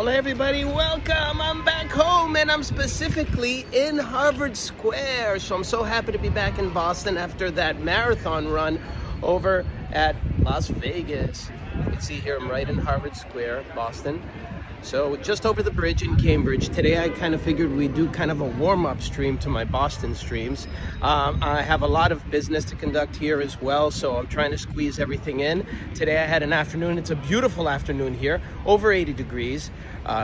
Well, hey everybody, welcome. I'm back home and I'm specifically in Harvard Square. So I'm so happy to be back in Boston after that marathon run over at Las Vegas. You can see here I'm right in Harvard Square, Boston. So just over the bridge in Cambridge. Today I kind of figured we'd do kind of a warm-up stream to my Boston streams. I have a lot of business to conduct here as well, so I'm trying to squeeze everything in. Today I had an afternoon. It's a beautiful afternoon here, over 80 degrees,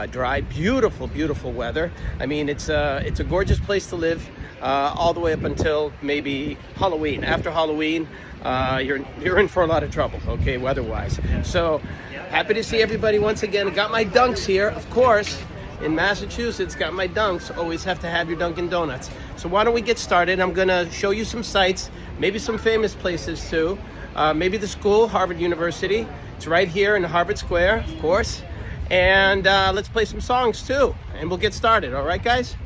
dry, beautiful, beautiful weather. I mean, it's a gorgeous place to live all the way up until maybe Halloween. After Halloween, you're in for a lot of trouble, okay, weather-wise. So happy to see everybody once again. Got my dunks here, of course. In Massachusetts, got my dunks. Always have to have your Dunkin' Donuts. So why don't we get started? I'm gonna show you some sites, maybe some famous places too. Maybe the school, Harvard University. It's right here in Harvard Square, of course. And let's play some songs too. And we'll get started, all right, guys?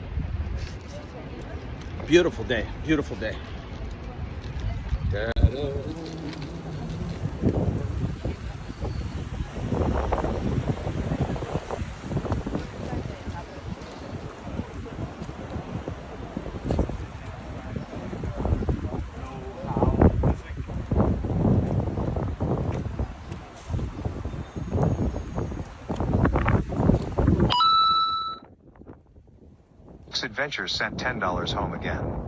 Beautiful day, beautiful day. Adventures sent $10 home again.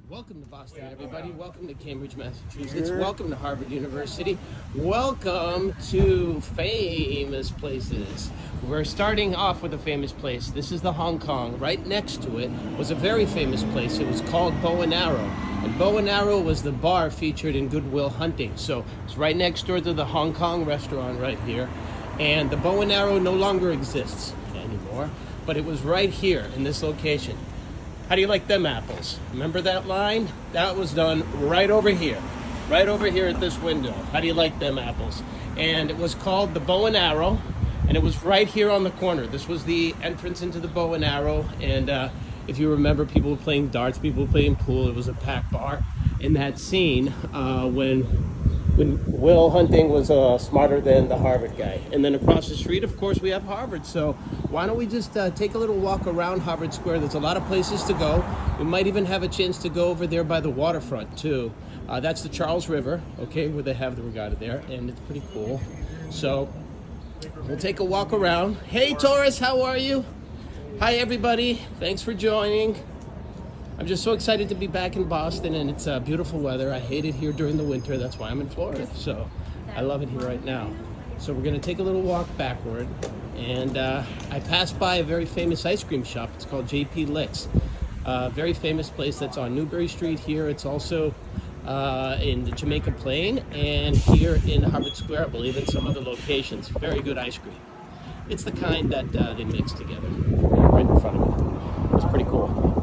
Welcome to Boston, everybody. Welcome to Cambridge, Massachusetts. Welcome to Harvard University. Welcome to famous places. We're starting off with a famous place. This is the Hong Kong. Right next to it was a very famous place. It was called Bow and Arrow. And Bow and Arrow was the bar featured in Good Will Hunting. So it's right next door to the Hong Kong restaurant right here. And the bow and arrow no longer exists anymore, but it was right here in this location. How do you like them apples? Remember that line? That was done right over here at this window. How do you like them apples? And it was called the bow and arrow, and it was right here on the corner. This was the entrance into the bow and arrow, and if you remember, people were playing darts, people were playing pool. It was a packed bar. In that scene, when Will Hunting was smarter than the Harvard guy. And then across the street, of course, we have Harvard. So why don't we just take a little walk around Harvard Square? There's a lot of places to go. We might even have a chance to go over there by the waterfront, too. That's the Charles River, okay, where they have the regatta there, and it's pretty cool. So we'll take a walk around. Hey, Taurus, how are you? Hi, everybody. Thanks for joining. I'm just so excited to be back in Boston, and it's beautiful weather. I hate it here during the winter. That's why I'm in Florida. So I love it here right now. So we're going to take a little walk backward, and I passed by a very famous ice cream shop. It's called JP Licks. Very famous place that's on Newbury Street here. It's also in the Jamaica Plain, and here in Harvard Square, I believe, in some other locations. Very good ice cream. It's the kind that they mix together right in front of me. It's pretty cool.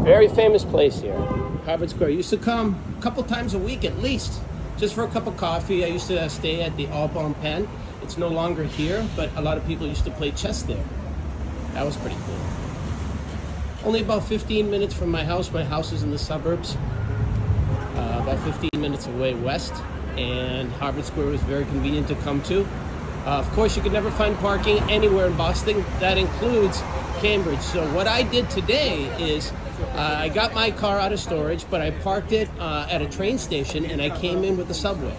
Very famous place here, Harvard Square. I used to come a couple times a week at least, just for a cup of coffee. I used to stay at the All-Bone Pen. It's no longer here, but a lot of people used to play chess there. That was pretty cool. Only about 15 minutes from my house. My house is in the suburbs, about 15 minutes away west, and Harvard Square was very convenient to come to. Of course, you could never find parking anywhere in Boston. That includes Cambridge. So what I did today is I got my car out of storage, but I parked it at a train station, and I came in with the subway.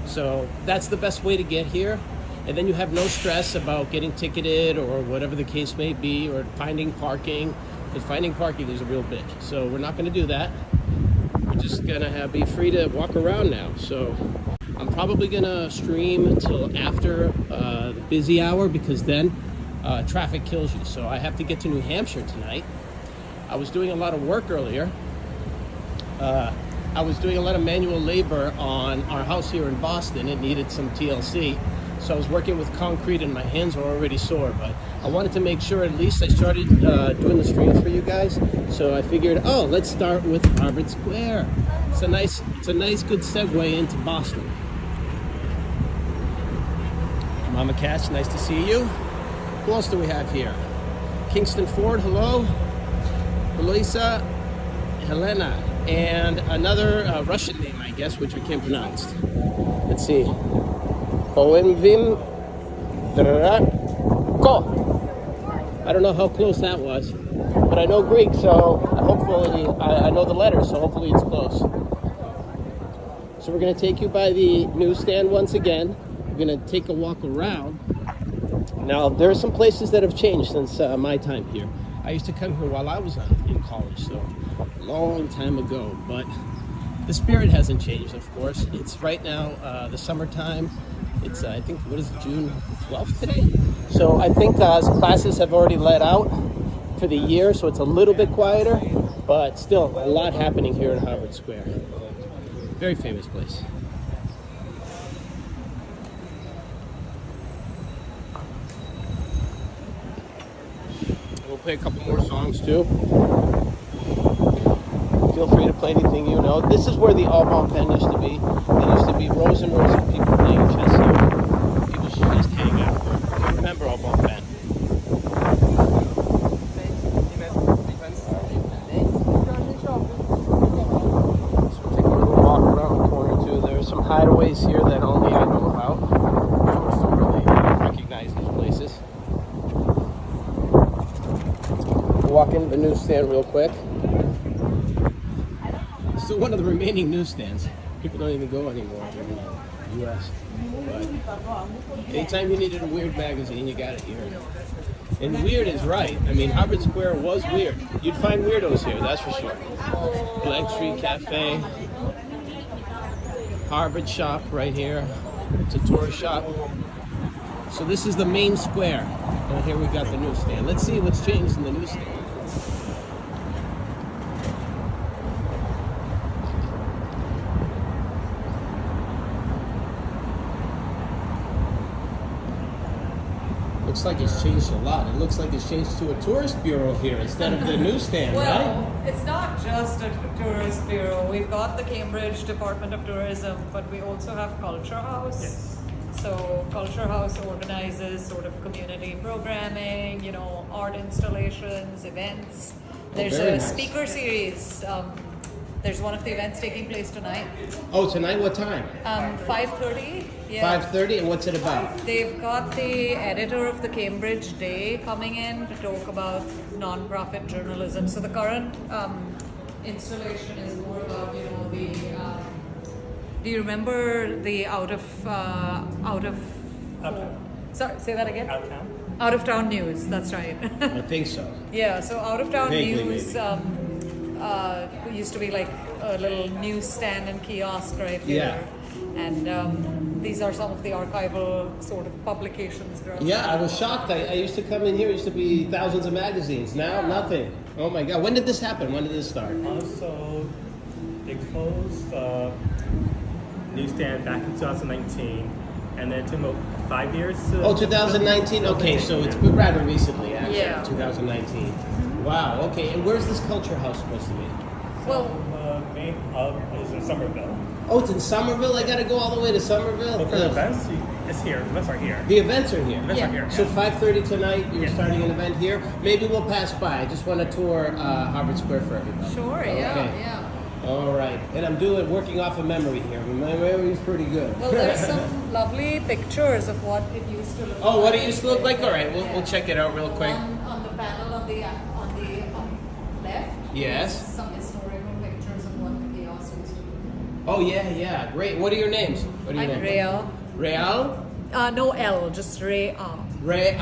So that's the best way to get here. And then you have no stress about getting ticketed or whatever the case may be, or finding parking. Because finding parking is a real bitch. So we're not going to do that. We're just going to be free to walk around now. So I'm probably going to stream until after the busy hour, because then traffic kills you. So I have to get to New Hampshire tonight. I was doing a lot of work earlier. I was doing a lot of manual labor on our house here in Boston. It needed some TLC. So I was working with concrete and my hands were already sore, but I wanted to make sure at least I started doing the streams for you guys. So I figured, oh, let's start with Harvard Square. It's a nice good segue into Boston. Mama Cash, nice to see you. Who else do we have here? Kingston Ford, hello. Elisa, Helena, and another Russian name, I guess, which I can't pronounce. Let's see. Oenvim Drako. I don't know how close that was, but I know Greek, so hopefully, I know the letters, so hopefully it's close. So we're going to take you by the newsstand once again. We're going to take a walk around. Now, there are some places that have changed since my time here. I used to come here while I was in college, so a long time ago, but the spirit hasn't changed, of course. It's right now the summertime. It's, I think, what is it, June 12th today? So I think classes have already let out for the year, so it's a little bit quieter, but still a lot happening here in Harvard Square. Very famous place. We'll play a couple more songs too. Feel free to play anything you know. This is where the All-Bone Pen used to be. There used to be rows and rows of people playing chess here. People should just hang out. If you remember All-Bone Pen. So we'll take a little walk around the corner too. There are some hideaways here that only I know about. I don't really recognize these places. Walk into the newsstand real quick. Still one of the remaining newsstands. People don't even go anymore here in the U.S. But anytime you needed a weird magazine, you got it here. And weird is right. I mean, Harvard Square was weird. You'd find weirdos here, that's for sure. Blank Street Cafe. Harvard shop right here. It's a tourist shop. So this is the main square. And here we got the newsstand. Let's see what's changed in the newsstand. Looks like it's changed a lot. It looks like it's changed to a tourist bureau here instead of the newsstand, Well, it's not just a tourist bureau. We've got the Cambridge Department of Tourism, but we also have Culture House. Yes. So Culture House organizes sort of community programming, art installations, events. There's very a nice. speaker series. There's one of the events taking place tonight. Oh, tonight what time? 5:30. Yeah. 5:30, and what's it about? They've got the editor of the Cambridge Day coming in to talk about non-profit journalism. So the current installation is more about, the. Do you remember the out of? Sorry, say that again. Out of town? Out of town news. That's right. I think so. Yeah. So out of town Vaguely, news. Used to be like a little newsstand and kiosk right here. Yeah. And these are some of the archival sort of publications. Yeah, I was shocked. I used to come in here, used to be thousands of magazines. Now, nothing. Oh my God. When did this happen? When did this start? Also, they closed the newsstand back in 2019, and then it took about 5 years to... Oh, 2019? Okay, so it's rather recently, actually. Yeah. 2019. Wow, okay. And where's this Culture House supposed to be? Well, The main hub is in Somerville. Oh, it's in Somerville? I gotta go all the way to Somerville? But for the Ugh. events, it's here. The events are here. The events are here. Events Yeah. are here. So yeah. 5:30 tonight, you're Yeah. starting an event here. Maybe we'll pass by. I just want to tour Harvard Square for everybody. sure, Okay. yeah. All right. And I'm working off of memory here. My memory's pretty good. Well, there's some lovely pictures of what it used to look like. Oh, what it used to look like? All right, we'll check it out real quick. On the panel on the left. Yes. Some historical pictures of what the kiosk used to be. Oh, yeah. Great. What are your names? What are your I'm names? Rhea. Real? No L, just Rhea. Rea.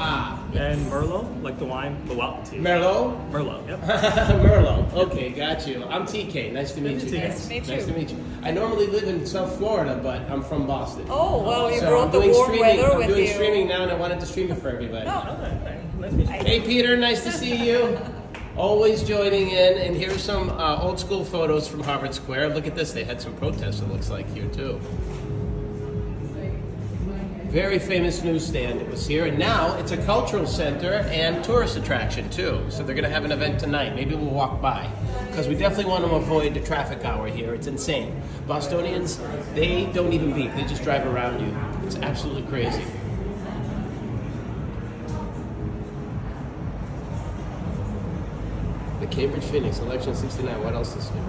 And Merlot, like the wine, the wild tea. Merlot? Merlot, yep. Merlot. Okay, got you. I'm TK. Nice to meet you. Nice to meet you. Nice to meet you. I normally live in South Florida, but I'm from Boston. Oh, well, you So brought I'm the doing warm streaming. weather I'm with doing you. streaming now, and I wanted to stream it for everybody. No. Okay, nice to meet you. Hey, Peter. Nice to see you. Always joining in. And here's some old school photos from Harvard Square. Look at this. They had some protests, it looks like, here, too. Very famous newsstand. It was here, and now it's a cultural center and tourist attraction too. So they're going to have an event tonight. Maybe we'll walk by, because we definitely want to avoid the traffic hour here. It's insane. Bostonians, they don't even beep. They just drive around you. It's absolutely crazy. The Cambridge Phoenix, election 69. What else is new?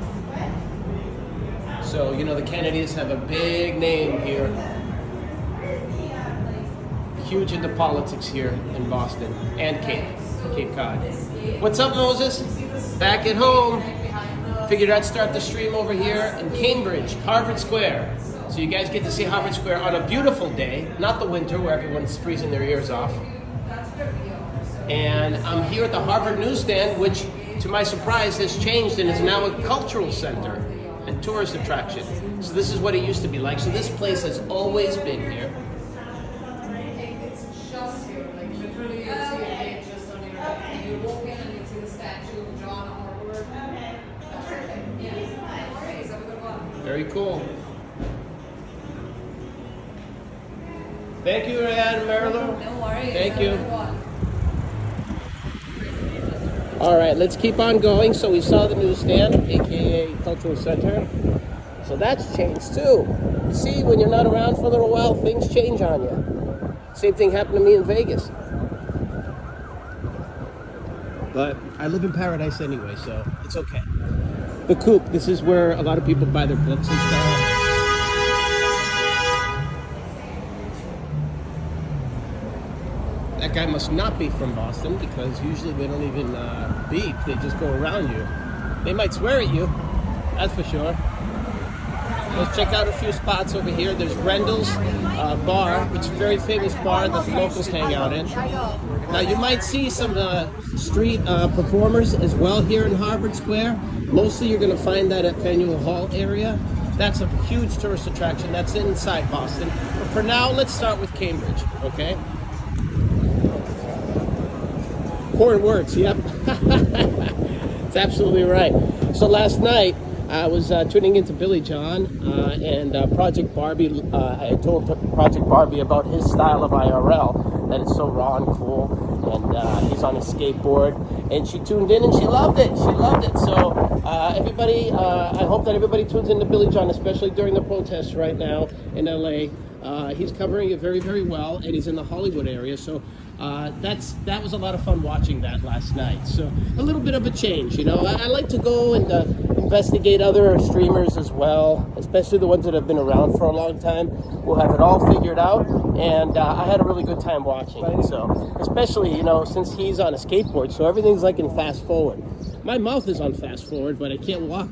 So, the Kennedys have a big name here. Huge into politics here in Boston and Cape Cod. What's up, Moses? Back at home. Figured I'd start the stream over here in Cambridge, Harvard Square. So you guys get to see Harvard Square on a beautiful day, not the winter where everyone's freezing their ears off. And I'm here at the Harvard Newsstand, which, to my surprise, has changed and is now a cultural center and tourist attraction. So this is what it used to be like. So this place has always been here. Very cool. Thank you, Ryan Merlo. No worries. Thank you. All right, let's keep on going. So we saw the newsstand, aka Cultural Center. So that's changed too. You see, when you're not around for a little while, things change on you. Same thing happened to me in Vegas. But I live in paradise anyway, so it's okay. The Coop, this is where a lot of people buy their books and stuff. That guy must not be from Boston, because usually they don't even beep, they just go around you. They might swear at you, that's for sure. Let's check out a few spots over here. There's Grenles Bar, which is a very famous bar that the locals hang out in. Now you might see some street performers as well here in Harvard Square. Mostly you're going to find that at Faneuil Hall area. That's a huge tourist attraction. That's inside Boston. But for now, let's start with Cambridge, okay? Important words, yep. It's absolutely right. So last night, I was tuning into Billy John and Project Barbie. I told Project Barbie about his style of IRL. that it's so raw and cool. And he's on a skateboard, and she tuned in and she loved it. She loved it. So everybody, I hope that everybody tunes into Billy John, especially during the protests right now in LA. He's covering it very, very well, and he's in the Hollywood area. So that was a lot of fun watching that last night. So a little bit of a change, you know. I like to go and investigate other streamers as well, especially the ones that have been around for a long time. We'll have it all figured out, and I had a really good time watching it. So especially, you know, since he's on a skateboard, so everything's like in fast forward. My mouth is on fast forward, but I can't walk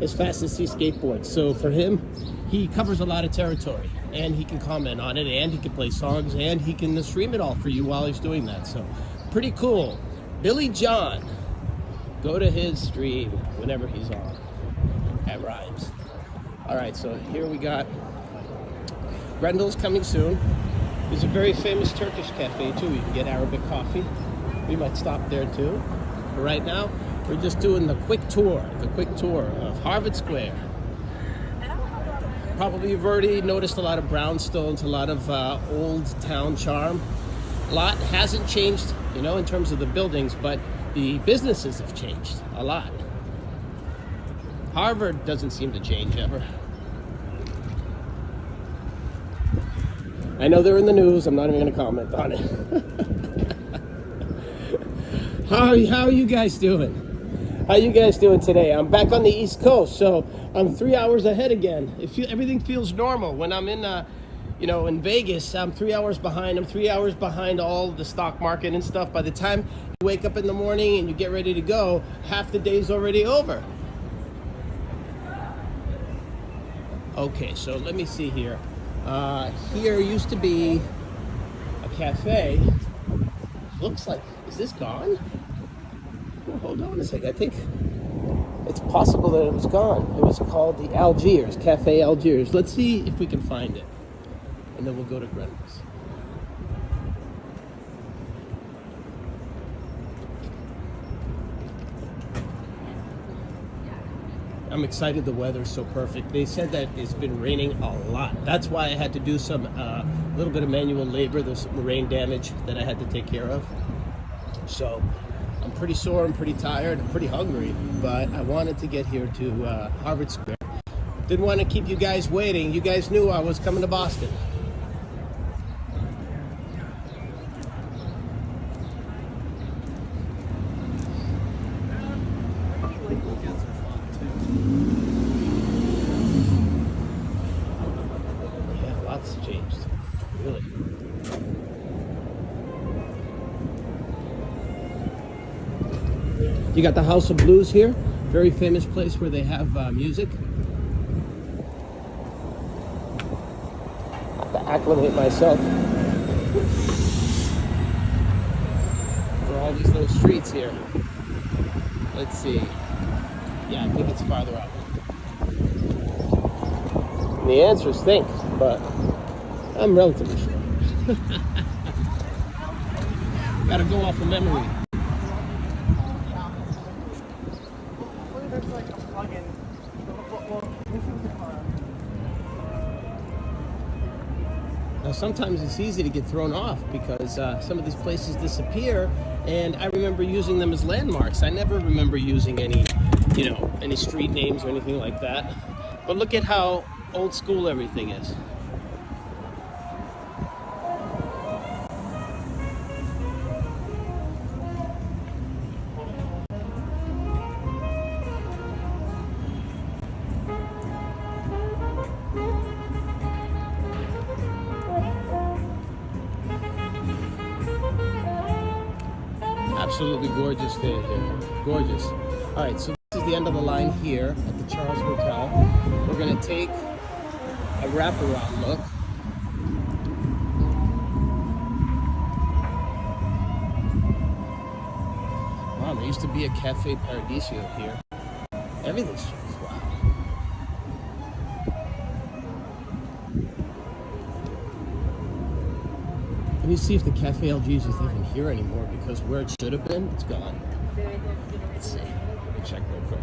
as fast as he skateboards. So for him, he covers a lot of territory, and he can comment on it, and he can play songs, and he can stream it all for you while he's doing that. So pretty cool. Billy John, go to his stream whenever he's on. That rhymes. All right, so here we got Grendel's coming soon. There's a very famous Turkish cafe too. You can get Arabic coffee. We might stop there too. But right now, we're just doing the quick tour of Harvard Square. Probably you've already noticed a lot of brownstones, a lot of old town charm. A lot hasn't changed, you know, in terms of the buildings, but the businesses have changed a lot. Harvard doesn't seem to change ever. I know they're in the news. I'm not even going to comment on it. How are you guys doing? How you guys doing today? I'm back on the East Coast, so I'm 3 hours ahead again. Everything feels normal. When I'm in, you know, in Vegas, I'm 3 hours behind. I'm 3 hours behind all the stock market and stuff. By the time you wake up in the morning and you get ready to go, half the day's already over. Okay, so let me see here. Here used to be a cafe. Looks like, is this gone? Oh, hold on a second. I think it's possible that it was gone. It was called the Algiers, Cafe Algiers. Let's see if we can find it. And then we'll go to Grenles. I'm excited. The weather's so perfect. They said that it's been raining a lot. That's why I had to do some little bit of manual labor. There's some rain damage that I had to take care of. So I'm pretty sore, I'm pretty tired, I'm pretty hungry, but I wanted to get here to Harvard Square. Didn't want to keep you guys waiting. You guys knew I was coming to Boston. Yeah, lots changed, really. You got the House of Blues here, very famous place where they have music. I have to acclimate myself for all these little streets here. Let's see. Yeah, I think it's farther up. And the answer is think, but I'm relatively sure. Gotta go off of memory. Now sometimes it's easy to get thrown off because some of these places disappear, and I remember using them as landmarks. I never remember using any, you know, any street names or anything like that. But look at how old school everything is. Absolutely gorgeous day here. Gorgeous. All right, so this is the end of the line here at the Charles Hotel. We're gonna take a wraparound look. Wow, there used to be a Cafe Paradiso here. Everything's changed. Wow. Let me see if the Cafe Algiers is even here anymore, because where it should have been, it's gone. Let's see. Let me check real quick.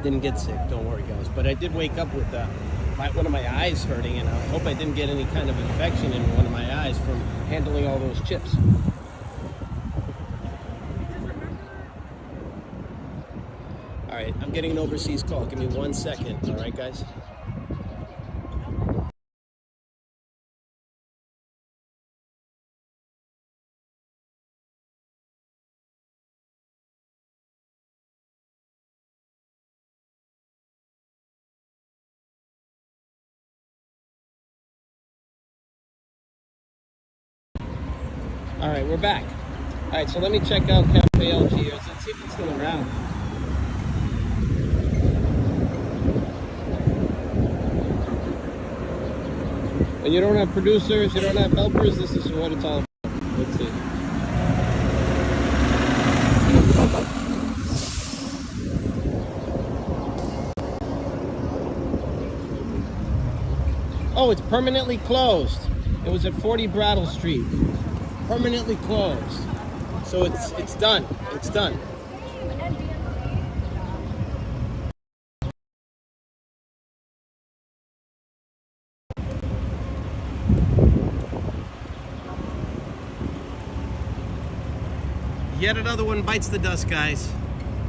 didn't get sick. Don't worry, guys. But I did wake up with one of my eyes hurting, and I hope I didn't get any kind of infection in one of my eyes from handling all those chips. All right, I'm getting an overseas call. Give me 1 second. All right, guys. All right, we're back. All right, so let me check out Cafe Algiers. Let's see if it's still around. When you don't have producers, you don't have helpers, this is what it's all about. Let's see. Oh, it's permanently closed. It was at 40 Brattle Street. Permanently closed. So it's done. It's done. Yet another one bites the dust, guys.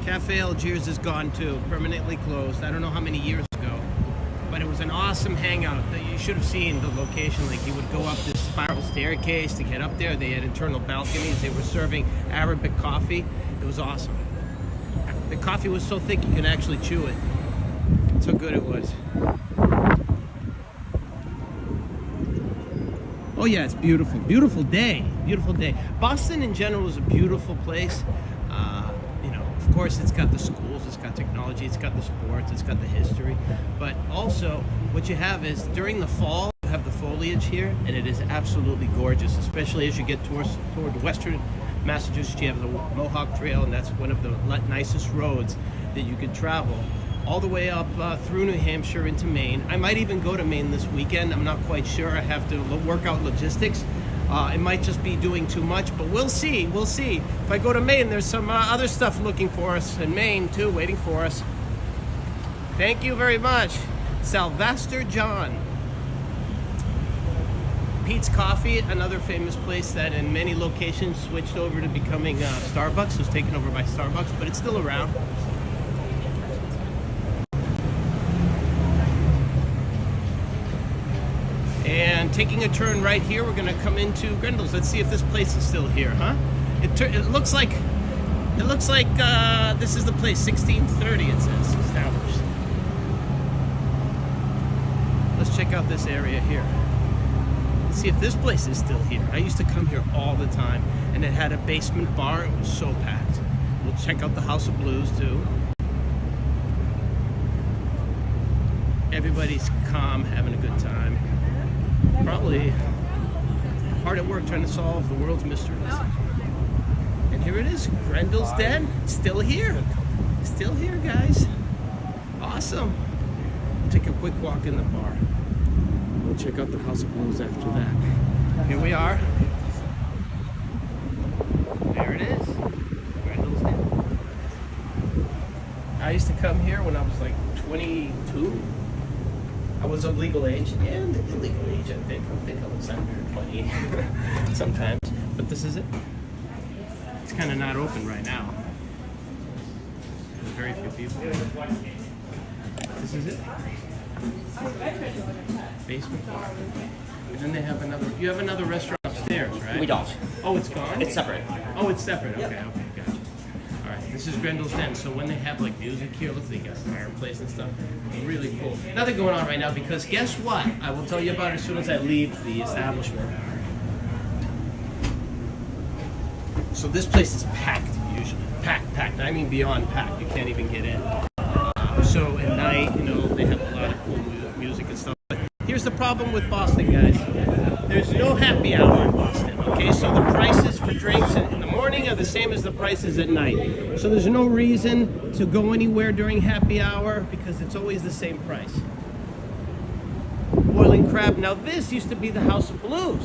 Cafe Algiers is gone too, permanently closed. I don't know how many years ago, but it was an awesome hangout. You should have seen the location. Like, you would go up this spiral staircase to get up there. They had internal balconies. They were serving Arabic coffee. It was awesome. The coffee was so thick you could actually chew it. That's how good it was. Oh yeah, it's beautiful. Beautiful day. Beautiful day. Boston in general is a beautiful place. Of course, it's got the schools, it's got technology, it's got the sports, it's got the history. But also, what you have is, during the fall, you have the foliage here, and it is absolutely gorgeous, especially as you get toward western Massachusetts. You have the Mohawk Trail, and that's one of the nicest roads that you could travel all the way up through New Hampshire into Maine. I might even go to Maine this weekend. I'm not quite sure. I have to work out logistics. It might just be doing too much, but we'll see. We'll see. If I go to Maine, there's some other stuff looking for us in Maine too, waiting for us. Thank you very much. Sylvester John. Pete's Coffee, another famous place that in many locations switched over to becoming Starbucks. It was taken over by Starbucks, but it's still around. And taking a turn right here, we're gonna come into Grenles. Let's see if this place is still here, huh? It looks like this is the place. 1630 it says, established. Let's check out this area here. Let's see if this place is still here. I used to come here all the time, and it had a basement bar. It was so packed. We'll check out the House of Blues too. Everybody's calm, having a good time. Probably hard at work trying to solve the world's mysteries. And here it is, Grenles Den, still here. Still here, guys. Awesome. Take a quick walk in the bar. We'll check out the House of Blues after that. Here we are. There it is, Grenles Den. I used to come here when I was like 22. I was of legal age and illegal age, I think. I think I was under 20 sometimes. But this is it. It's kind of not open right now. There's very few people. This is it. Basement bar. And then they have another, you have another restaurant upstairs, right? We don't. Oh, it's gone? It's separate. Oh, it's separate. Okay, okay, gotcha. All right, this is Grenles Den. So when they have like music here, let's see, you got fireplace and stuff. Really cool. Nothing going on right now because guess what? I will tell you about it as soon as I leave the establishment. So this place is packed usually. Packed. I mean beyond packed. You can't even get in. So at night, they have a lot of cool music and stuff. But here's the problem with Boston, guys. There's no happy hour in Boston, okay? So the prices for drinks in the morning are the same as the prices at night. So there's no reason to go anywhere during happy hour because it's always the same price. Boiling crab. Now this used to be the House of Blues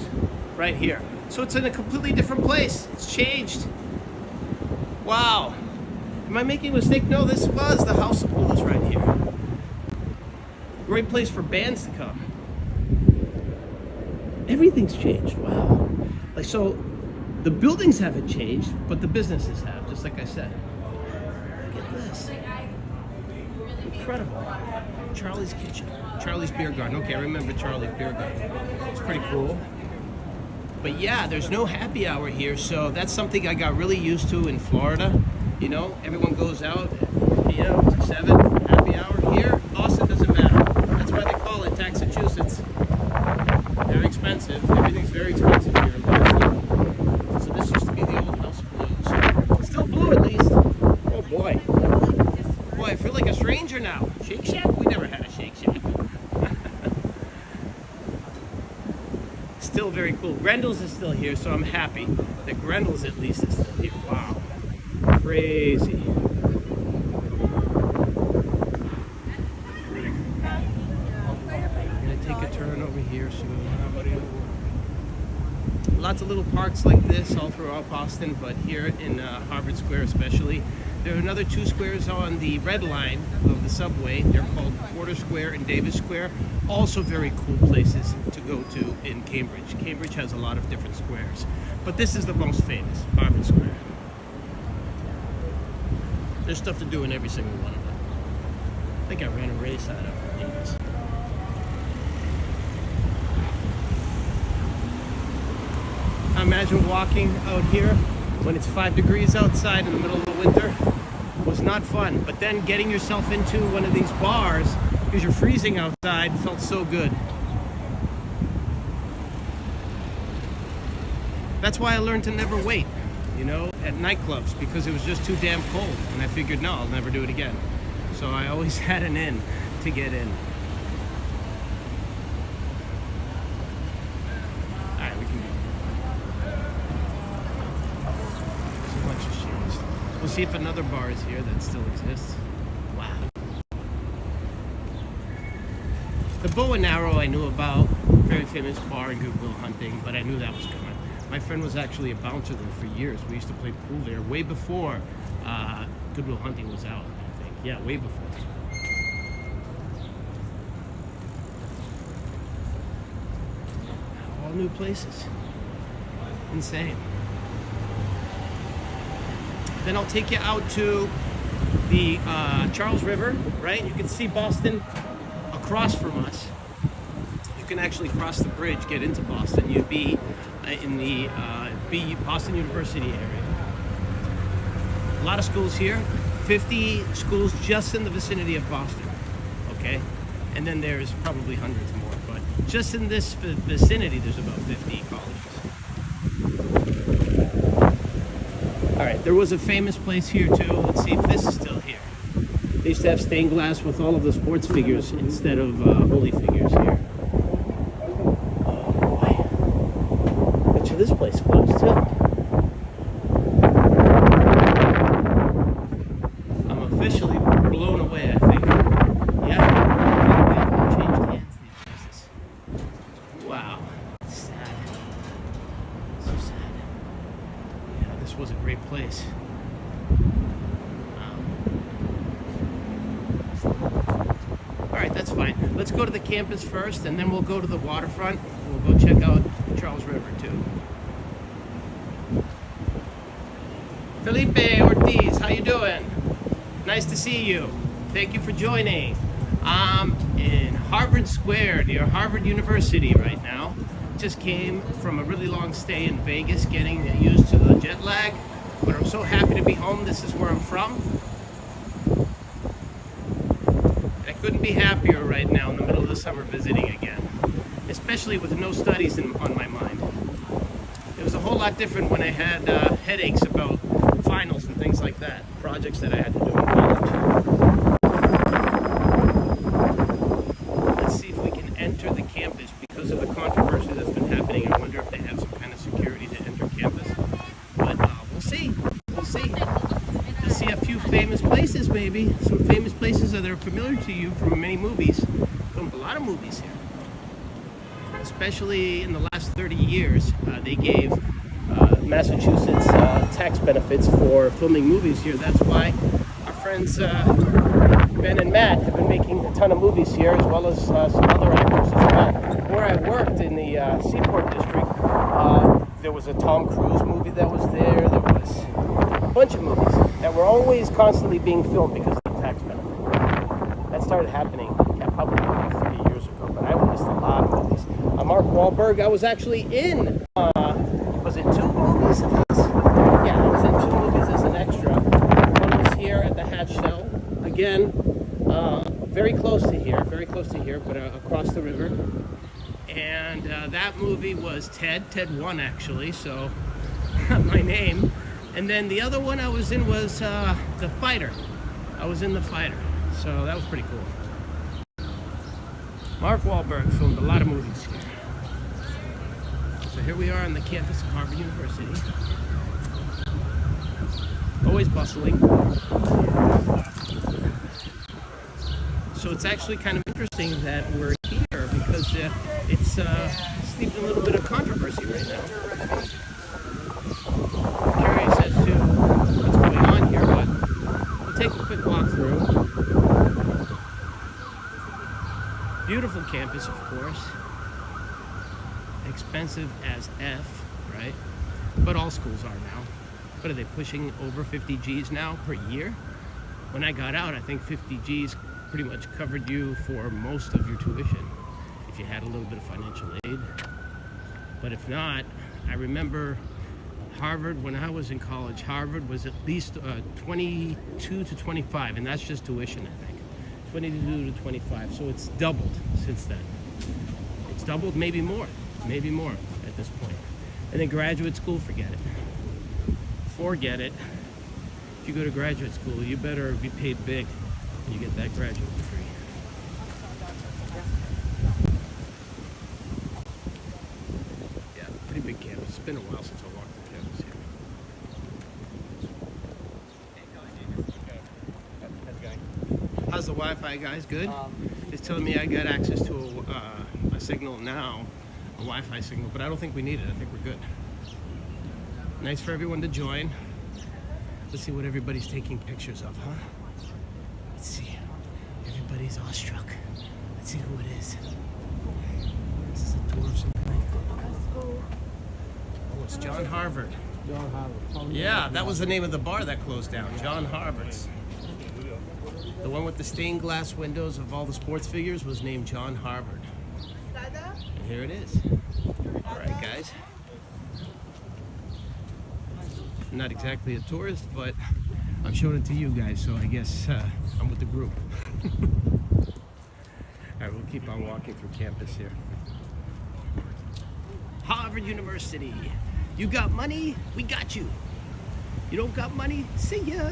right here. So it's in a completely different place. It's changed. Wow. Am I making a mistake? No, this was the House of Blues right here. Great place for bands to come. Everything's changed. Wow. Like, so the buildings haven't changed, but the businesses have, just like I said. Look at this. Incredible. Charlie's Kitchen. Charlie's Beer Garden. Okay, I remember Charlie's Beer Garden. It's pretty cool. But yeah, there's no happy hour here, so that's something I got really used to in Florida. You know, everyone goes out at 4 p.m. to 7, happy hour. Here, Boston doesn't matter. That's why they call it Massachusetts. Very expensive. Everything's very expensive here in Boston. So this used to be the old House of Blues. Still blue at least. Oh boy. Boy, I feel like a stranger now. Shake Shack? We never had a Shake Shack. Still very cool. Grenles is still here, so I'm happy that Grenles at least is still here. Wow. Crazy. I'm gonna take a turn over here soon. Lots of little parks like this all throughout Boston, but here in Harvard Square especially. There are another 2 squares on the red line of the subway. They're called Porter Square and Davis Square. Also very cool places to go to in Cambridge. Cambridge has a lot of different squares, but this is the most famous, Harvard Square. There's stuff to do in every single one of them. I think I ran a race out of these. I imagine walking out here when it's 5 degrees outside in the middle of the winter was not fun. But then getting yourself into one of these bars because you're freezing outside felt so good. That's why I learned to never wait, you know, at nightclubs, because it was just too damn cold. And I figured, no, I'll never do it again. So I always had an in to get in. All right, we can go. There's a bunch of shoes. We'll see if another bar is here that still exists. Wow. The Bow and Arrow I knew about, very famous bar in Good Will Hunting, but I knew that was coming. My friend was actually a bouncer there for years. We used to play pool there way before Good Will Hunting was out, I think. Yeah, way before. All new places. Insane. Then I'll take you out to the Charles River, right? You can see Boston across from us. You can actually cross the bridge, get into Boston. You'd be in the Boston University area. A lot of schools here, 50 schools just in the vicinity of Boston, okay? And then there's probably hundreds more, but just in this vicinity, there's about 50 colleges. All right, there was a famous place here too. Let's see if this is still here. They used to have stained glass with all of the sports figures instead of holy figures here. This place closed too. I'm officially blown away, I think. Yeah, they haven't changed hands, these places. Wow, it's sad. So sad. Yeah, this was a great place. All right, that's fine. Let's go to the campus first, and then we'll go to the waterfront. We'll go check out the Charles River too. Felipe Ortiz, how you doing? Nice to see you. Thank you for joining. I'm in Harvard Square near Harvard University right now. Just came from a really long stay in Vegas, getting used to the jet lag, but I'm so happy to be home. This is where I'm from. I couldn't be happier right now in the middle of the summer visiting again, especially with no studies on my mind. It was a whole lot different when I had headaches about finals and things like that, projects that I had to do in college. Let's see if we can enter the campus because of the controversy that's been happening. I wonder if they have some kind of security to enter campus. But we'll see. We'll see. You'll see a few famous places, maybe. Some famous places that are familiar to you from many movies. Filmed a lot of movies here. Especially in the last 30 years, they gave Massachusetts tax benefits for filming movies here. That's why our friends Ben and Matt have been making a ton of movies here, as well as some other actors as well. Where I worked in the Seaport District, there was a Tom Cruise movie that was there. There was a bunch of movies that were always constantly being filmed because of the tax benefit. That started happening probably 30 years ago, but I witnessed a lot of movies. Mark Wahlberg, I was actually in, was it 2 movies? Yeah, I was in 2 movies as an extra. One was here at the Hatch Shell. Again, very close to here, but across the river. And that movie was Ted 1 actually, so my name. And then the other one I was in was The Fighter. I was in The Fighter, so that was pretty cool. Mark Wahlberg filmed a lot of movies here. So here we are on the campus of Harvard University. Always bustling. So it's actually kind of interesting that we're here because it's steeped in a little bit of controversy right now. I'm curious as to what's going on here, but we'll take a quick walk through. Beautiful campus, of course. Expensive as F, right? But all schools are now. What are they pushing over 50 G's now per year? When I got out, I think 50 G's pretty much covered you for most of your tuition if you had a little bit of financial aid. But if not, I remember Harvard, when I was in college, Harvard was at least 22 to 25, and that's just tuition, I think. 22 to 25, so it's doubled since then. It's doubled, maybe more at this point. And then graduate school, forget it. Forget it. If you go to graduate school, you better be paid big when you get that graduate degree. Yeah, pretty big campus. It's been a while since I walked the campus here. How's the Wi-Fi, guys? Good? It's telling me I got access to a signal now, a Wi-Fi signal, but I don't think we need it. I think we're good. Nice for everyone to join. Let's see what everybody's taking pictures of, huh? Let's see. Everybody's awestruck. Let's see who it is. This is a tour of some kind. Oh, it's John Harvard. John Harvard. Yeah, that was the name of the bar that closed down. John Harvard's. The one with the stained glass windows of all the sports figures was named John Harvard. And here it is. All right, guys. I'm not exactly a tourist, but I'm showing it to you guys, so I guess I'm with the group. All right, we'll keep on walking through campus here. Harvard University. You got money? We got you. You don't got money? See ya.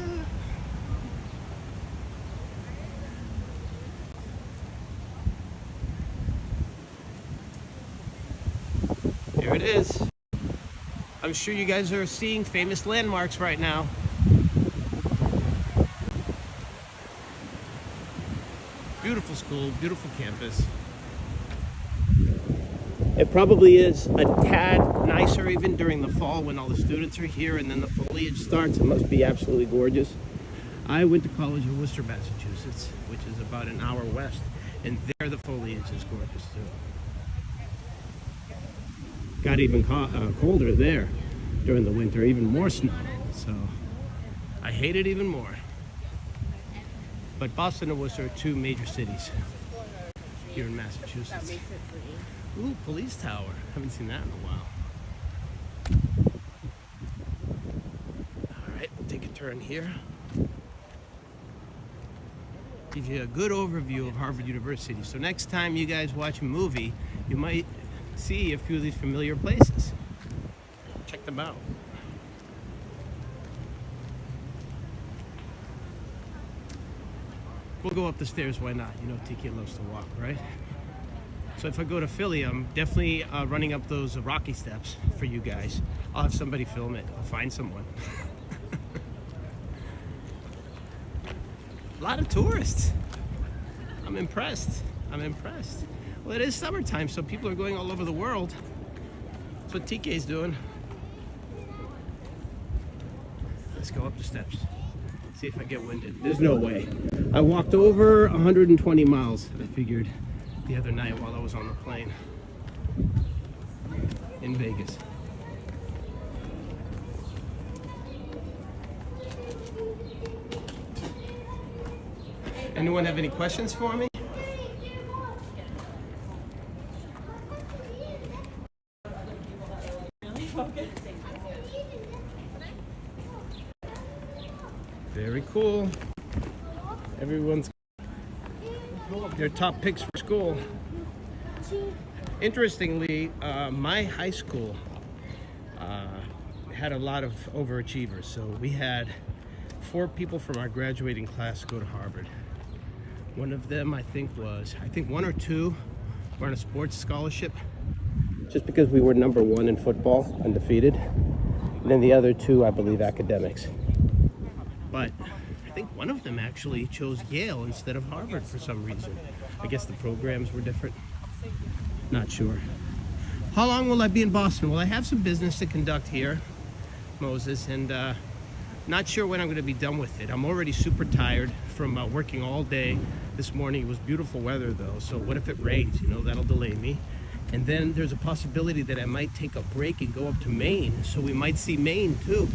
Here it is. I'm sure you guys are seeing famous landmarks right now. Beautiful school, beautiful campus. It probably is a tad nicer even during the fall when all the students are here and then the foliage starts. It must be absolutely gorgeous. I went to college in Worcester, Massachusetts, which is about an hour west, and there the foliage is gorgeous too. Got even colder there during the winter, even more snow. So I hate it even more. But Boston and Worcester are 2 major cities here in Massachusetts. Ooh, police tower. Haven't seen that in a while. All right, we'll take a turn here. Give you a good overview of Harvard University. So next time you guys watch a movie, you might see a few of these familiar places. Check them out. We'll go up the stairs, why not? You know, TK loves to walk, right? So if I go to Philly, I'm definitely running up those rocky steps for you guys. I'll have somebody film it. I'll find someone. A lot of tourists. I'm impressed. Well, it is summertime, so people are going all over the world. That's what TK's doing. Let's go up the steps. See if I get winded. There's no way. I walked over 120 miles, I figured, the other night while I was on the plane in Vegas. Anyone have any questions for me? Very cool. Everyone's their top picks for school. Interestingly, my high school had a lot of overachievers. So we had 4 people from our graduating class go to Harvard. One of them, I think 1 or 2 were on a sports scholarship, just because we were number 1 in football, undefeated. And then the other 2, I believe, academics. But I think one of them actually chose Yale instead of Harvard for some reason. I guess the programs were different. Not sure. How long will I be in Boston? Well, I have some business to conduct here, Moses, and not sure when I'm going to be done with it. I'm already super tired from working all day this morning. It was beautiful weather, though, so what if it rains? You know, that'll delay me. And then there's a possibility that I might take a break and go up to Maine, so we might see Maine, too,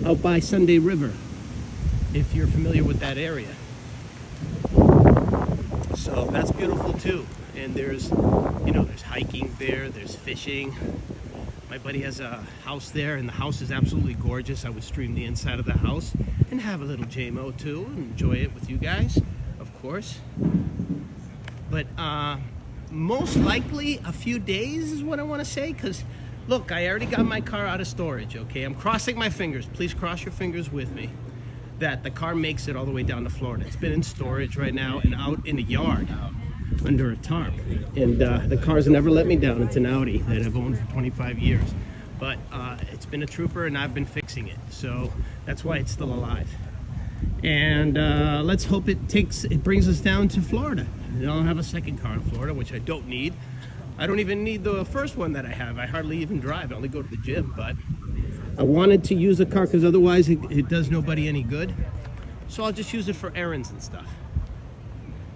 out by Sunday River, if you're familiar with that area. So that's beautiful too. And there's hiking there, there's fishing. My buddy has a house there, and the house is absolutely gorgeous. I would stream the inside of the house and have a little JMO too, and enjoy it with you guys, of course. But most likely a few days is what I want to say, because look, I already got my car out of storage, okay? I'm crossing my fingers. Please cross your fingers with me that the car makes it all the way down to Florida. It's been in storage right now and out in a yard under a tarp. And the car's never let me down. It's an Audi that I've owned for 25 years. But it's been a trooper, and I've been fixing it. So that's why it's still alive. And let's hope it brings us down to Florida. And I'll have a second car in Florida, which I don't need. I don't even need the first one that I have. I hardly even drive. I only go to the gym, but I wanted to use a car because otherwise it does nobody any good. So I'll just use it for errands and stuff.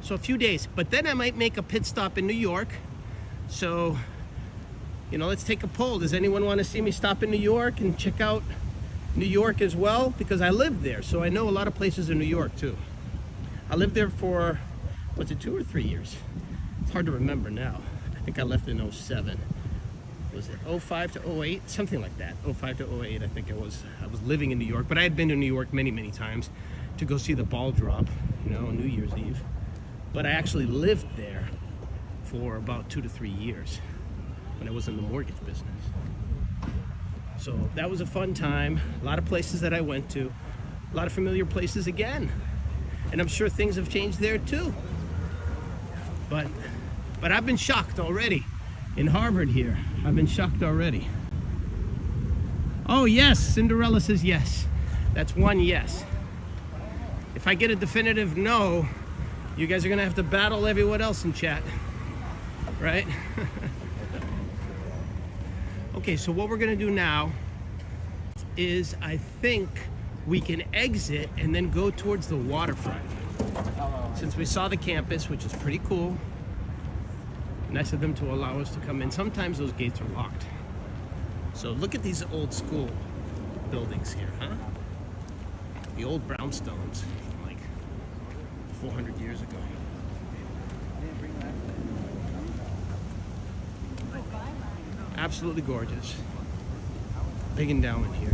So a few days, but then I might make a pit stop in New York. So, let's take a poll. Does anyone want to see me stop in New York and check out New York as well? Because I lived there, so I know a lot of places in New York too. I lived there for, 2 or 3 years? It's hard to remember now. I think I left in 07. Was it 05 to 08? Something like that. 05 to 08, I think it was. I was living in New York, but I had been to New York many, many times to go see the ball drop, on New Year's Eve. But I actually lived there for about 2 to 3 years when I was in the mortgage business. So that was a fun time. A lot of places that I went to, a lot of familiar places again. And I'm sure things have changed there too. But I've been shocked already. In Harvard here, I've been shocked already. Oh yes, Cinderella says yes. That's one yes. If I get a definitive no, you guys are gonna have to battle everyone else in chat, right? Okay, so what we're gonna do now is I think we can exit and then go towards the waterfront. Since we saw the campus, which is pretty cool, nice of them to allow us to come in. Sometimes those gates are locked. So look at these old school buildings here, huh? The old brownstones from like 400 years ago. Absolutely gorgeous. Big endowment here.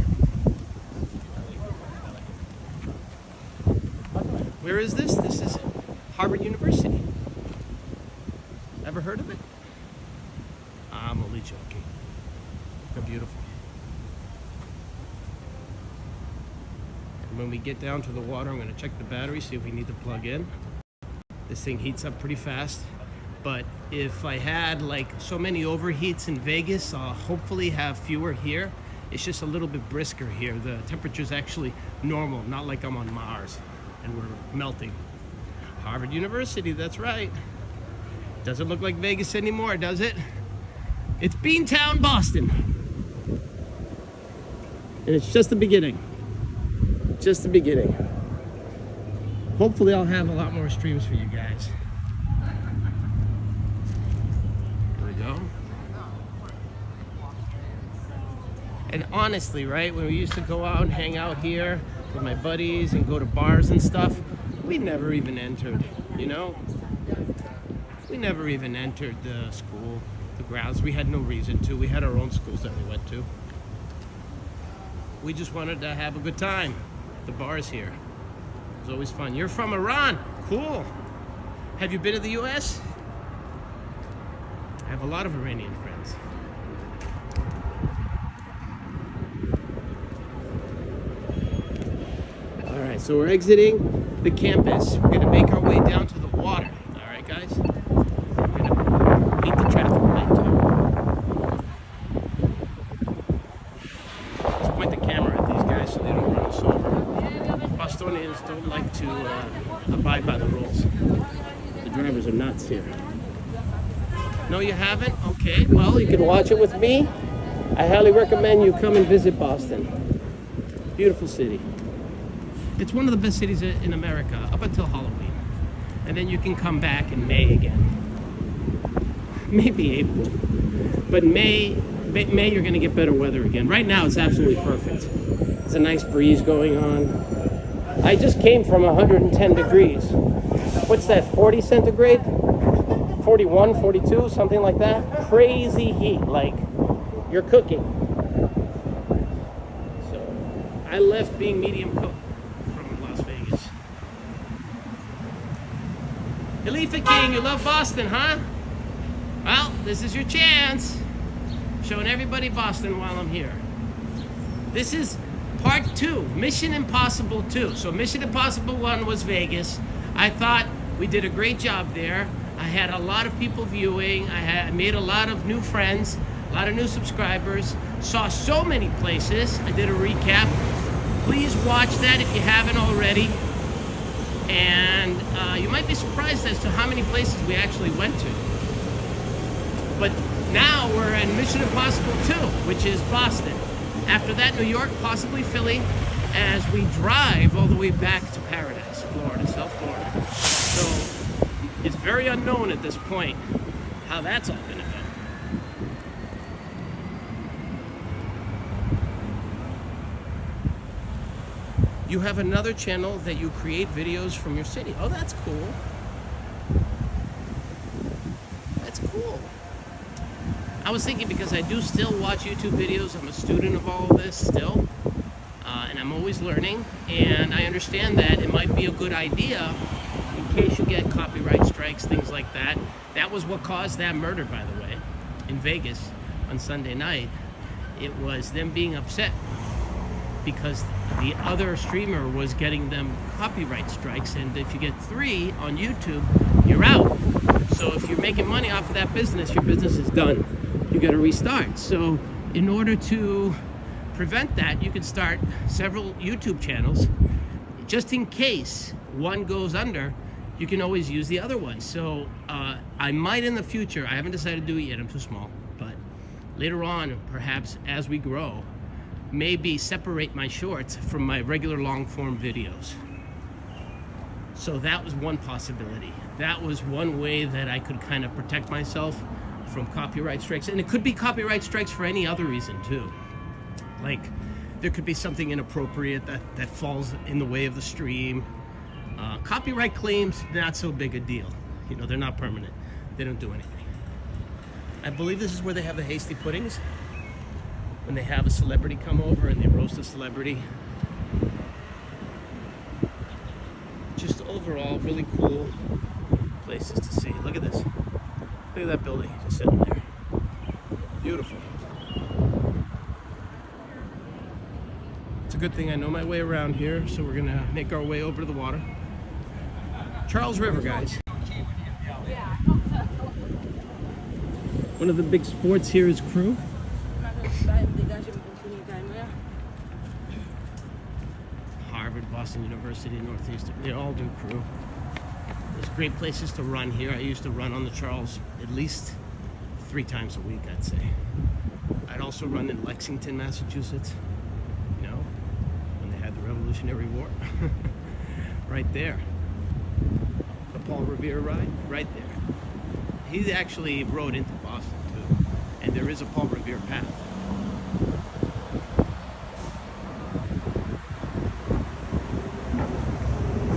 Where is this? This is Harvard University. Ever heard of it? I'm only joking. They're beautiful. And when we get down to the water, I'm going to check the battery, see if we need to plug in. This thing heats up pretty fast. But if I had like so many overheats in Vegas, I'll hopefully have fewer here. It's just a little bit brisker here. The temperature's actually normal, not like I'm on Mars and we're melting. Harvard University, that's right. Doesn't look like Vegas anymore, does it? It's Beantown, Boston. And it's just the beginning. just the beginning. Hopefully I'll have a lot more streams for you guys. Here we go. And honestly, right, when we used to go out and hang out here with my buddies and go to bars and stuff, we never even entered, you know? We never even entered the school, the grounds. We had no reason to. We had our own schools that we went to. We just wanted to have a good time. The bars here. It was always fun. You're from Iran. Cool. Have you been to the US? I have a lot of Iranian friends. All right, so we're exiting the campus. We're gonna make our way down to the water. All right, guys? We're gonna beat the traffic light too. Let's point the camera at these guys so they don't run us over. Bostonians don't like to abide by the rules. The drivers are nuts here. No, you haven't? Okay, well, you can watch it with me. I highly recommend you come and visit Boston. Beautiful city. It's one of the best cities in America up until Halloween. And then you can come back in May again. Maybe April. But May you're gonna get better weather again. Right now it's absolutely perfect. There's a nice breeze going on. I just came from 110 degrees. What's that, 40 centigrade? 41, 42, something like that. Crazy heat, like you're cooking. So I left being medium cooked from Las Vegas. Khalifa King, you love Boston, huh? Well, this is your chance. I'm showing everybody Boston while I'm here. This is part 2, Mission Impossible 2. So Mission Impossible 1 was Vegas. I thought we did a great job there. I had a lot of people viewing. I made a lot of new friends, a lot of new subscribers, saw so many places. I did a recap. Please watch that if you haven't already. And you might be surprised as to how many places we actually went to. But now we're in Mission Impossible 2, which is Boston. After that, New York, possibly Philly, as we drive all the way back to Paradise, Florida, South Florida. So it's very unknown at this point how that's all going to go. You have another channel that you create videos from your city. Oh, that's cool. That's cool. I was thinking, because I do still watch YouTube videos, I'm a student of all of this still, and I'm always learning, and I understand that it might be a good idea in case you get copyright strikes, things like that. That was what caused that murder, by the way, in Vegas on Sunday night. It was them being upset because the other streamer was getting them copyright strikes, and if you get 3 on YouTube, you're out. So if you're making money off of that business, your business is done. You got to restart. So in order to prevent that, you can start several YouTube channels. Just in case one goes under, you can always use the other one. So I might in the future, I haven't decided to do it yet, I'm too small, but later on, perhaps as we grow, maybe separate my shorts from my regular long form videos. So that was one possibility. That was one way that I could kind of protect myself from copyright strikes. And it could be copyright strikes for any other reason too. Like there could be something inappropriate that falls in the way of the stream. Copyright claims, not so big a deal. You know, they're not permanent. They don't do anything. I believe this is where they have the hasty puddings. When they have a celebrity come over and they roast a celebrity. Just overall, really cool places to see. Look at this. Look at that building just sitting there. Beautiful. It's a good thing I know my way around here, so we're gonna make our way over to the water. Charles River, guys. One of the big sports here is crew. Harvard, Boston University, Northeastern, they all do crew. There's great places to run here. I used to run on the Charles at least 3 times a week, I'd say. I'd also run in Lexington, Massachusetts, you know, when they had the Revolutionary War. Right there. The Paul Revere ride, right there. He actually rode into Boston too, and there is a Paul Revere path.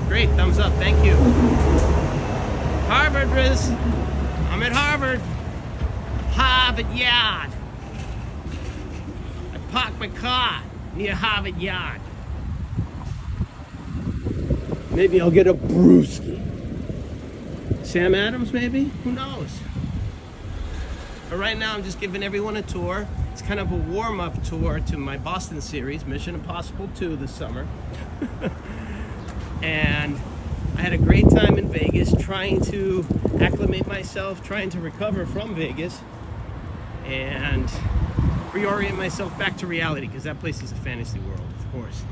Great, thumbs up, thank you. Harvard, Riz. I'm at Harvard. Harvard Yard. I parked my car near Harvard Yard. Maybe I'll get a brewski. Sam Adams, maybe? Who knows? But right now, I'm just giving everyone a tour. It's kind of a warm-up tour to my Boston series, Mission Impossible 2 this summer. And I had a great time in Vegas, trying to acclimate myself, trying to recover from Vegas, and reorient myself back to reality, because that place is a fantasy world, of course.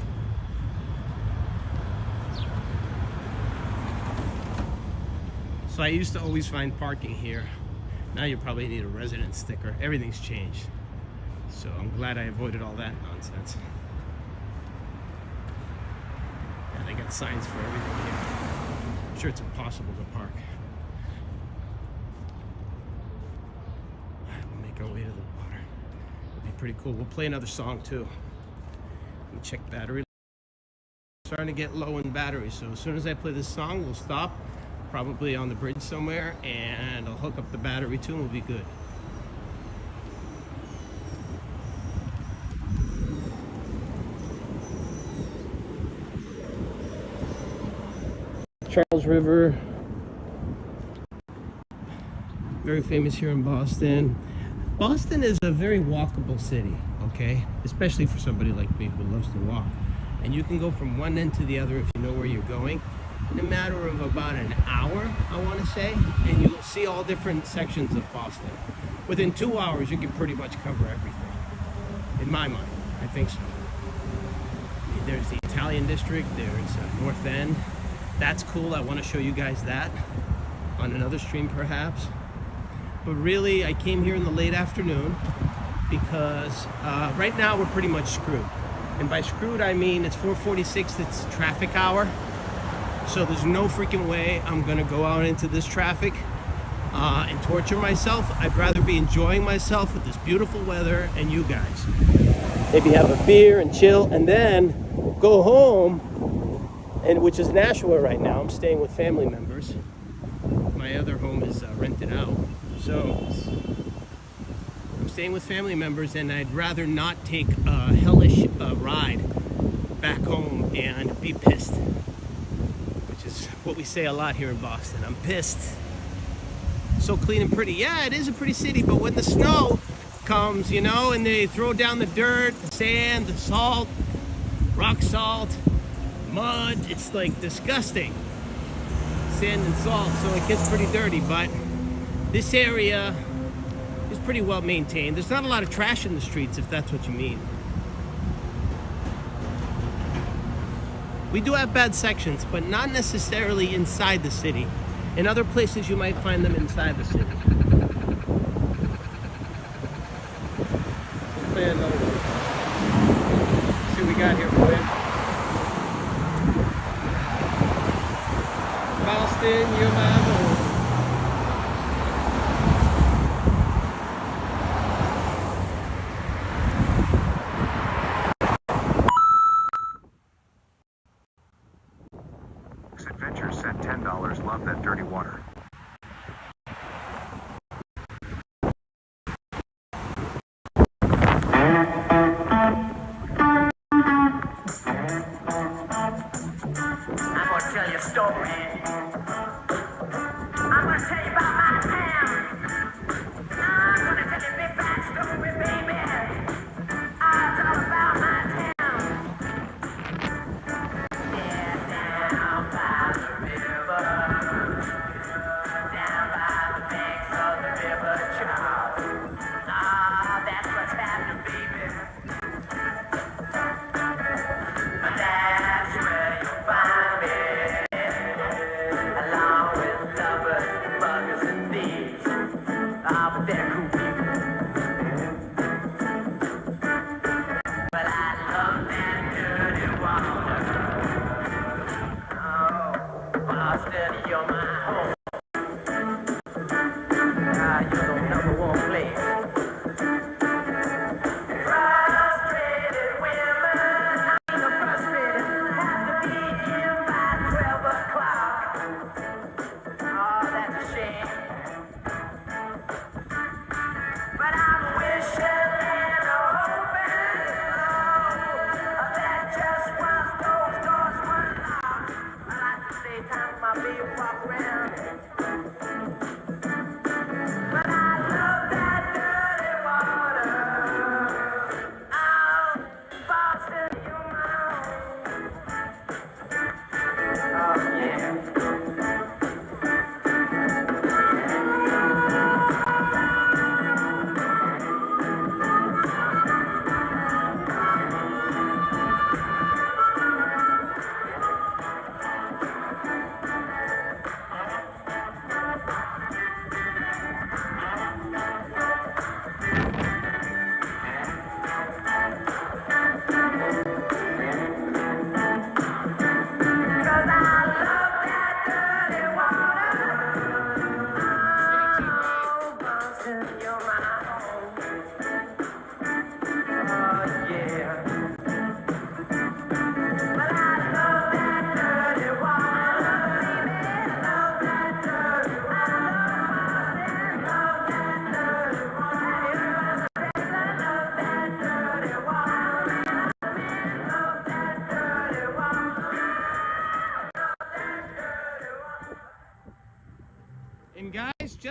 So I used to always find parking here. Now you probably need a residence sticker. Everything's changed. So I'm glad I avoided all that nonsense. Yeah, they got signs for everything here. I'm sure it's impossible to park. We'll make our way to the water. It'll be pretty cool. We'll play another song too. Let me check battery. Starting to get low in battery, so as soon as I play this song, we'll stop. Probably on the bridge somewhere, and I'll hook up the battery too and we'll be good. Charles River, very famous here in Boston. Boston is a very walkable city, okay? Especially for somebody like me who loves to walk. And you can go from one end to the other if you know where you're going in a matter of about an hour, I want to say, and you'll see all different sections of Boston. Within 2 hours, you can pretty much cover everything. In my mind, I think so. There's the Italian district, there's North End. That's cool. I want to show you guys that on another stream perhaps. But really, I came here in the late afternoon because right now we're pretty much screwed. And by screwed, I mean it's 4:46, it's traffic hour. So there's no freaking way I'm gonna go out into this traffic and torture myself. I'd rather be enjoying myself with this beautiful weather and you guys. Maybe have a beer and chill and then go home, and which is Nashua right now. I'm staying with family members. My other home is rented out. So I'm staying with family members, and I'd rather not take a hellish ride back home and be pissed. What we say a lot here in Boston. I'm pissed. So clean and pretty. Yeah, it is a pretty city, but when the snow comes, you know, and they throw down the dirt, the sand, the salt, rock salt, mud, it's like disgusting. Sand and salt, so it gets pretty dirty, but this area is pretty well maintained. There's not a lot of trash in the streets, if that's what you mean. We do have bad sections, but not necessarily inside the city. In other places, you might find them inside the city. We'll play another one. See what we got here for you. Boston, you're my home. Adventures sent $10. Love that dirty water. I'm gonna tell you a story. I'm gonna tell you about my town. I'm gonna tell you a big bad story, baby. It's all about my town. Yeah, down by the river.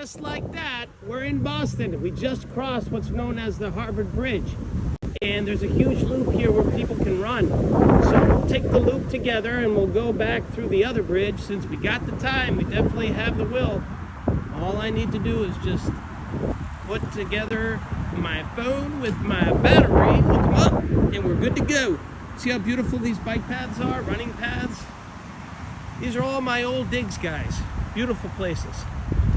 just like that, we're in Boston. We just crossed what's known as the Harvard Bridge. And there's a huge loop here where people can run. So we'll take the loop together and we'll go back through the other bridge. Since we got the time, we definitely have the will. All I need to do is just put together my phone with my battery, hook them up, and we're good to go. See how beautiful these bike paths are, running paths? These are all my old digs, guys. Beautiful places.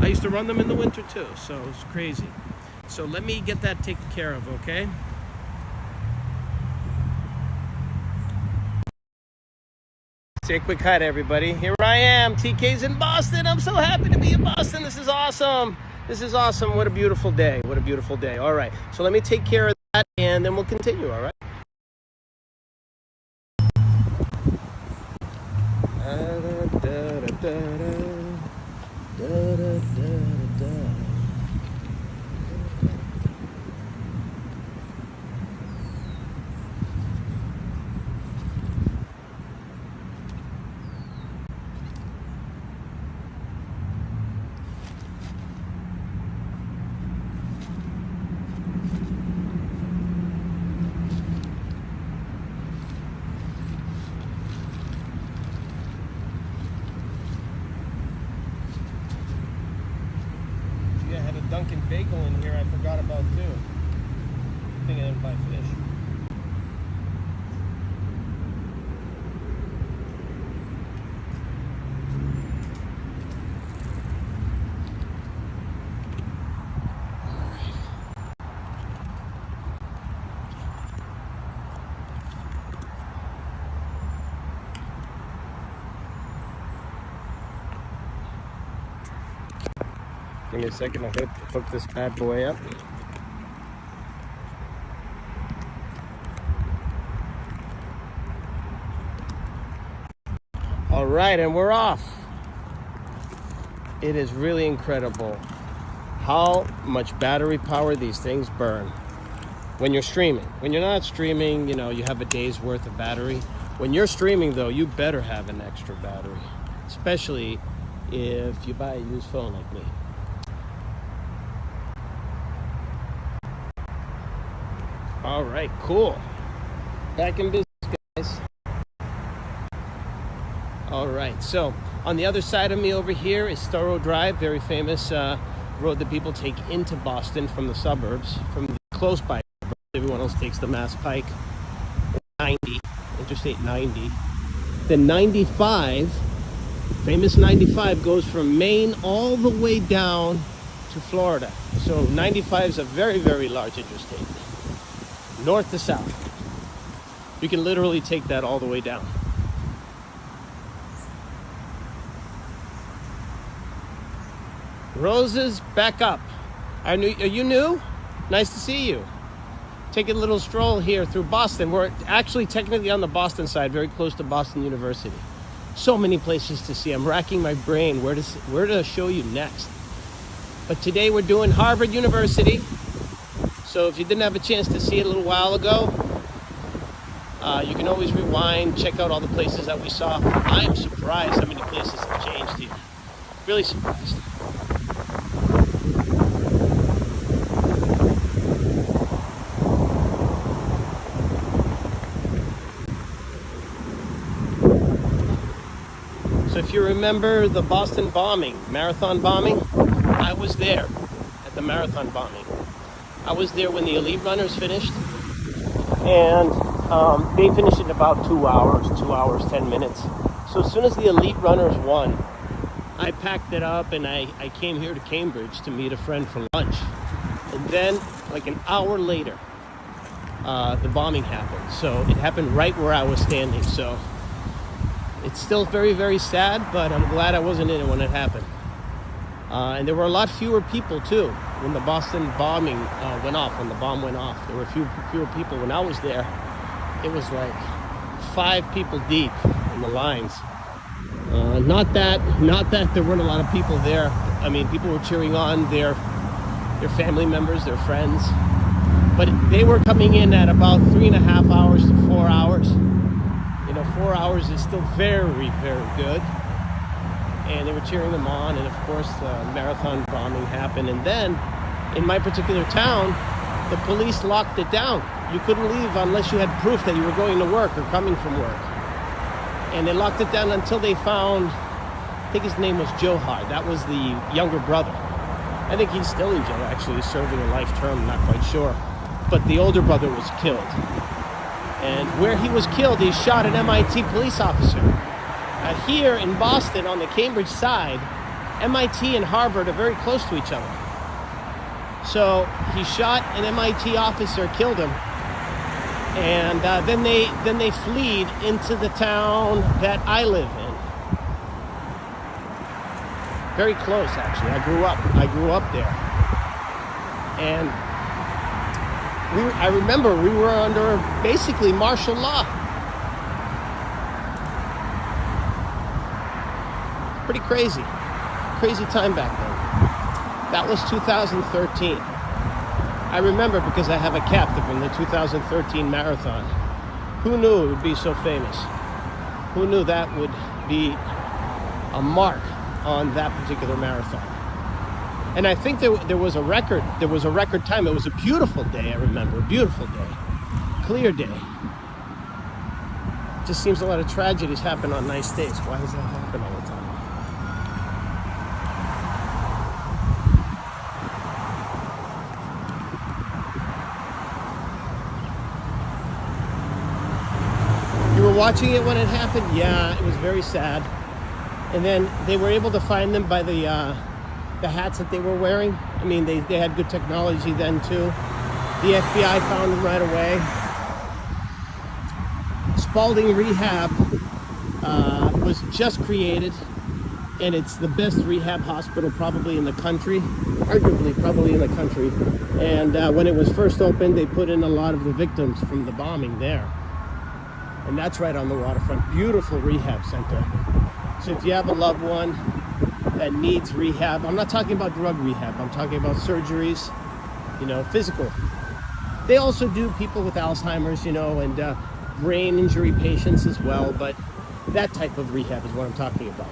I used to run them in the winter too, so it's crazy. So let me get that taken care of, okay? Say a quick hi to everybody. Here I am, TK's in Boston. I'm so happy to be in Boston. This is awesome. This is awesome. What a beautiful day. What a beautiful day. All right, so let me take care of that and then we'll continue, all right? Dunkin' Bagel in here I forgot about too. I think I didn't buy fish. Give me a second, I'll hook this bad boy up. All right, and we're off. It is really incredible how much battery power these things burn when you're streaming. When you're not streaming, you know, you have a day's worth of battery. When you're streaming though, you better have an extra battery, especially if you buy a used phone like me. All right, cool. Back in business, guys. All right, so on the other side of me over here is Storrow Drive, very famous road that people take into Boston from the suburbs, from the close by. Everyone else takes the Mass Pike, 90, Interstate 90. Then 95, famous 95, goes from Maine all the way down to Florida. So 95 is a very, very large interstate. North to south. You can literally take that all the way down. Roses, back up. Are you new? Nice to see you. Taking a little stroll here through Boston. We're actually technically on the Boston side, very close to Boston University. So many places to see. I'm racking my brain where to show you next. But today we're doing Harvard University. So if you didn't have a chance to see it a little while ago, you can always rewind, check out all the places that we saw. I am surprised how many places have changed here. Really surprised. So if you remember the Boston bombing, marathon bombing, I was there at the marathon bombing. I was there when the elite runners finished, and they finished in about 2 hours, 10 minutes. So as soon as the elite runners won, I packed it up and I came here to Cambridge to meet a friend for lunch. And then, like an hour later, the bombing happened. So it happened right where I was standing. So it's still very, very sad, but I'm glad I wasn't in it when it happened. And there were a lot fewer people too when the Boston bombing went off, when the bomb went off. There were fewer people. When I was there, it was like 5 people deep in the lines. Not that there weren't a lot of people there. I mean, people were cheering on their family members, their friends. But they were coming in at about 3.5 hours to 4 hours. You know, 4 hours is still very, very good. and they were cheering them on, and of course the marathon bombing happened. And then in my particular town, the police locked it down. You couldn't leave unless you had proof that you were going to work or coming from work. And they locked it down until they found, I think his name was Johar. That was the younger brother. I think he's still in jail, actually, serving a life term, not quite sure. But the older brother was killed. And where he was killed, he shot an MIT police officer. Here in Boston, on the Cambridge side, MIT and Harvard are very close to each other. So he shot an MIT officer, killed him, and then they fled into the town that I live in. Very close, actually. I grew up there, and I remember we were under basically martial law. Pretty crazy time back then. That was 2013. I remember because I have a captive in the 2013 marathon. Who knew it would be so famous? Who knew that would be a mark on that particular marathon? And I think there was a record. There was a record time. It was a beautiful day, I remember. A beautiful day. Clear day. Just seems a lot of tragedies happen on nice days. Why does that happen all the time? You were watching it when it happened? Yeah, it was very sad. And then they were able to find them by the hats that they were wearing. I mean, they had good technology then too. The FBI found them right away. Spalding Rehab was just created, and it's the best rehab hospital probably in the country, arguably probably in the country. And when it was first opened, they put in a lot of the victims from the bombing there. And that's right on the waterfront. Beautiful rehab center. So if you have a loved one that needs rehab, I'm not talking about drug rehab, I'm talking about surgeries, physical. They also do people with Alzheimer's, and brain injury patients as well, but that type of rehab is what I'm talking about,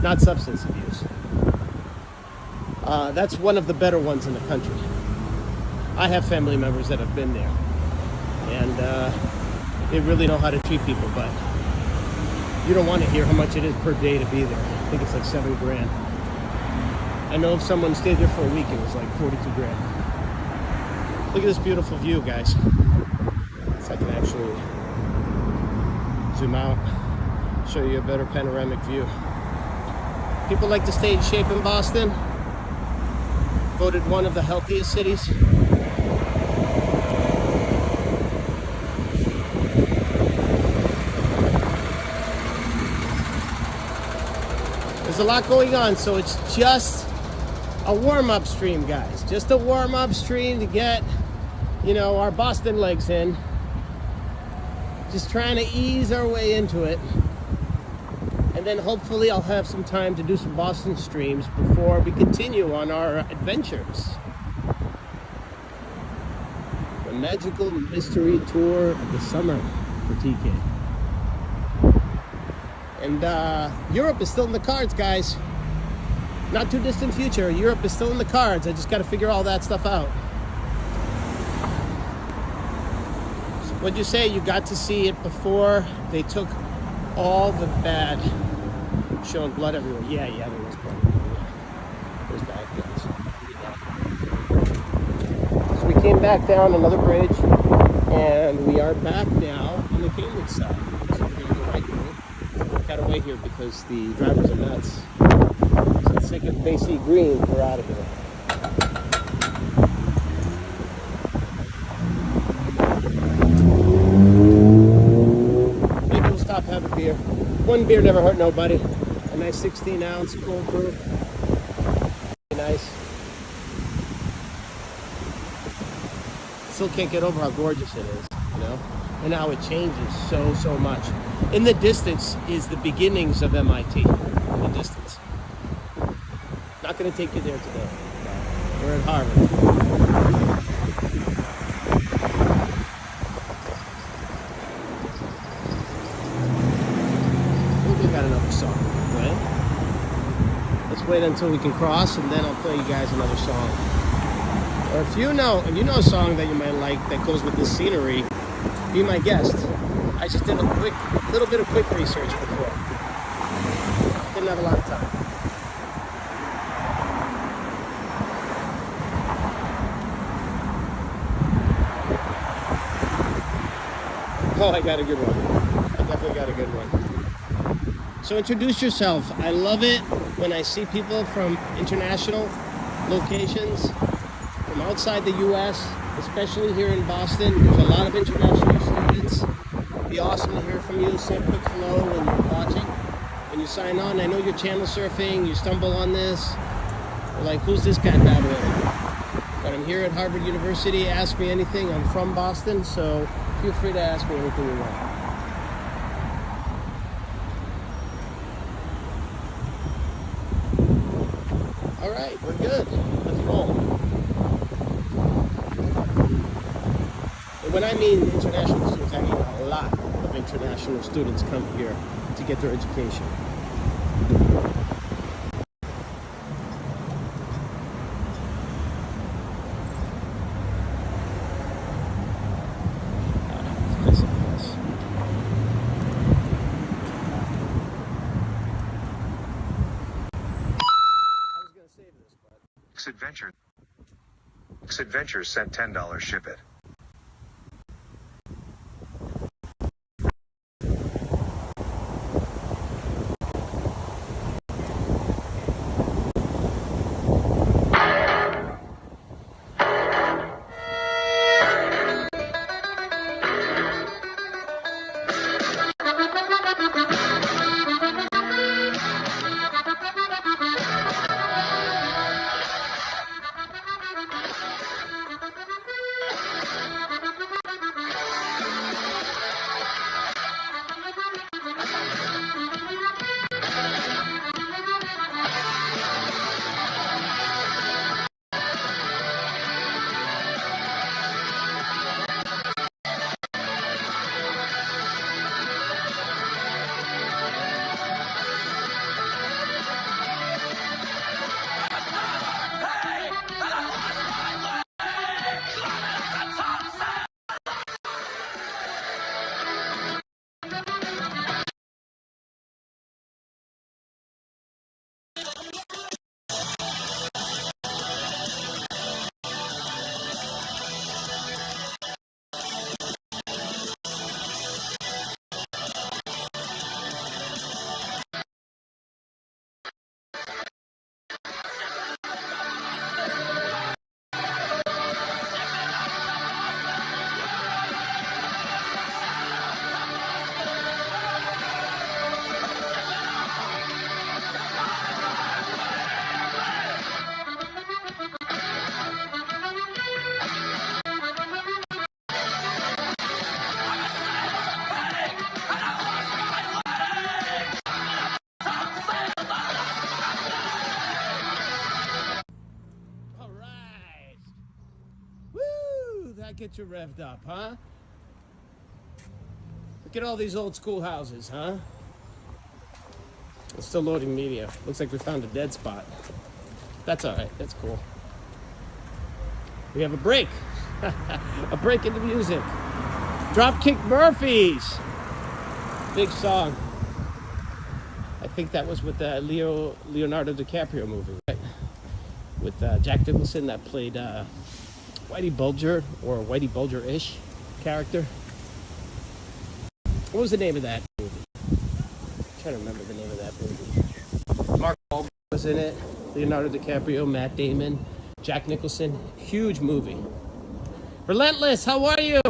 not substance abuse. That's one of the better ones in the country. I have family members that have been there, and they really know how to treat people, but you don't want to hear how much it is per day to be there. I think it's like $7,000. I know if someone stayed there for a week, it was like $42,000. Look at this beautiful view, guys. If I can actually zoom out, show you a better panoramic view. People like to stay in shape in Boston. Voted one of the healthiest cities. There's a lot going on, so it's just a warm-up stream, guys. Just a warm-up stream to get, our Boston legs in. Just trying to ease our way into it. And then hopefully I'll have some time to do some Boston streams before we continue on our adventures. The magical mystery tour of the summer for TK. And Europe is still in the cards, guys. Not too distant future. Europe is still in the cards. I just got to figure all that stuff out. So what'd you say? You got to see it before they took all the bad, showing blood everywhere. Yeah, there was blood everywhere. There's bad guys. So we came back down another bridge, and we are back now on the Cambridge side. So we're going to go right through. Got away here because the drivers are nuts. So the second they see green, we're out of here. Maybe we'll stop, have a beer. One beer never hurt nobody. A nice 16-ounce cold brew. Nice. Still can't get over how gorgeous it is, and how it changes so much. In the distance is the beginnings of MIT. In the distance. Not going to take you there today. We're at Harvard. I think we got another song, right? wait until we can cross, and then I'll play you guys another song. Or if you know a song that you might like that goes with this scenery, be my guest. I just did a little bit of quick research before. Didn't have a lot of time. Oh, I got a good one. I definitely got a good one. So introduce yourself. I love it when I see people from international locations, from outside the U.S., especially here in Boston. There's a lot of international students. It'd be awesome to hear from you. Say a quick hello when you're watching. When you sign on, I know you're channel surfing, you stumble on this. You're like, who's this guy babbling? But I'm here at Harvard University. Ask me anything. I'm from Boston, so feel free to ask me anything you want. All right, we're good. Let's roll. And when I mean international students, I mean a lot of international students come here to get their education. Adventures sent $10 ship it. Get you revved up, huh? Look at all these old schoolhouses, huh? It's still loading media. Looks like we found a dead spot. That's all right. That's cool. We have a break. A break in the music. Dropkick Murphys. Big song. I think that was with the Leonardo DiCaprio movie, right? With Jack Nicholson that played Whitey Bulger, or Whitey Bulger-ish character. What was the name of that movie? I'm trying to remember the name of that movie. Mark Wahlberg was in it. Leonardo DiCaprio, Matt Damon, Jack Nicholson. Huge movie. Relentless, how are you?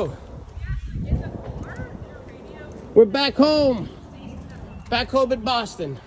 We're back home. Back home in Boston.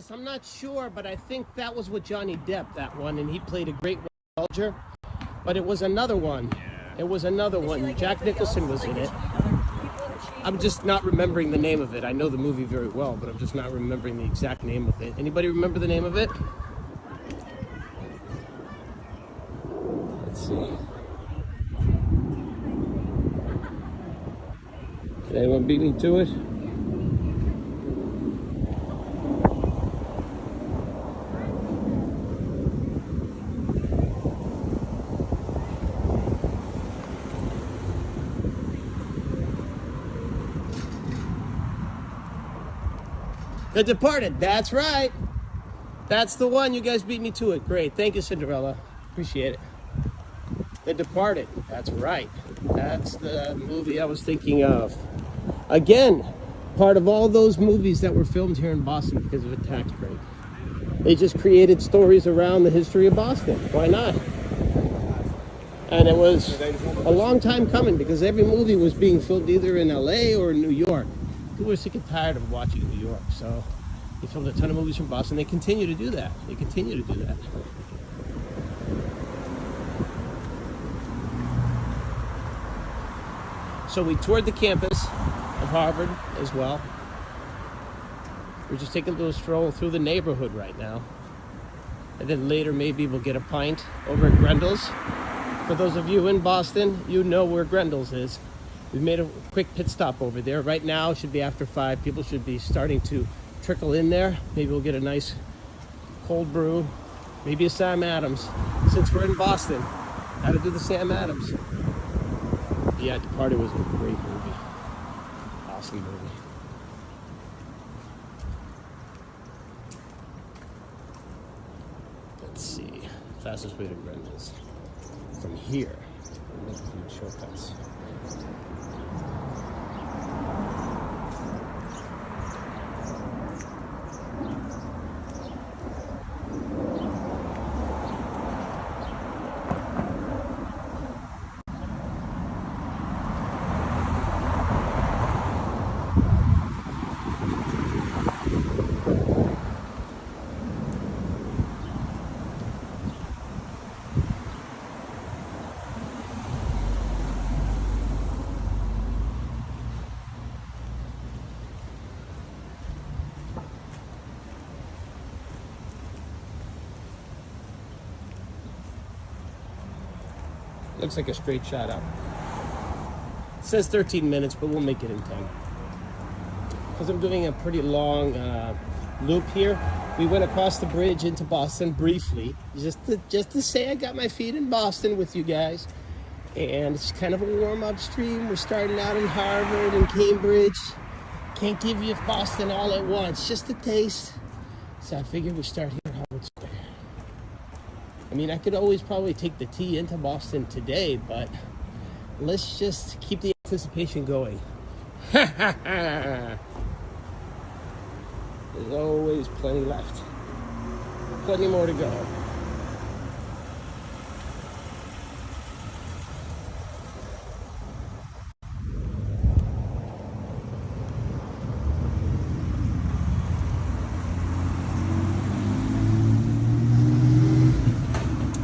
honest, I'm not sure, but I think that was with Johnny Depp, that one, and he played a great soldier. But it was another one. It was another one. Jack Nicholson was in it. I'm just not remembering the name of it. I know the movie very well, but I'm just not remembering the exact name of it. Anybody remember the name of it? Let's see. Can anyone beat me to it? The Departed, that's right. That's the one. You guys beat me to it. Great. Thank you, Cinderella. Appreciate it. The Departed, that's right. That's the movie I was thinking of. Again, part of all those movies that were filmed here in Boston because of a tax break. They just created stories around the history of Boston. Why not? And it was a long time coming because every movie was being filmed either in LA or in New York. People were sick and tired of watching New York, so they filmed a ton of movies from Boston. They continue to do that. They continue to do that. So we toured the campus of Harvard as well. We're just taking a little stroll through the neighborhood right now. And then later maybe we'll get a pint over at Grenles. For those of you in Boston, you know where Grenles is. We made a quick pit stop over there. Right now, it should be after 5. People should be starting to trickle in there. Maybe we'll get a nice cold brew. Maybe a Sam Adams. Since we're in Boston, how to do the Sam Adams. Yeah, Departed was a great movie. Awesome movie. Let's see. Fastest way to Grenles. From here. Make a few shortcuts. Looks like a straight shot up. It says 13 minutes, but we'll make it in 10. Because I'm doing a pretty long loop here. We went across the bridge into Boston briefly, just to say I got my feet in Boston with you guys. And it's kind of a warm-up stream. We're starting out in Harvard and Cambridge. Can't give you Boston all at once, just a taste. So I figured we'd start here at Harvard Square. I mean, I could always probably take the T into Boston today, but let's just keep the anticipation going. There's always plenty left. Plenty more to go.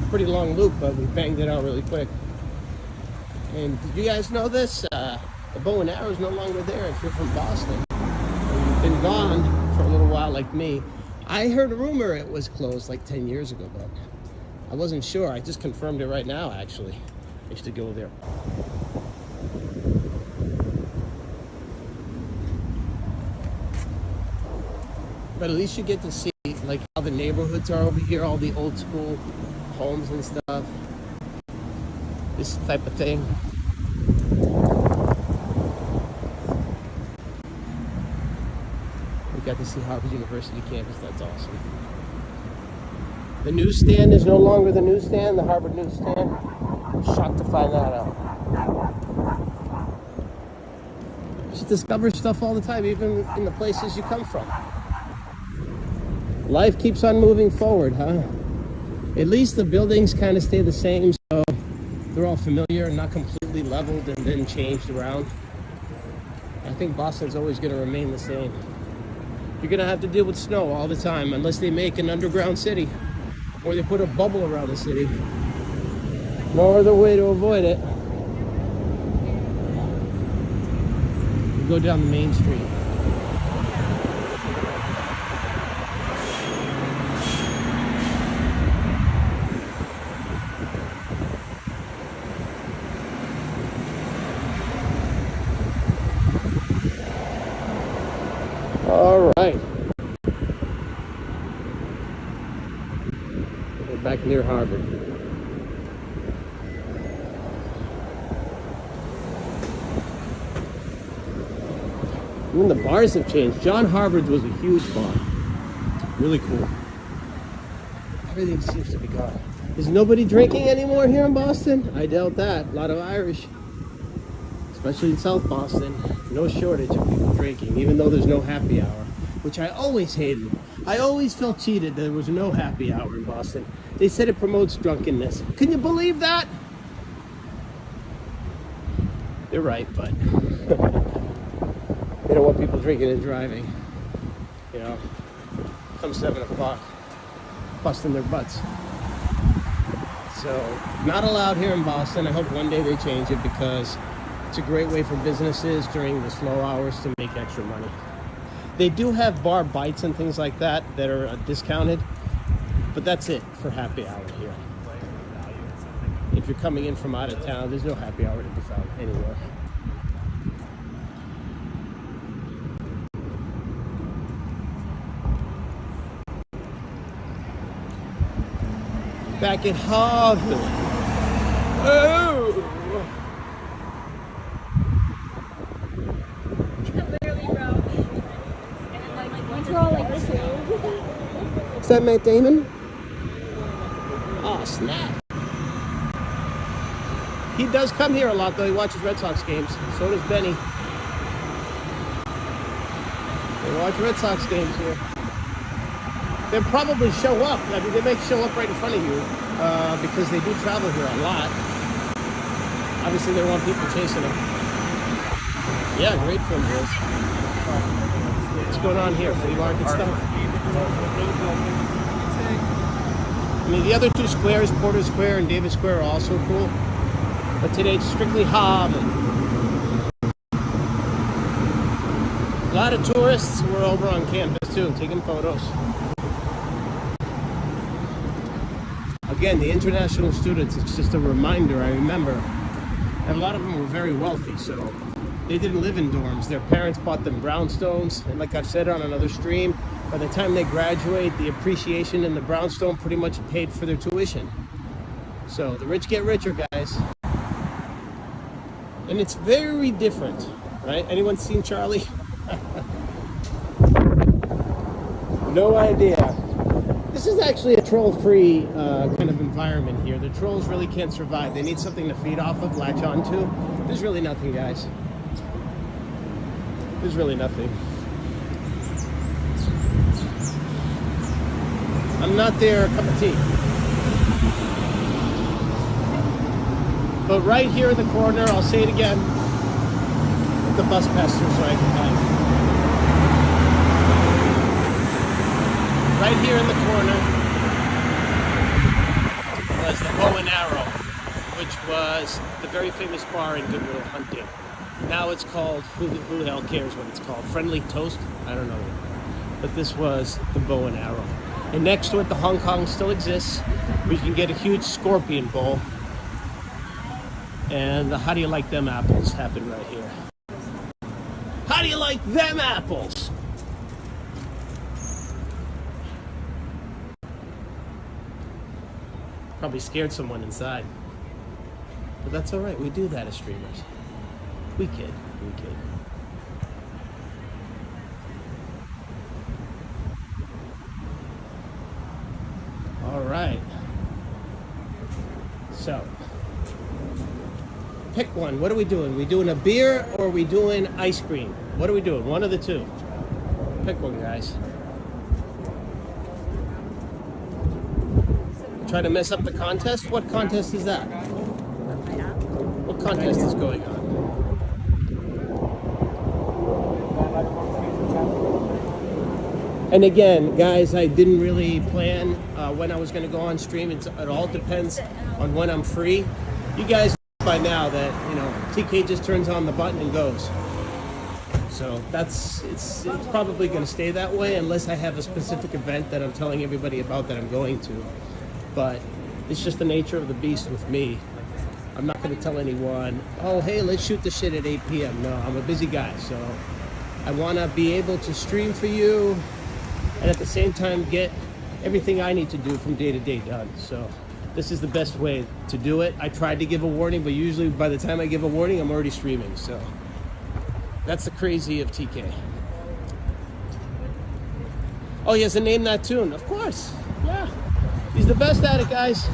Pretty long loop, but we banged it out really quick. And did you guys know this? The bow and arrow is no longer there if you're from Boston. And you've been gone for a little while like me. I heard a rumor it was closed like 10 years ago, but I wasn't sure. I just confirmed it right now, actually. I used to go there. But at least you get to see like how the neighborhoods are over here, all the old school homes and stuff. This type of thing. We got to see Harvard University campus. That's awesome. The newsstand is no longer the newsstand, the Harvard newsstand. I'm shocked to find that out. Just discover stuff all the time, even in the places you come from. Life keeps on moving forward, huh? At least the buildings kind of stay the same, so they're all familiar and not completely leveled and then changed around. I think Boston's always going to remain the same. You're gonna have to deal with snow all the time unless they make an underground city or they put a bubble around the city. No other way to avoid it. You go down the main street. All right. We're back near Harvard. Even the bars have changed. John Harvard's was a huge bar. Really cool. Everything seems to be gone. Is nobody drinking anymore here in Boston? I doubt that. A lot of Irish. Especially in South Boston. No shortage of people drinking, even though there's no happy hour. Which I always hated. I always felt cheated that there was no happy hour in Boston. They said it promotes drunkenness. Can you believe that? They're right, but they don't want people drinking and driving. You know, come 7 o'clock, busting their butts. So, not allowed here in Boston. I hope one day they change it because it's a great way for businesses during the slow hours to make extra money. They do have bar bites and things like that that are discounted, but that's it for happy hour here. If you're coming in from out of town, there's no happy hour to be found anywhere. Back at Harvard. Oh! Is that Matt Damon? Oh, snap. He does come here a lot, though. He watches Red Sox games. So does Benny. They watch Red Sox games here. They'll probably show up. I mean, they may show up right in front of you because they do travel here a lot. Obviously, they want people chasing them. Yeah, great film, boys. What's going on here? Flea market stuff? I mean, the other two squares, Porter Square and Davis Square, are also cool. But today, it's strictly Harvard. A lot of tourists were over on campus, too, taking photos. Again, the international students, it's just a reminder, I remember. And a lot of them were very wealthy, so they didn't live in dorms. Their parents bought them brownstones, and like I've said on another stream, by the time they graduate, the appreciation in the brownstone pretty much paid for their tuition. So the rich get richer, guys. And it's very different, right? Anyone seen Charlie? No idea. This is actually a troll-free kind of environment here. The trolls really can't survive. They need something to feed off of, latch onto. There's really nothing, guys. There's really nothing. I'm not their cup of tea. But right here in the corner, I'll say it again, the bus passes right behind. Right here in the corner was the Bow and Arrow, which was the very famous bar in Goodwill Hunting. Now it's called, who the hell cares what it's called? Friendly Toast? I don't know. But this was the Bow and Arrow. And next to it, the Hong Kong still exists, where you can get a huge scorpion bowl. And the How Do You Like Them Apples happen right here. How do you like them apples? Probably scared someone inside. But that's all right. We do that as streamers. We kid. We kid. All right. So, pick one. What are we doing? We doing a beer or are we doing ice cream? What are we doing? One of the two. Pick one, guys. Try to mess up the contest? What contest is that? What contest is going on? And again, guys, I didn't really plan when I was going to go on stream. It all depends on when I'm free. You guys know by now that, you know, TK just turns on the button and goes. So it's probably going to stay that way unless I have a specific event that I'm telling everybody about that I'm going to. But it's just the nature of the beast with me. I'm not going to tell anyone, oh, hey, let's shoot the shit at 8 p.m. No, I'm a busy guy, so I want to be able to stream for you and at the same time get everything I need to do from day to day done. So this is the best way to do it. I tried to give a warning, but usually by the time I give a warning, I'm already streaming. So that's the crazy of TK. Oh, he has a Name That Tune. Of course. Yeah. He's the best at it, guys.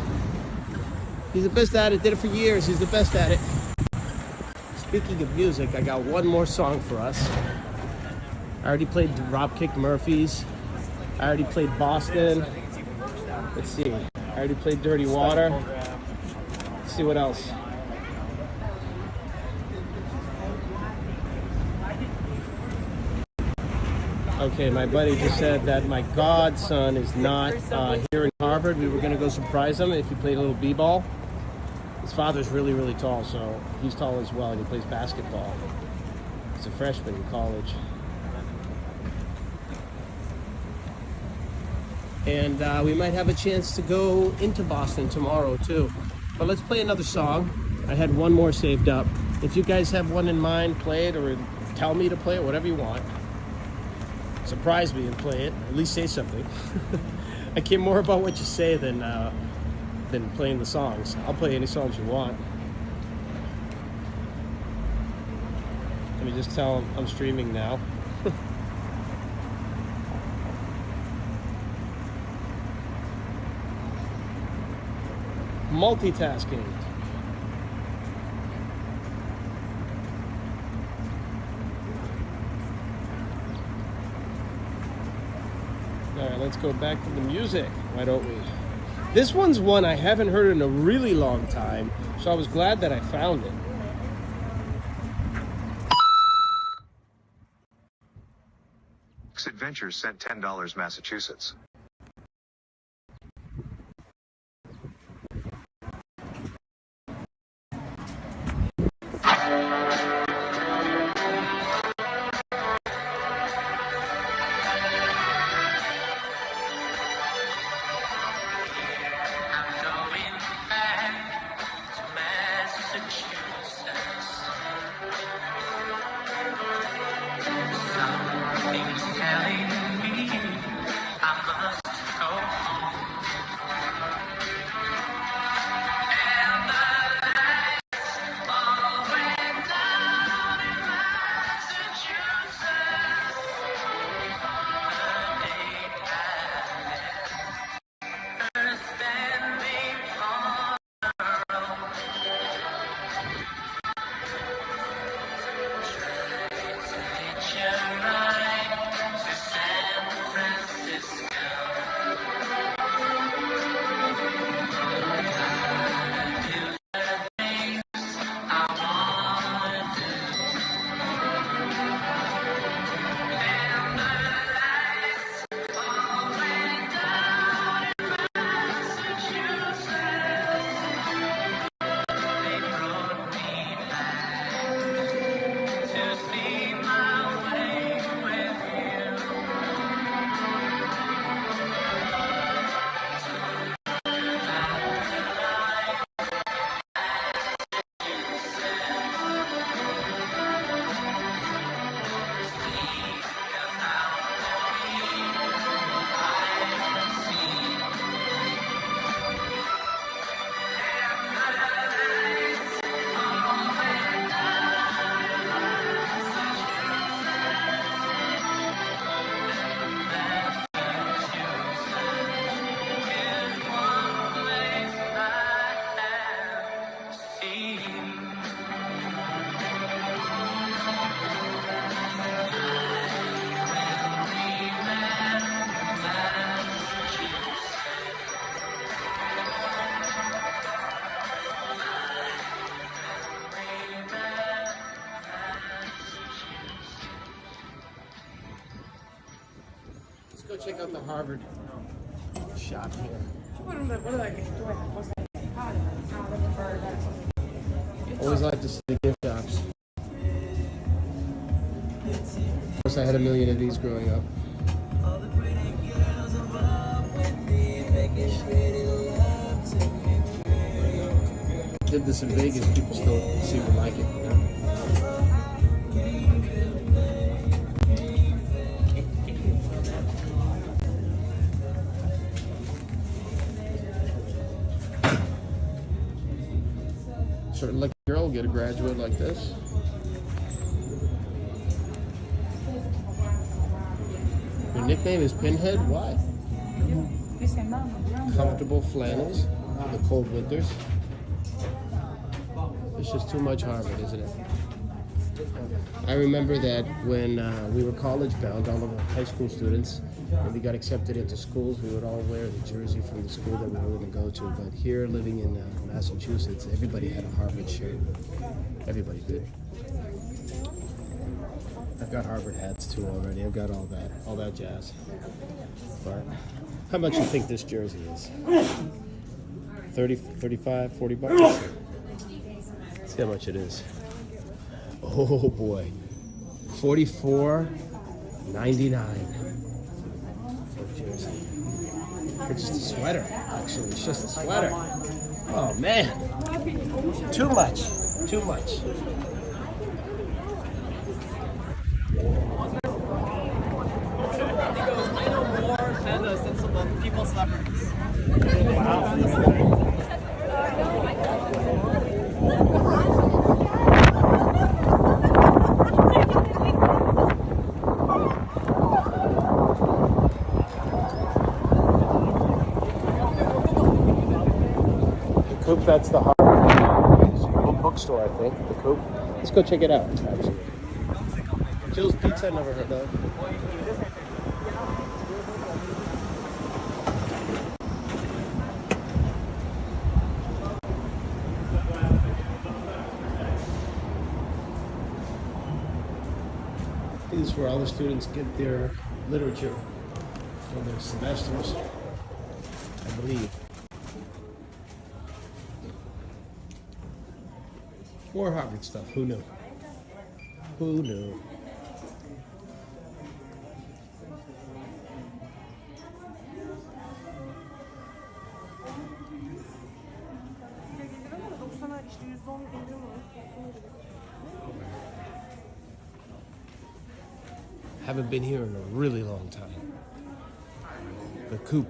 He's the best at it. Did it for years. He's the best at it. Speaking of music, I got one more song for us. I already played Dropkick Murphys. I already played Boston. Let's see. I already played Dirty Water. Let's see what else. Okay, my buddy just said that my godson is not here in Harvard. We were going to go surprise him if he played a little b-ball. His father's really, really tall, so he's tall as well, and he plays basketball. He's a freshman in college. And we might have a chance to go into Boston tomorrow, too. But let's play another song. I had one more saved up. If you guys have one in mind, play it, or tell me to play it, whatever you want. Surprise me and play it. At least say something. I care more about what you say than playing the songs. I'll play any songs you want. Let me just tell them I'm streaming now. Multitasking. All right, let's go back to the music. Why don't we? This one's one I haven't heard in a really long time, so I was glad that I found it. Adventures sent $10 Massachusetts. Something's telling me I must check out the Harvard shop here. Always like to see the gift shops. Of course, I had a million of these growing up. Did this in Vegas, people still seem to like it. You know? Certain lucky girl will get a graduate like this. Your nickname is Pinhead? Why? Comfortable flannels in the cold winters. It's just too much Harvard, isn't it? I remember that when we were college bound, all of our high school students, when we got accepted into schools, we would all wear the jersey from the school that we were going to go to. But here, living in Massachusetts, everybody had a Harvard shirt. Everybody did. I've got Harvard hats too already. I've got all that jazz. But how much do you think this jersey is? 30, 35, 40 bucks? Let's see how much it is. Oh boy. $44.99 for a jersey. It's just a sweater, actually. It's just a sweater. Oh man. Too much. Too much. I know more pandas than some of people's celebrities. The Coop, that's the Harvard bookstore, I think. The Coop. Let's go check it out, actually. Jill's Pizza, I never heard of. This is where all the students get their literature for their semesters, I believe. More Harvard stuff. Who knew? Who knew? Haven't been here in a really long time. The Coop.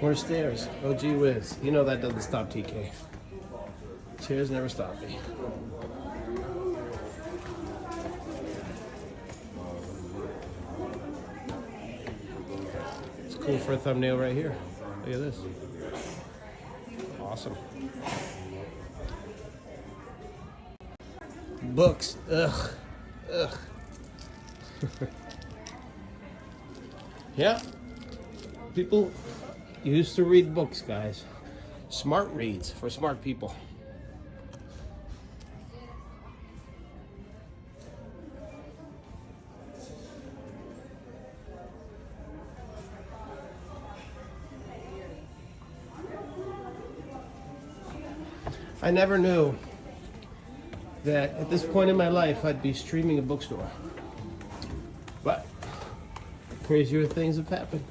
More stairs. Oh gee whiz. You know that doesn't stop TK. Chairs never stop me. It's cool for a thumbnail right here. Look at this. Awesome. Books. Ugh. Ugh. Yeah. People used to read books, guys. Smart reads for smart people. I never knew that at this point in my life I'd be streaming a bookstore. But crazier things have happened.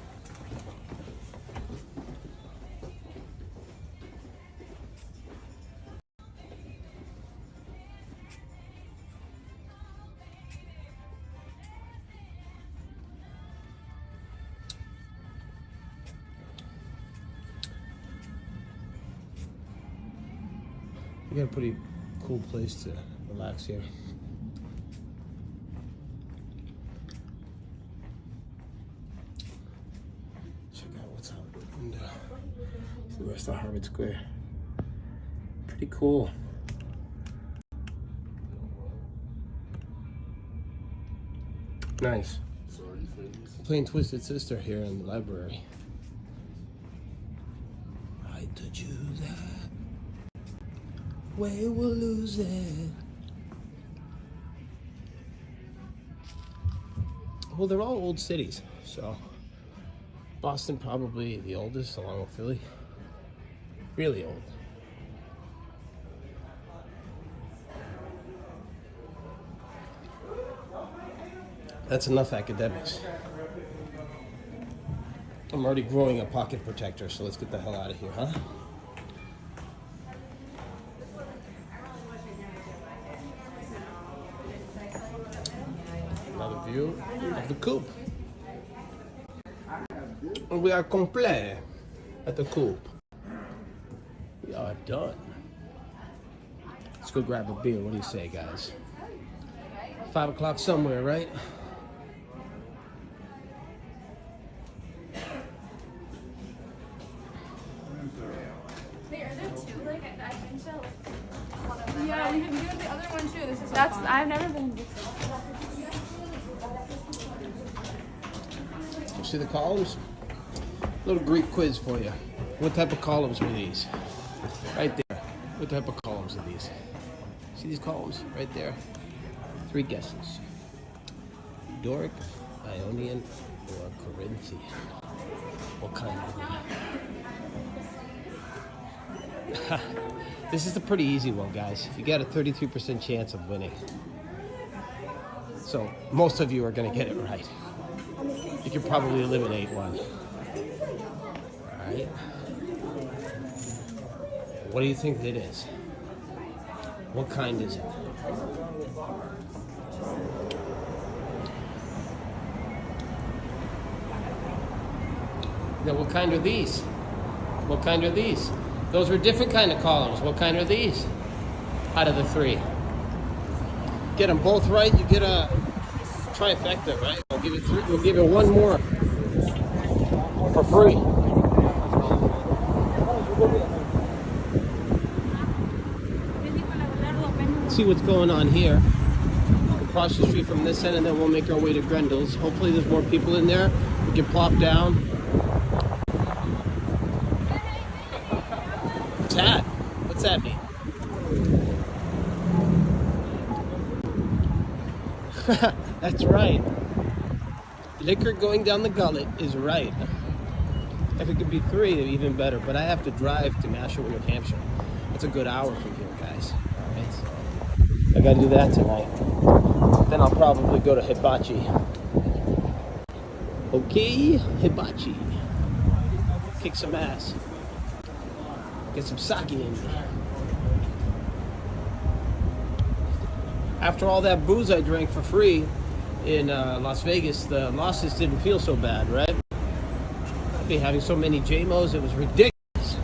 We got a pretty cool place to relax here. Check out what's out and the rest of Harvard Square. Pretty cool. Nice. Playing Twisted Sister here in the library. I told you that. We will lose it. Well, they're all old cities, so Boston probably the oldest, along with Philly. Really old. That's enough academics. I'm already growing a pocket protector, so let's get the hell out of here, huh? Another view of the coop. We are complet at the coop. We are done. Let's go grab a beer. What do you say, guys? 5 o'clock somewhere, right? Yeah, we can do the other one too. This is that's I've never been. You see the columns? Little Greek quiz for you. What type of columns were these? Right there. What type of columns are these? See these columns right there? 3 guesses. Doric, Ionian, or Corinthian? What kind of thing? This is a pretty easy one, guys. You got a 33% chance of winning. So most of you are going to get it right. You can probably eliminate one. All right. What do you think it is? What kind is it? Now, what kind are these? What kind are these? Those were different kind of columns. What kind are these? Out of the 3. Get them both right, you get a trifecta, right? We'll give you 3. We'll give you 1 more for free. See what's going on here. Across the street from this end, and then we'll make our way to Grendel's. Hopefully there's more people in there. We can plop down. What's that? What's that mean? That's right. Liquor going down the gullet is right. If it could be 3, even better. But I have to drive to Nashua, New Hampshire. It's a good hour from here, guys. All right, so I got to do that tonight. Then I'll probably go to Hibachi. Okay, Hibachi. Kick some ass. Get some sake in me. After all that booze I drank for free in Las Vegas, the losses didn't feel so bad, right? I'd be having so many JMOs, it was ridiculous.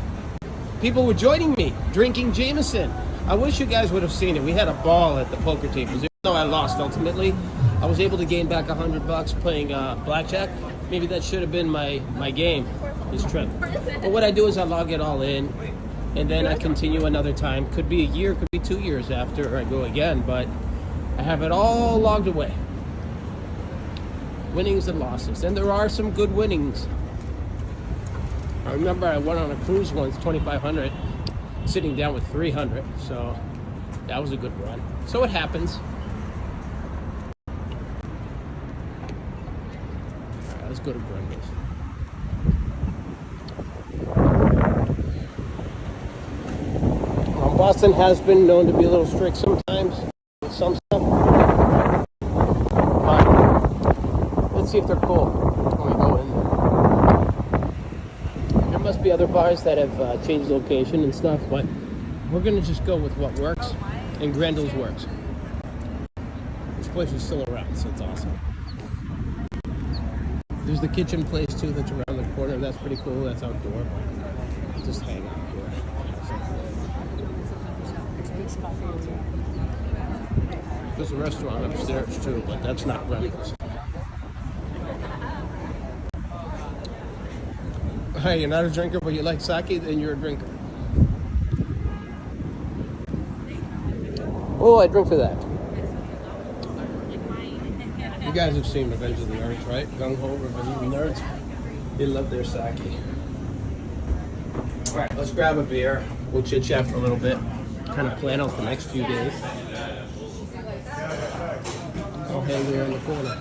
People were joining me, drinking Jameson. I wish you guys would have seen it. We had a ball at the poker tables. Even though I lost ultimately, I was able to gain back $100 playing blackjack. Maybe that should have been my game this trip. But what I do is I log it all in, and then I continue another time. Could be a year, could be 2 years after I go again, but I have it all logged away. Winnings and losses. And there are some good winnings. I remember I went on a cruise once, 2,500, sitting down with 300, so that was a good run. So it happens. All right, let's go to Grenles. Boston has been known to be a little strict sometimes with some stuff. But let's see if they're cool when we go in. There must be other bars that have changed location and stuff, but we're going to just go with what works, and Grendel's works. This place is still around, so it's awesome. There's the kitchen place too that's around the corner. That's pretty cool. That's outdoor. Just hang out here. There's a restaurant upstairs too, but that's not Grendel's. Hey, you're not a drinker, but you like sake, then you're a drinker. Oh, I drink for that. You guys have seen Revenge of the Nerds, right? Gung Ho, Revenge of the Nerds. They love their sake. All right, let's grab a beer. We'll chit chat for a little bit. kind of plan out the next few days. I'll hang there in the corner.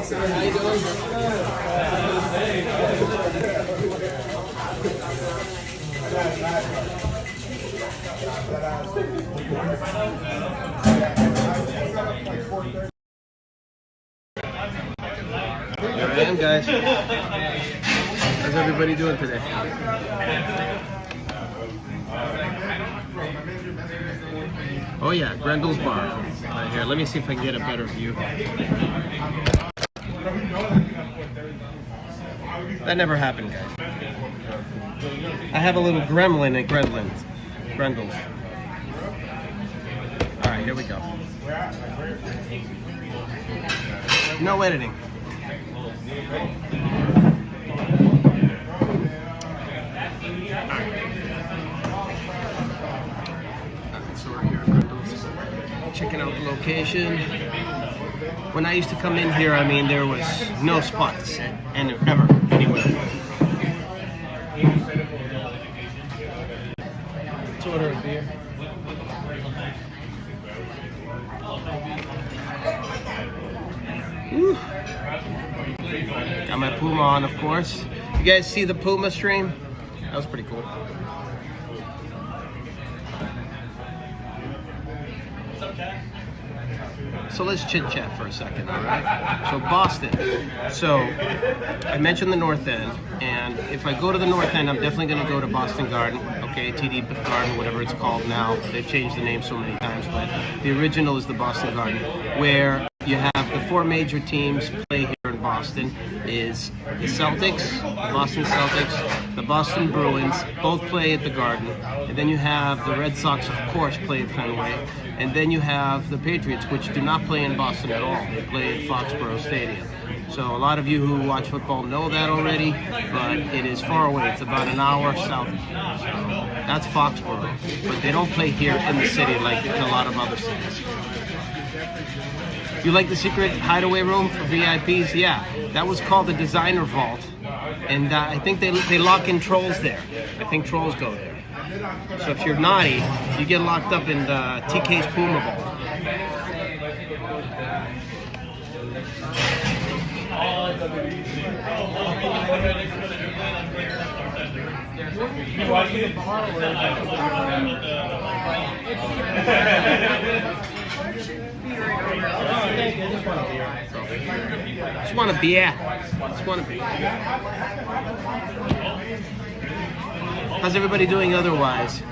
How you doing? Here I am, guys. How's everybody doing today? Oh yeah, Grenles Bar. Right here. Let me see if I can get a better view. That never happened, guys. I have a little gremlin at Grenles. All right, here we go. No editing. So we're here at Grenles, checking out the location. When I used to come in here, I mean, there was no spots and ever anywhere. Let's order a beer. Woo. Got my Puma on, of course. You guys see the Puma stream? That was pretty cool. So let's chit chat for a second, all right? So Boston. So I mentioned the North End, and if I go to the North End, I'm definitely going to go to Boston Garden, okay? TD Garden, whatever it's called now. They've changed the name so many times, but the original is the Boston Garden, where you have the four major teams play here in Boston. Is the Celtics, the Boston Celtics, the Boston Bruins, both play at the Garden, and then you have the Red Sox, of course, play at Fenway, and then you have the Patriots, which do not play in Boston at all. They play at Foxborough Stadium. So a lot of you who watch football know that already, but it is far away. It's about an hour south. So that's Foxborough, but they don't play here in the city like in a lot of other cities. You like the secret hideaway room for VIPs? Yeah, that was called the Designer Vault, and I think they lock in trolls there. I think trolls go there. So if you're naughty, you get locked up in TK's Puma Vault. Just want a beer. Just want a beer. How's everybody doing otherwise?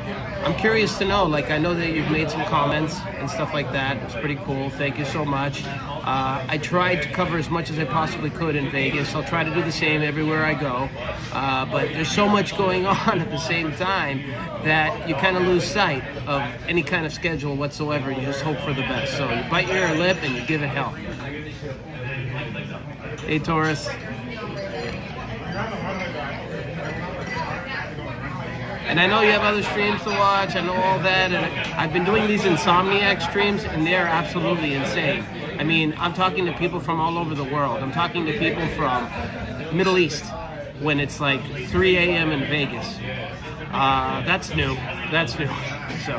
I'm curious to know, like, I know that you've made some comments and stuff like that. It's pretty cool. Thank you so much. I tried to cover as much as I possibly could in Vegas. I'll try to do the same everywhere I go. But there's so much going on at the same time that you kind of lose sight of any kind of schedule whatsoever, and you just hope for the best. So you bite your lip and you give it hell. Hey, Taurus. And I know you have other streams to watch, I know all that, and I've been doing these Insomniac streams, and they're absolutely insane. I mean, I'm talking to people from all over the world. I'm talking to people from Middle East when it's like 3 a.m. in Vegas. That's new. That's new. So,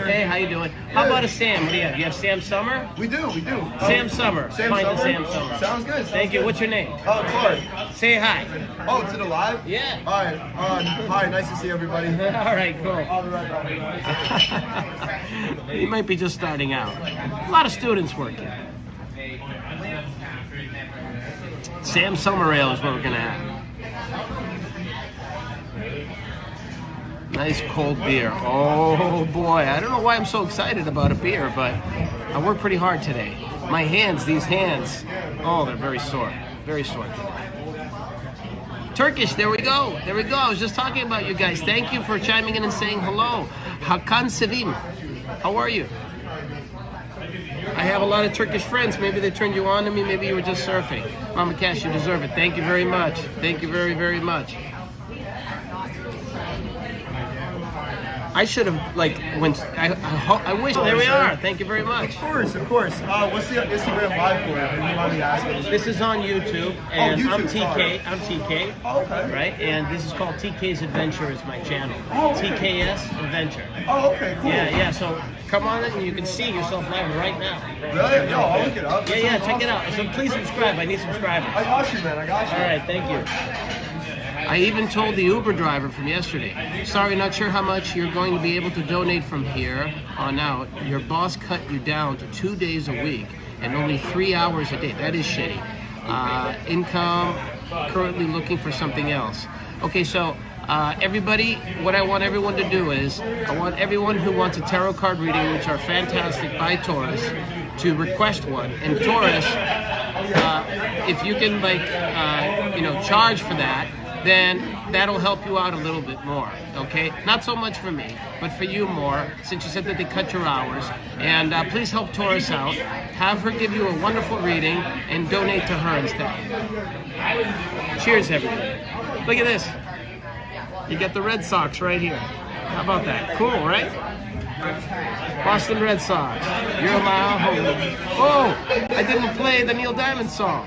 hey, how you doing? How about a Sam? What do you have? You have Sam Summer? We do. Sam Summer. Sam Find Summer? the Sam Summer. Sounds good. Thank you. What's your name? Clark. Say hi. Oh, is it alive? Yeah. All right. Hi, nice to see everybody. All right, cool. I'll be right back. He might be just starting out. A lot of students work here. Sam Summer Ale is what we're going to have. Nice cold beer. Oh boy, I don't know why I'm so excited about a beer, but I worked pretty hard today. My hands, these hands, oh, they're very sore. Very sore today. Turkish, there we go. There we go. I was just talking about you guys. Thank you for chiming in and saying hello. Hakan Sevim, how are you? I have a lot of Turkish friends. Maybe they turned you on to me. Maybe you were just surfing. Mama Cash, you deserve it. Thank you very much. Thank you very, very much. I should have like when I wish. There we are. Thank you very much. Of course, of course. What's the Instagram live for? If you mind me asking. This is on YouTube, and YouTube, I'm TK. sorry. I'm TK. Oh, okay. Right, and this is called TK's Adventure. Is my channel. Oh, okay. TKS Adventure. Oh, okay, cool. Yeah. So come on in, and you can see yourself live right now. Really? Yo, I'll look it up. Yeah. Check it out. So please subscribe. I need subscribers. I got you, man. I got you. All right. Thank you. I even told the Uber driver from yesterday, sorry, not sure how much you're going to be able to donate from here on out. Your boss cut you down to 2 days a week and only 3 hours a day. That is shitty. Income, currently looking for something else. Okay, so everybody, what I want everyone to do is, I want everyone who wants a tarot card reading, which are fantastic by Taurus, to request one. And Taurus, if you can charge for that, then that'll help you out a little bit more, okay? Not so much for me, but for you more, since you said that they cut your hours. And please help Taurus out. Have her give you a wonderful reading and donate to her instead. Cheers, everybody. Look at this. You got the Red Sox right here. How about that? Cool, right? Boston Red Sox. You're my home. Oh, I didn't play the Neil Diamond song.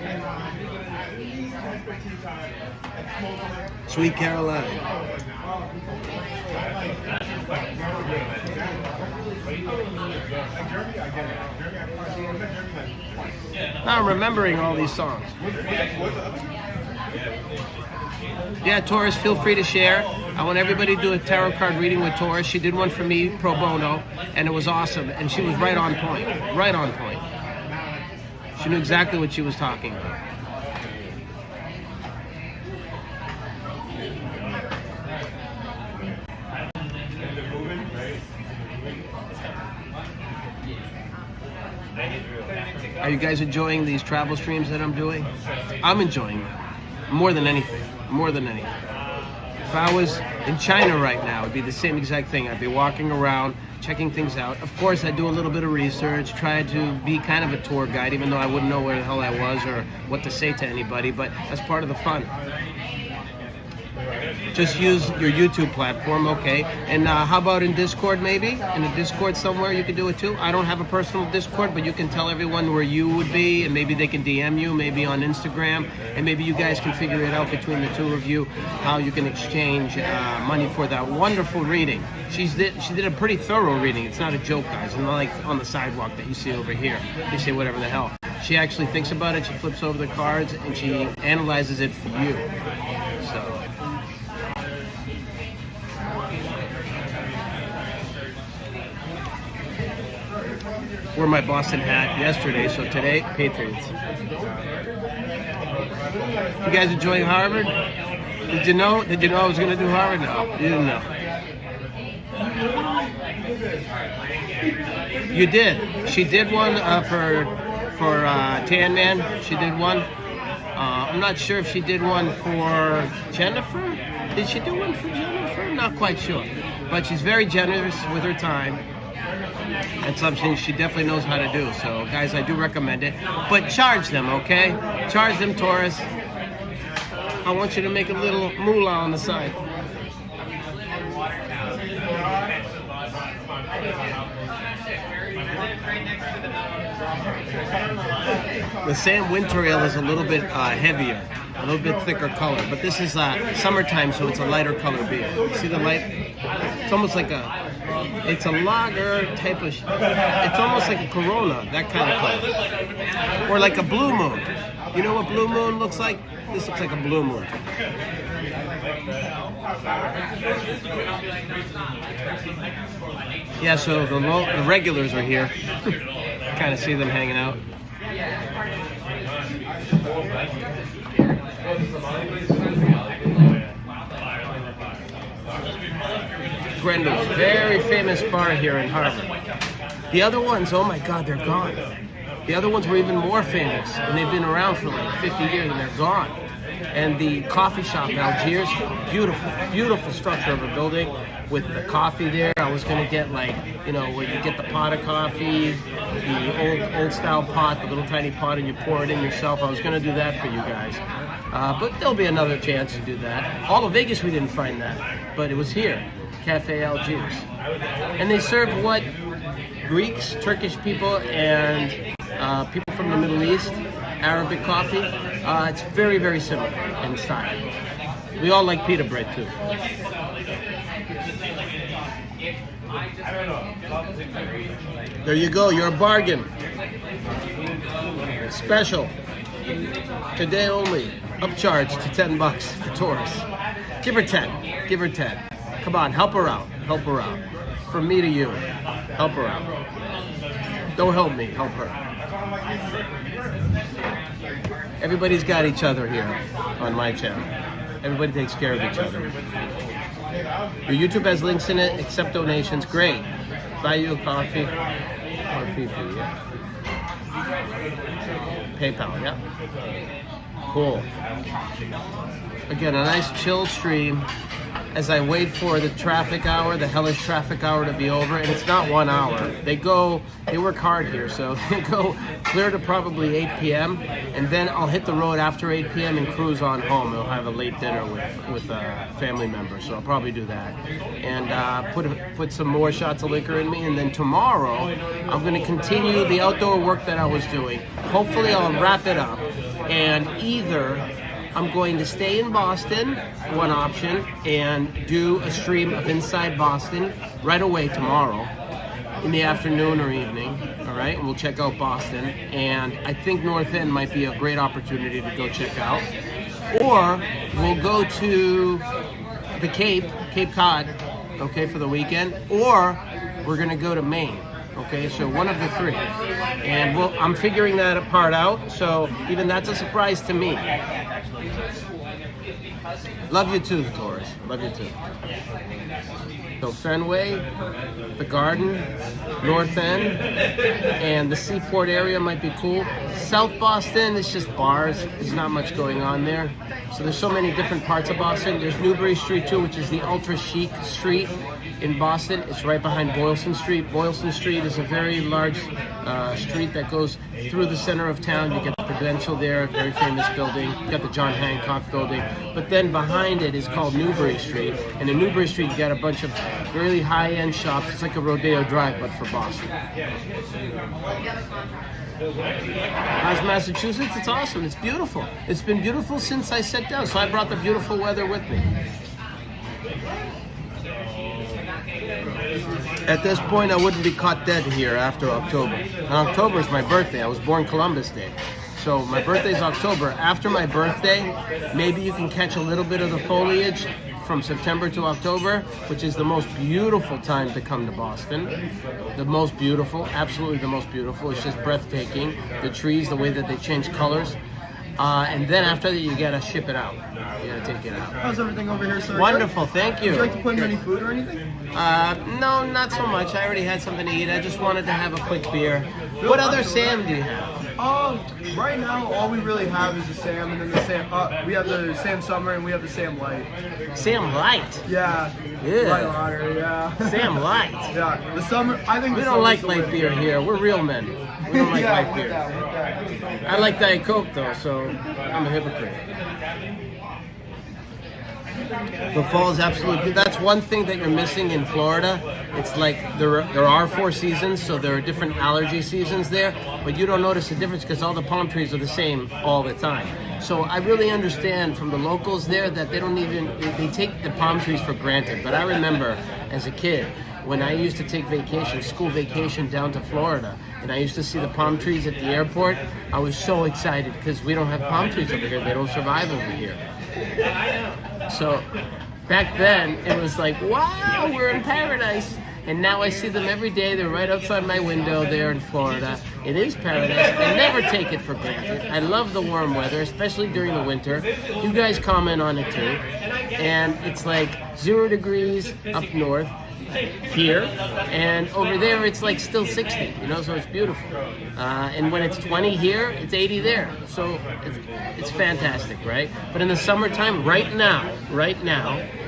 Sweet Caroline. Now I'm remembering all these songs. Yeah, Taurus, feel free to share. I want everybody to do a tarot card reading with Taurus. She did one for me, pro bono, and it was awesome. And she was right on point. Right on point. She knew exactly what she was talking about. Are you guys enjoying these travel streams that I'm doing? I'm enjoying them. More than anything. More than anything. If I was in China right now, it'd be the same exact thing. I'd be walking around, checking things out. Of course, I do a little bit of research, try to be kind of a tour guide, even though I wouldn't know where the hell I was or what to say to anybody, but that's part of the fun. Just use your YouTube platform, okay? And how about in Discord, maybe? In a Discord somewhere you could do it too? I don't have a personal Discord, but you can tell everyone where you would be, and maybe they can DM you, maybe on Instagram, and maybe you guys can figure it out between the two of you, how you can exchange money for that wonderful reading. She did a pretty thorough reading. It's not a joke, guys. It's not like on the sidewalk that you see over here. You say whatever the hell. She actually thinks about it, she flips over the cards, and she analyzes it for you. So... wore my Boston hat yesterday, so today, Patriots. You guys enjoying Harvard? Did you know? Did you know I was going to do Harvard? No, you didn't know. You did. She did one for Tan Man. She did one. I'm not sure if she did one for Jennifer. Did she do one for Jennifer? Not quite sure. But she's very generous with her time. That's something she definitely knows how to do. So, guys, I do recommend it. But charge them, okay? Charge them, Taurus. I want you to make a little moolah on the side. The Sam Winter Ale is a little bit heavier, a little bit thicker color. But this is summertime, so it's a lighter color beer. See the light? It's almost like it's a lager type of, it's almost like a Corona, that kind of color. Or like a Blue Moon. You know what Blue Moon looks like? This looks like a Blue Moon. Yeah, so the regulars are here. Kind of see them hanging out. Grenles, very famous bar here in Harvard. The other ones, oh my God, they're gone. The other ones were even more famous, and they've been around for like 50 years, and they're gone. And the coffee shop in Algiers, beautiful structure of a building with the coffee there. I was gonna get like, you know, where you get the pot of coffee, the old style pot, the little tiny pot, and you pour it in yourself. I was gonna do that for you guys. But there'll be another chance to do that. All of Vegas, we didn't find that, but it was here, Cafe Algiers. And they serve what? Greeks, Turkish people, and people from the Middle East, Arabic coffee. It's very, very similar in style. We all like pita bread too. There you go, you're a bargain. Special. Today only. Upcharge to $10 for tourists. Give her 10. Give her 10. Come on, help her out. Help her out. From me to you. Help her out. Don't help me, help her. Everybody's got each other here on my channel. Everybody takes care of each other. Your YouTube has links in it, accept donations, great. Buy you a coffee or PP, yeah. PayPal, yeah. Cool. Again, a nice chill stream as I wait for the traffic hour, the hellish traffic hour to be over, and it's not 1 hour. They work hard here, so they go clear to probably 8 p.m., and then I'll hit the road after 8 p.m. and cruise on home. I'll have a late dinner with a family member, so I'll probably do that. And put some more shots of liquor in me, and then tomorrow, I'm gonna continue the outdoor work that I was doing. Hopefully I'll wrap it up, and either I'm going to stay in Boston, one option, and do a stream of Inside Boston right away tomorrow in the afternoon or evening, all right? And we'll check out Boston. And I think North End might be a great opportunity to go check out. Or we'll go to the Cape Cod, okay, for the weekend. Or we're gonna go to Maine. Okay, so one of the three. And I'm figuring that part out, so even that's a surprise to me. Love you too, Taurus. Love you too. So Fenway, the Garden, North End, and the Seaport area might be cool. South Boston, it's just bars. There's not much going on there. So there's so many different parts of Boston. There's Newbury Street too, which is the ultra chic street in Boston. It's right behind Boylston Street. Boylston Street is a very large street that goes through the center of town. You get the Prudential there, a very famous building. You got the John Hancock building. But then behind it is called Newbury Street. And in Newbury Street, you got a bunch of really high-end shops. It's like a Rodeo Drive, but for Boston. How's Massachusetts? It's awesome. It's beautiful. It's been beautiful since I sat down, so I brought the beautiful weather with me. At this point, I wouldn't be caught dead here after October. And October is my birthday. I was born Columbus Day. So my birthday's October. After my birthday, maybe you can catch a little bit of the foliage from September to October, which is the most beautiful time to come to Boston. The most beautiful, absolutely the most beautiful. It's just breathtaking. The trees, the way that they change colors. And then after that, you gotta ship it out. You gotta take it out. How's everything over here, sir? Wonderful, thank you. Would you like to put in any food or anything? No, not so much. I already had something to eat. I just wanted to have a quick beer. What other Sam do you have? Right now, all we really have is the Sam, and then the Sam. We have the Sam Summer, and we have the Sam Light. Sam Light? Yeah. Yeah. Light water, yeah. Sam Light? Yeah. The summer, I think we don't like light beer here. We're real men. We don't like light beer. I like Diet Coke, though, so I'm a hypocrite. The fall is absolutely, that's one thing that you're missing in Florida. It's like there are 4 seasons, so there are different allergy seasons there, but you don't notice the difference because all the palm trees are the same all the time. So I really understand from the locals there that they don't even, they take the palm trees for granted. But I remember as a kid, when I used to take vacation, school vacation down to Florida, and I used to see the palm trees at the airport, I was so excited because we don't have palm trees over here. They don't survive over here. So back then, it was like, wow, we're in paradise. And now I see them every day. They're right outside my window there in Florida. It is paradise. I never take it for granted. I love the warm weather, especially during the winter. You guys comment on it too. And it's like 0 degrees up north. here, and over there it's like still 60, you know, so it's beautiful. And when it's 20 here, it's 80 there, so it's fantastic, right? But in the summertime, right now,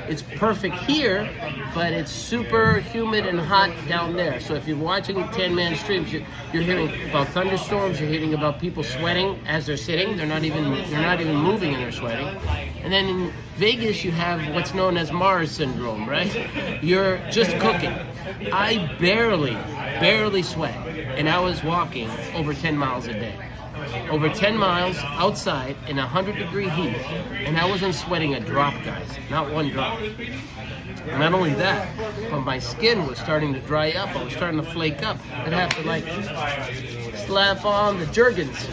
it's perfect here, but it's super humid and hot down there. So if you're watching Tan Man streams, you're hearing about thunderstorms, you're hearing about people sweating as they're sitting. They're not even moving and they're sweating. And then in Vegas, you have what's known as Mars syndrome, right? You're just cooking. I barely sweat, and I was walking over 10 miles a day. Over 10 miles outside in 100-degree heat, and I wasn't sweating a drop, guys. Not one drop. And not only that, but my skin was starting to dry up. I was starting to flake up. I'd have to like slap on the Jergens.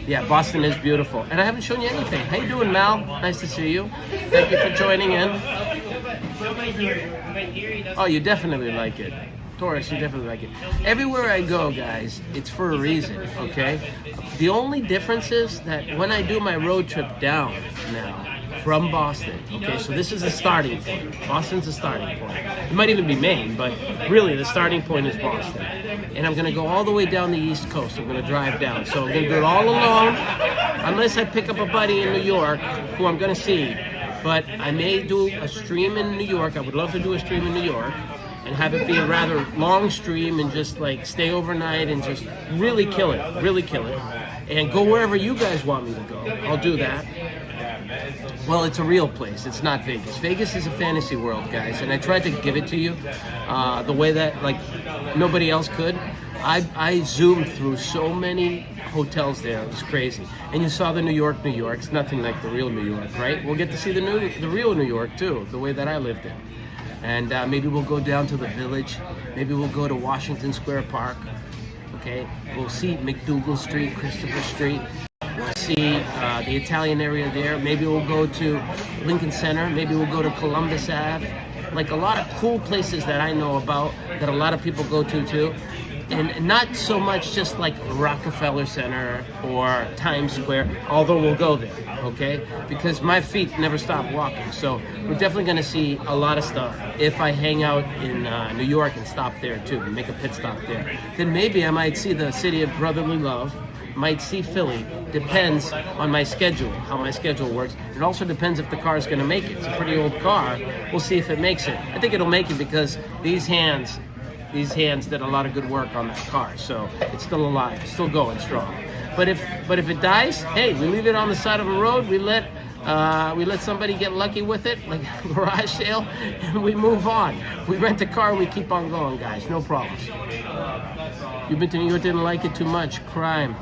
Yeah, Boston is beautiful. And I haven't shown you anything. How you doing, Mal? Nice to see you. Thank you for joining in. Oh, you definitely like it. Taurus, you definitely like it. Everywhere I go, guys, it's for a reason, okay? The only difference is that when I do my road trip down now from Boston, okay, so this is a starting point. Boston's a starting point. It might even be Maine, but really the starting point is Boston. And I'm going to go all the way down the East Coast. I'm going to drive down. So I'm going to do it all alone, unless I pick up a buddy in New York who I'm going to see. But I may do a stream in New York. I would love to do a stream in New York and have it be a rather long stream and just like stay overnight and just really kill it, and go wherever you guys want me to go. I'll do that. Well, it's a real place. It's not Vegas. Vegas is a fantasy world, guys, and I tried to give it to you the way that like nobody else could. I zoomed through so many hotels there. It was crazy. And you saw the New York. It's nothing like the real New York, right? We'll get to see the real New York too, the way that I lived in. And maybe we'll go down to the Village. Maybe we'll go to Washington Square Park. Okay, we'll see McDougal Street, Christopher Street. We'll see the Italian area there. Maybe we'll go to Lincoln Center. Maybe we'll go to Columbus Ave. Like a lot of cool places that I know about that a lot of people go to too. And not so much just like Rockefeller Center or Times Square, although we'll go there, okay? Because my feet never stop walking. So we're definitely gonna see a lot of stuff if I hang out in New York and stop there too, and make a pit stop there. Then maybe I might see the city of brotherly love, might see Philly. Depends on my schedule, how my schedule works. It also depends if the car is gonna make it. It's a pretty old car. We'll see if it makes it. I think it'll make it because these hands did a lot of good work on that car, so it's still alive, it's still going strong. But if it dies, hey, we leave it on the side of a road. We let somebody get lucky with it, like a garage sale, and we move on. We rent a car and we keep on going, guys. No problems. You've been to New York, didn't like it too much. Crime.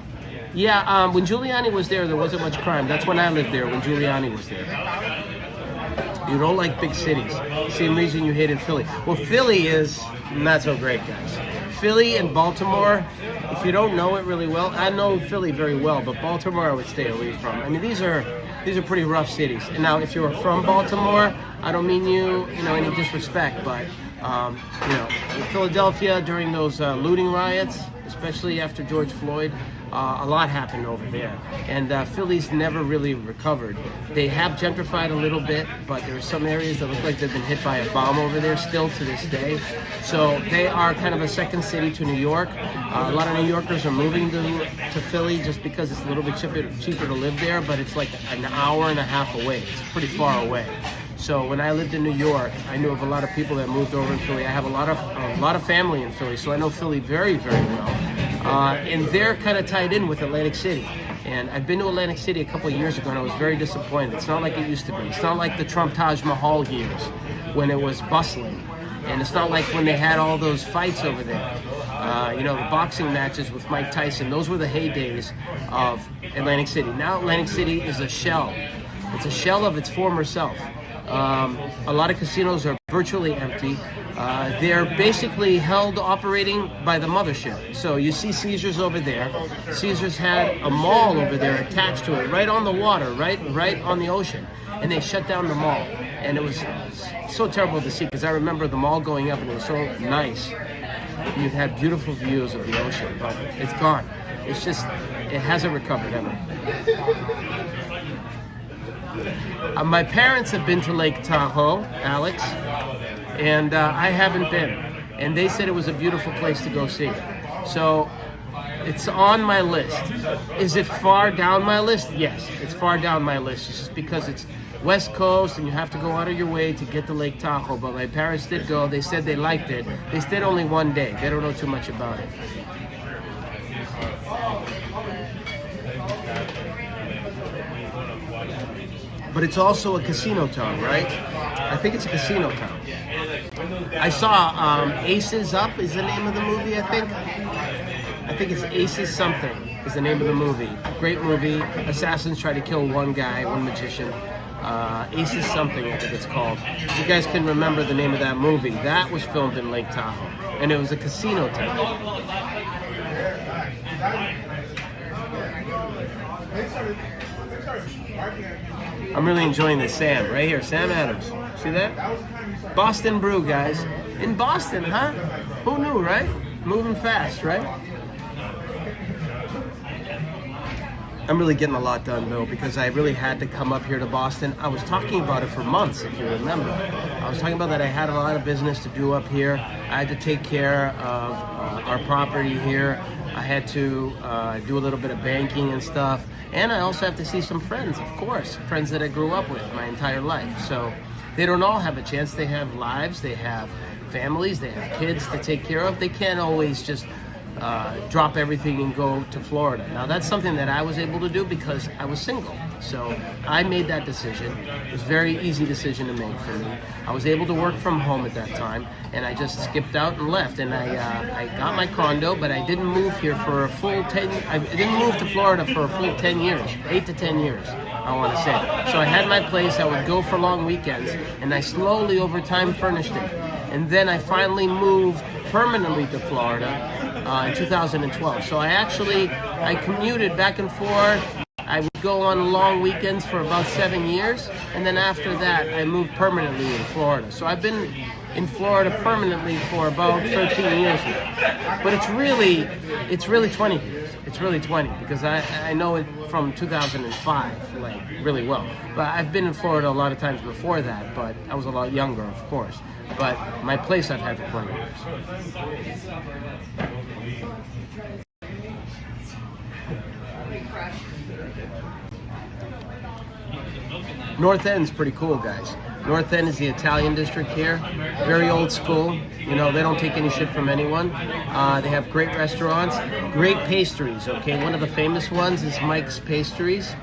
Yeah, when Giuliani was there wasn't much crime. That's when I lived there, when Giuliani was there. You don't like big cities. Same reason you hated Philly. Well, Philly is not so great, guys. Philly and Baltimore, if you don't know it really well, I know Philly very well, but Baltimore I would stay away from. I mean, these are pretty rough cities. And now, if you're from Baltimore, I don't mean you know, any disrespect, but you know, in Philadelphia during those looting riots, especially after George Floyd, a lot happened over there, and Philly's never really recovered. They have gentrified a little bit, but there are some areas that look like they've been hit by a bomb over there still to this day. So they are kind of a second city to New York. A lot of New Yorkers are moving to Philly just because it's a little bit cheaper to live there, but it's like an hour and a half away. It's pretty far away. So when I lived in New York, I knew of a lot of people that moved over in Philly. I have a lot of family in Philly, so I know Philly very, very well. And they're kind of tied in with Atlantic City. And I've been to Atlantic City a couple of years ago, and I was very disappointed. It's not like it used to be. It's not like the Trump Taj Mahal years when it was bustling. And it's not like when they had all those fights over there. You know, the boxing matches with Mike Tyson. Those were the heydays of Atlantic City. Now Atlantic City is a shell. It's a shell of its former self. A lot of casinos are virtually empty. They're basically held operating by the mothership. So you see Caesars over there. Caesars had a mall over there attached to it, right on the water, right on the ocean. And they shut down the mall. And it was so terrible to see, because I remember the mall going up and it was so nice. You had beautiful views of the ocean, but it's gone. It's just, it hasn't recovered ever. My parents have been to Lake Tahoe, Alex, and I haven't been. And they said it was a beautiful place to go see. So it's on my list. Is it far down my list? Yes, it's far down my list. It's just because it's West Coast and you have to go out of your way to get to Lake Tahoe. But my parents did go. They said they liked it. They stayed only one day. They don't know too much about it. But it's also a casino town, right? I think it's a casino town. I saw Aces Up is the name of the movie, I think. I think it's Aces Something is the name of the movie. Great movie. Assassins try to kill one guy, one magician. Aces Something, I think it's called. If you guys can remember the name of that movie, that was filmed in Lake Tahoe. And it was a casino town. I'm really enjoying this Sam right here, Sam Adams. See that? Boston Brew, guys. In Boston, huh? Who knew, right? Moving fast, right? I'm really getting a lot done, though, because I really had to come up here to Boston. I was talking about it for months, if you remember. I was talking about that I had a lot of business to do up here. I had to take care of our property here. I had to do a little bit of banking and stuff. And I also have to see some friends, of course, friends that I grew up with my entire life. So they don't all have a chance. They have lives, they have families, they have kids to take care of. They can't always just drop everything and go to Florida. Now that's something that I was able to do because I was single. So I made that decision. It was a very easy decision to make for me. I was able to work from home at that time, and I just skipped out and left. And I got my condo, but I didn't move here for a full 10. I didn't move to Florida for a full 10 years, 8 to 10 years, I want to say. So I had my place. I would go for long weekends, and I slowly over time furnished it. And then I finally moved permanently to Florida in 2012. So I commuted back and forth. I would go on long weekends for about 7 years, and then after that, I moved permanently in Florida. So I've been in Florida permanently for about 13 years now. But it's really 20 years. It's really 20 because I know it from 2005, like really well. But I've been in Florida a lot of times before that, but I was a lot younger, of course. But my place I've had for 20 years. North End's pretty cool, guys. North End is the Italian district here. Very old school. You know, they don't take any shit from anyone. They have great restaurants, great pastries, okay? One of the famous ones is Mike's Pastries,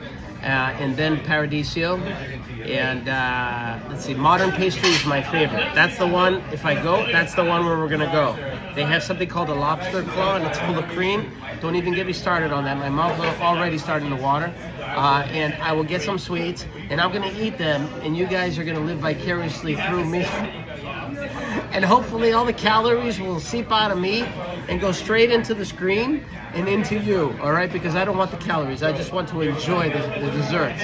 and then Paradiso. And let's see, Modern Pastry is my favorite. That's the one, if I go, that's the one where we're gonna go. They have something called a lobster claw, and it's full of cream. Don't even get me started on that. My mouth is already starting to water. And I will get some sweets, and I'm gonna eat them, and you guys are gonna live vicariously through me. And hopefully all the calories will seep out of me and go straight into the screen and into you, all right? Because I don't want the calories. I just want to enjoy the desserts.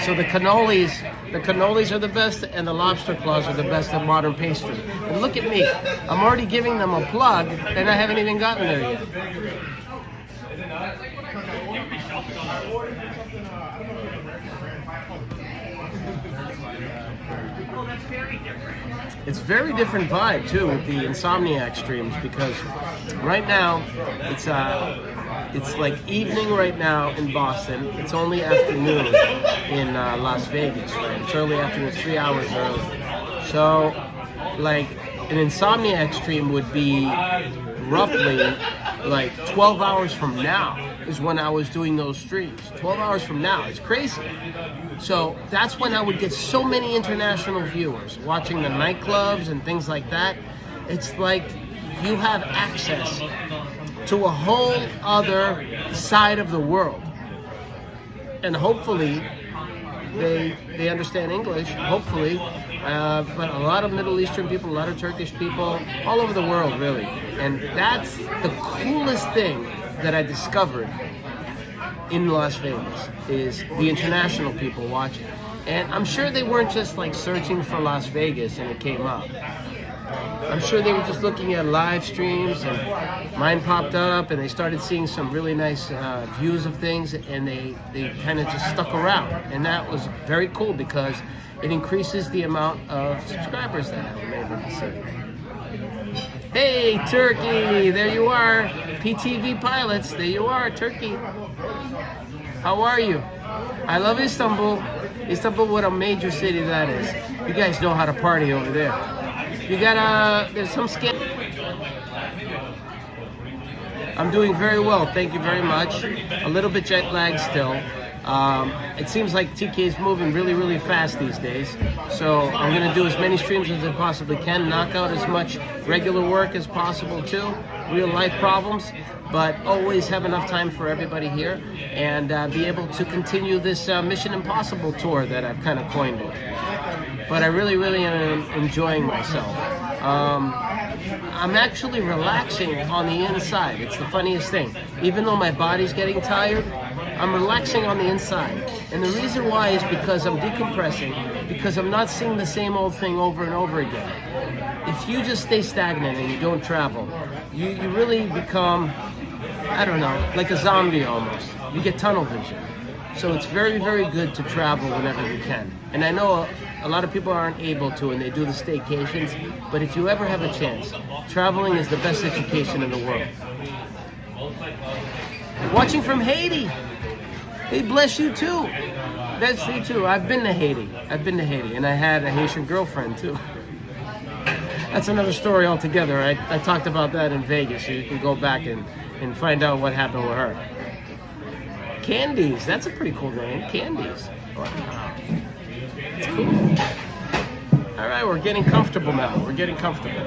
So the cannolis are the best, and the lobster claws are the best at Modern Pastry. And look at me. I'm already giving them a plug, and I haven't even gotten there yet. It's very different vibe too with the Insomniac streams, because right now it's like evening right now in Boston. It's only afternoon in Las Vegas, right? It's early afternoon, 3 hours early. So like an Insomniac stream would be roughly like 12 hours from now is when I was doing those streams. 12 hours from now, it's crazy. So that's when I would get so many international viewers watching the nightclubs and things like that. It's like you have access to a whole other side of the world. And hopefully they understand English, hopefully. But a lot of Middle Eastern people, a lot of Turkish people, all over the world, really. And that's the coolest thing that I discovered in Las Vegas, is the international people watching. And I'm sure they weren't just like searching for Las Vegas and it came up. I'm sure they were just looking at live streams, and mine popped up, and they started seeing some really nice views of things, and they kind of just stuck around. And that was very cool because it increases the amount of subscribers that I'm able to see. Hey, Turkey, there you are. PTV pilots, there you are, Turkey. How are you? I love Istanbul. Istanbul, what a major city that is. You guys know how to party over there. You got there's some scam. I'm doing very well, thank you very much. A little bit jet lagged still. It seems like TK is moving really, really fast these days. So I'm gonna do as many streams as I possibly can, knock out as much regular work as possible too, real life problems, but always have enough time for everybody here and be able to continue this Mission Impossible tour that I've kind of coined it. But I really, really am enjoying myself. I'm actually relaxing on the inside. It's the funniest thing. Even though my body's getting tired, I'm relaxing on the inside. And the reason why is because I'm decompressing, because I'm not seeing the same old thing over and over again. If you just stay stagnant and you don't travel, you really become, I don't know, like a zombie almost. You get tunnel vision. So it's very, very good to travel whenever you can. And I know a lot of people aren't able to, and they do the staycations, but if you ever have a chance, traveling is the best education in the world. Watching from Haiti. Hey, bless you too. That's you too. I've been to Haiti, and I had a Haitian girlfriend too. That's another story altogether. I talked about that in Vegas, so you can go back and find out what happened with her. Candies, that's a pretty cool name. Candies. Wow. That's cool. All right, we're getting comfortable now. We're getting comfortable.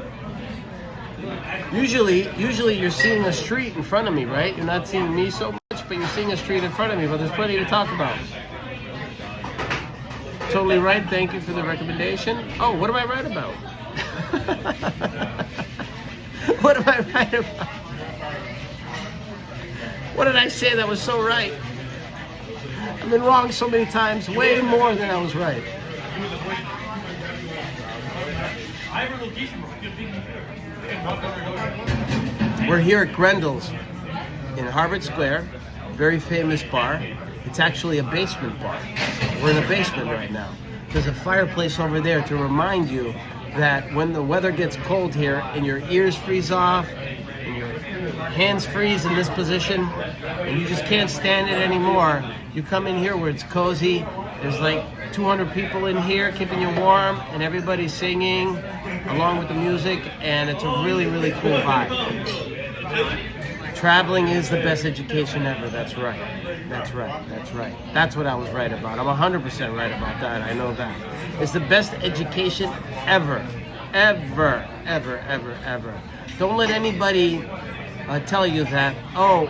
Usually you're seeing a street in front of me, right? You're not seeing me so much, but you're seeing a street in front of me, but there's plenty to talk about. Totally right. Thank you for the recommendation. Oh, what am I right about? What am I right about? What did I say that was so right? I've been wrong so many times, way more than I was right. We're here at Grenles in Harvard Square, very famous bar. It's actually a basement bar. We're in a basement right now. There's a fireplace over there to remind you that when the weather gets cold here and your ears freeze off and your hands freeze in this position and you just can't stand it anymore, you come in here where it's cozy. There's like 200 people in here keeping you warm, and everybody's singing along with the music, and it's a really, really cool vibe. Traveling is the best education ever. That's right. That's right. That's right. That's what I was right about. I'm 100% right about that. I know that. It's the best education ever. Ever, ever, ever, ever. Don't let anybody tell you that, oh,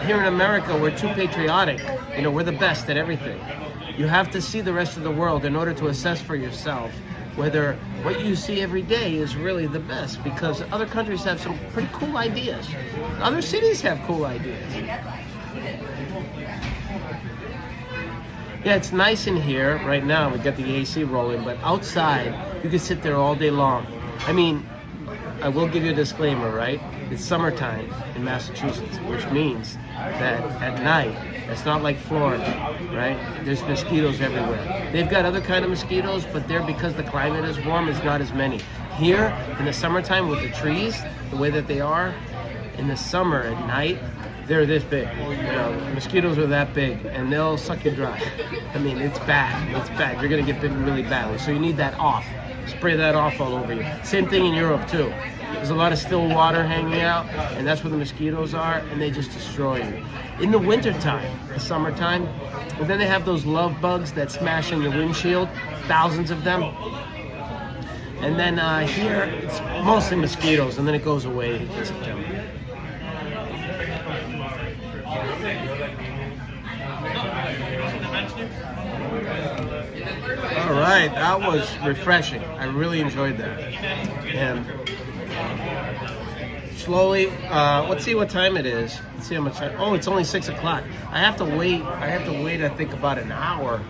here in America, we're too patriotic. You know, we're the best at everything. You have to see the rest of the world in order to assess for yourself whether what you see every day is really the best, because other countries have some pretty cool ideas. Other cities have cool ideas. Yeah, it's nice in here right now. We've got the AC rolling, but outside, you can sit there all day long. I mean, I will give you a disclaimer, right? It's summertime in Massachusetts, which means that at night, it's not like Florida, right? There's mosquitoes everywhere. They've got other kind of mosquitoes, but there, because the climate is warm, it's not as many. Here, in the summertime with the trees, the way that they are, in the summer at night, they're this big. You know, mosquitoes are that big, and they'll suck you dry. I mean, it's bad. It's bad. You're gonna get bitten really badly. So you need that off. Spray that off all over you. Same thing in Europe too. There's a lot of still water hanging out, and that's where the mosquitoes are, and they just destroy you. In the wintertime, the summertime, and then they have those love bugs that smash in your windshield, thousands of them. And then here, it's mostly mosquitoes, and then it goes away in September. All right, that was refreshing. I really enjoyed that. And slowly, let's see what time it is. Let's see how much time. Oh, it's only 6 o'clock. I have to wait. I think about an hour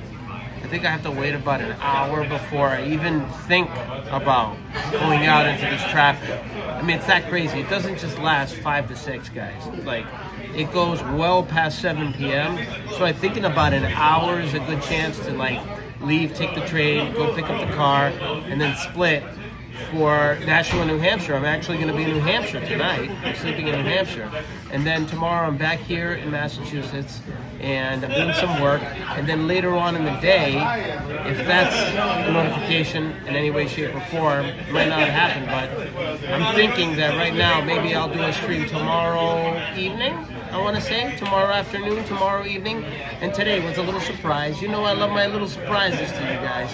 I think I have to wait about an hour before I even think about going out into this traffic. I mean, it's that crazy. It doesn't just last 5 to 6, guys. Like, it goes well past 7 p.m. So I think in about an hour is a good chance to like leave, take the train, go pick up the car, and then split for Nashua, New Hampshire. I'm actually going to be in New Hampshire tonight. I'm sleeping in New Hampshire. And then tomorrow I'm back here in Massachusetts, and I'm doing some work. And then later on in the day, if that's a notification in any way, shape, or form, it might not happen, but I'm thinking that right now maybe I'll do a stream tomorrow evening, I want to say. Tomorrow afternoon, tomorrow evening. And today was a little surprise. You know I love my little surprises to you guys.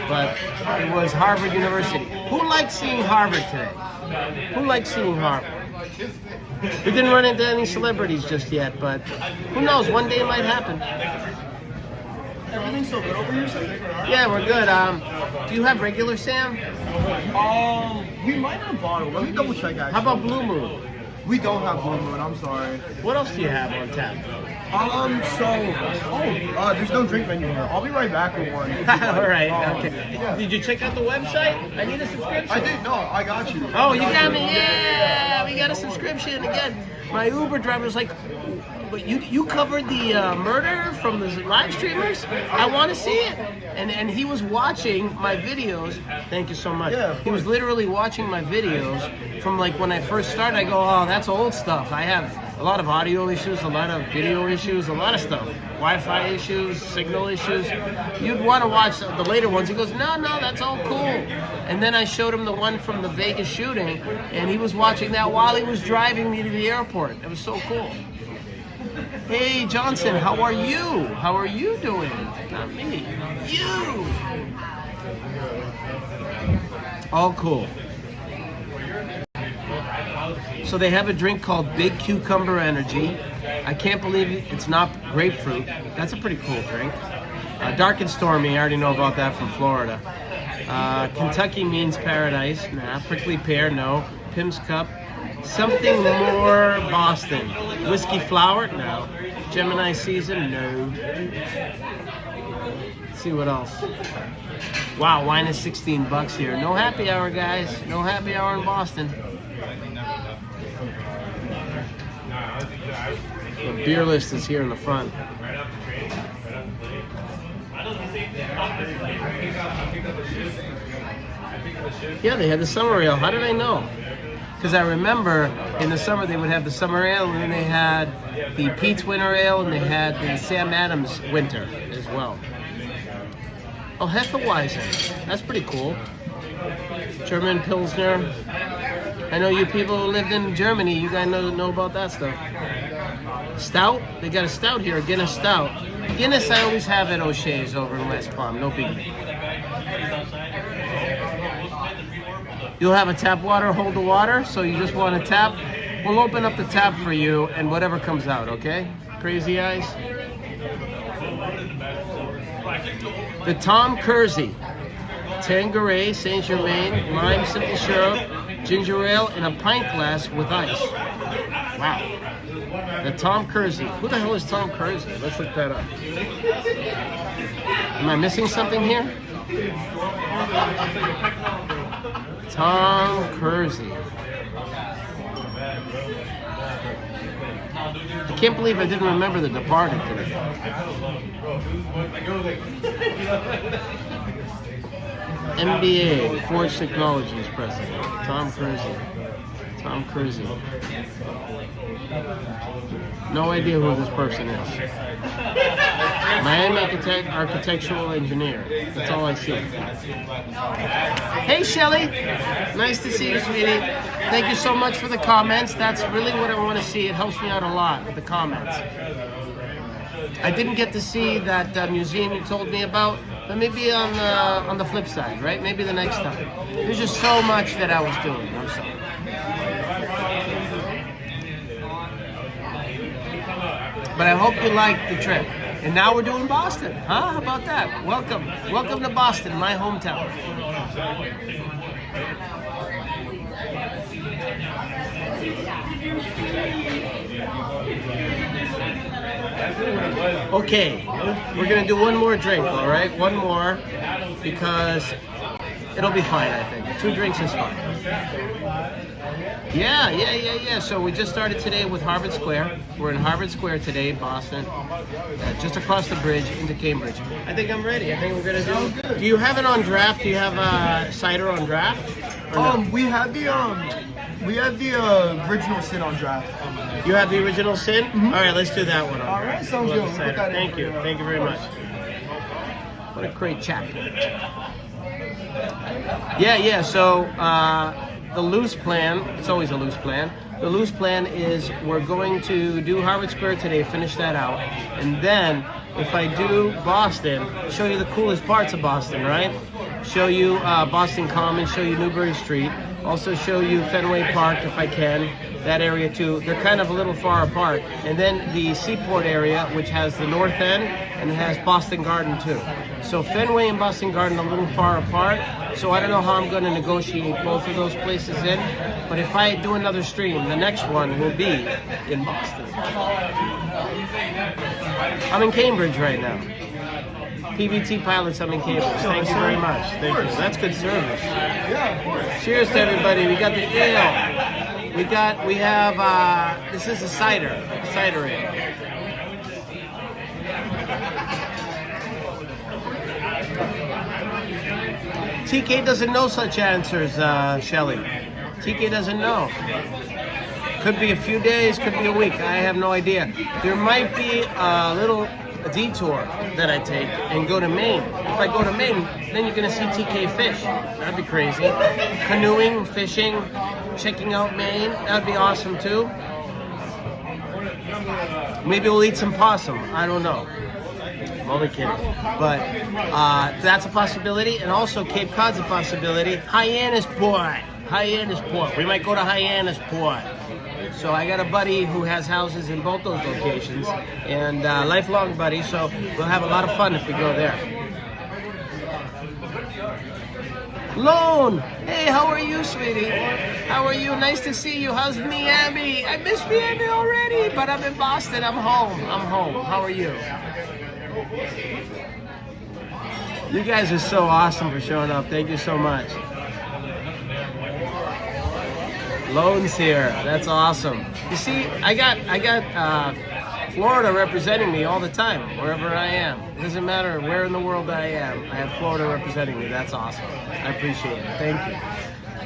But it was Harvard University. Who likes seeing Harvard today? Who likes seeing Harvard? We didn't run into any celebrities just yet, but who knows? One day it might happen. Everything's so good over here, sir? Yeah, we're good. Do you have regular Sam? We might have a bottle. Let me double check, actually. How about Blue Moon? We don't have Blue Moon, I'm sorry. What else do you have on tap? There's no drink menu here. I'll be right back with one. All right, okay. Yeah. Did you check out the website? I need a subscription. I did, no, I got you. Oh, you got me? Yeah, we got a subscription again. My Uber driver was like, "But you covered the murder from the live streamers? I want to see it." And he was watching my videos. Thank you so much. Yeah, of he was literally watching my videos from like when I first started. I go, "Oh, that's old stuff. I have a lot of audio issues, a lot of video issues, a lot of stuff. Wi-Fi issues, signal issues. You'd want to watch the later ones." He goes, no, that's all cool. And then I showed him the one from the Vegas shooting, and he was watching that while he was driving me to the airport. It was so cool. Hey, Johnson, how are you? How are you doing? Not me. You! All cool. So they have a drink called Big Cucumber Energy. I can't believe it's not grapefruit. That's a pretty cool drink. Dark and Stormy, I already know about that from Florida. Kentucky Means Paradise, nah. Prickly Pear, no. Pim's Cup. Something more Boston. Whiskey Flower, no. Gemini Season, no. Let's see what else. Wow, wine is $16 here. No happy hour, guys. No happy hour in Boston. The beer list is here in the front. Yeah, they had the summer ale. How did I know? Because I remember in the summer they would have the summer ale, and then they had the Pete's Winter Ale, and they had the Sam Adams Winter as well. Oh, Hefeweizen. That's pretty cool. German Pilsner. I know you people who lived in Germany, you guys know about that stuff. Stout? They got a stout here, a Guinness Stout. Guinness I always have at O'Shea's over in West Palm, no biggie. You'll have a tap water, hold the water, so you just want to tap. We'll open up the tap for you and whatever comes out, okay? Crazy eyes. The Tom Kersey. Tanqueray, Saint Germain, lime simple syrup, ginger ale in a pint glass with ice. Wow. The Tom Kersey. Who the hell is Tom Kersey? Let's look that up. Am I missing something here? Tom Kersey. I can't believe I didn't remember The Departed today. MBA, Forge Technologies president, Tom Kersey. Tom Kersey. No idea who this person is. Miami architectural engineer. That's all I see. Hey, Shelly. Nice to see you, sweetie. Thank you so much for the comments. That's really what I want to see. It helps me out a lot, the comments. I didn't get to see that museum you told me about, but maybe on the flip side, right? Maybe the next time. There's just so much that I was doing. I'm sorry. But I hope you liked the trip. And now we're doing Boston. Huh? How about that? Welcome. Welcome to Boston, my hometown. That's really what it was. Okay, we're gonna do one more drink, all right? One more, because it'll be fine, I think. 2 drinks is fine. Yeah. So we just started today with Harvard Square. We're in Harvard Square today, Boston, just across the bridge into Cambridge. I think I'm ready. I think we're gonna do. Do you have it on draft? Do you have cider on draft? Or no? We have the original sin on draft. You have the original sin? All right, let's do that one. All right, sounds good. We'll put that in Thank for you. you. Thank you very much. What a great chat. Yeah. So the loose plan, it's always a loose plan. The loose plan is we're going to do Harvard Square today, finish that out. And then if I do Boston, show you the coolest parts of Boston, right? Show you Boston Common, show you Newbury Street. Also show you Fenway Park if I can, that area too. They're kind of a little far apart. And then the Seaport area, which has the North End and it has Boston Garden too. So Fenway and Boston Garden are a little far apart. So I don't know how I'm going to negotiate both of those places in. But if I do another stream, the next one will be in Boston. I'm in Cambridge right now. PVT Pilots, I'm in Cambridge. Thank you very much. Thank you. That's good service. Yeah, of course. Cheers to everybody. We got the ale. We have, this is a cider ale. TK doesn't know such answers, Shelly. TK doesn't know. Could be a few days, could be a week. I have no idea. There might be a little detour that I take and go to Maine. If I go to Maine, then you're gonna see TK fish. That'd be crazy. Canoeing, fishing, checking out Maine. That'd be awesome too. Maybe we'll eat some possum. I don't know. I'm only kidding. But that's a possibility. And also Cape Cod's a possibility. Hyannisport. We might go to Hyannisport. So I got a buddy who has houses in both those locations, and lifelong buddy, so we'll have a lot of fun if we go there. Lone! Hey, how are you, sweetie? How are you? Nice to see you. How's Miami? I miss Miami already, but I'm in Boston. I'm home. How are you? You guys are so awesome for showing up. Thank you so much. Lone's here. That's awesome. You see, I got Florida representing me all the time, wherever I am. It doesn't matter where in the world I am. I have Florida representing me. That's awesome. I appreciate it.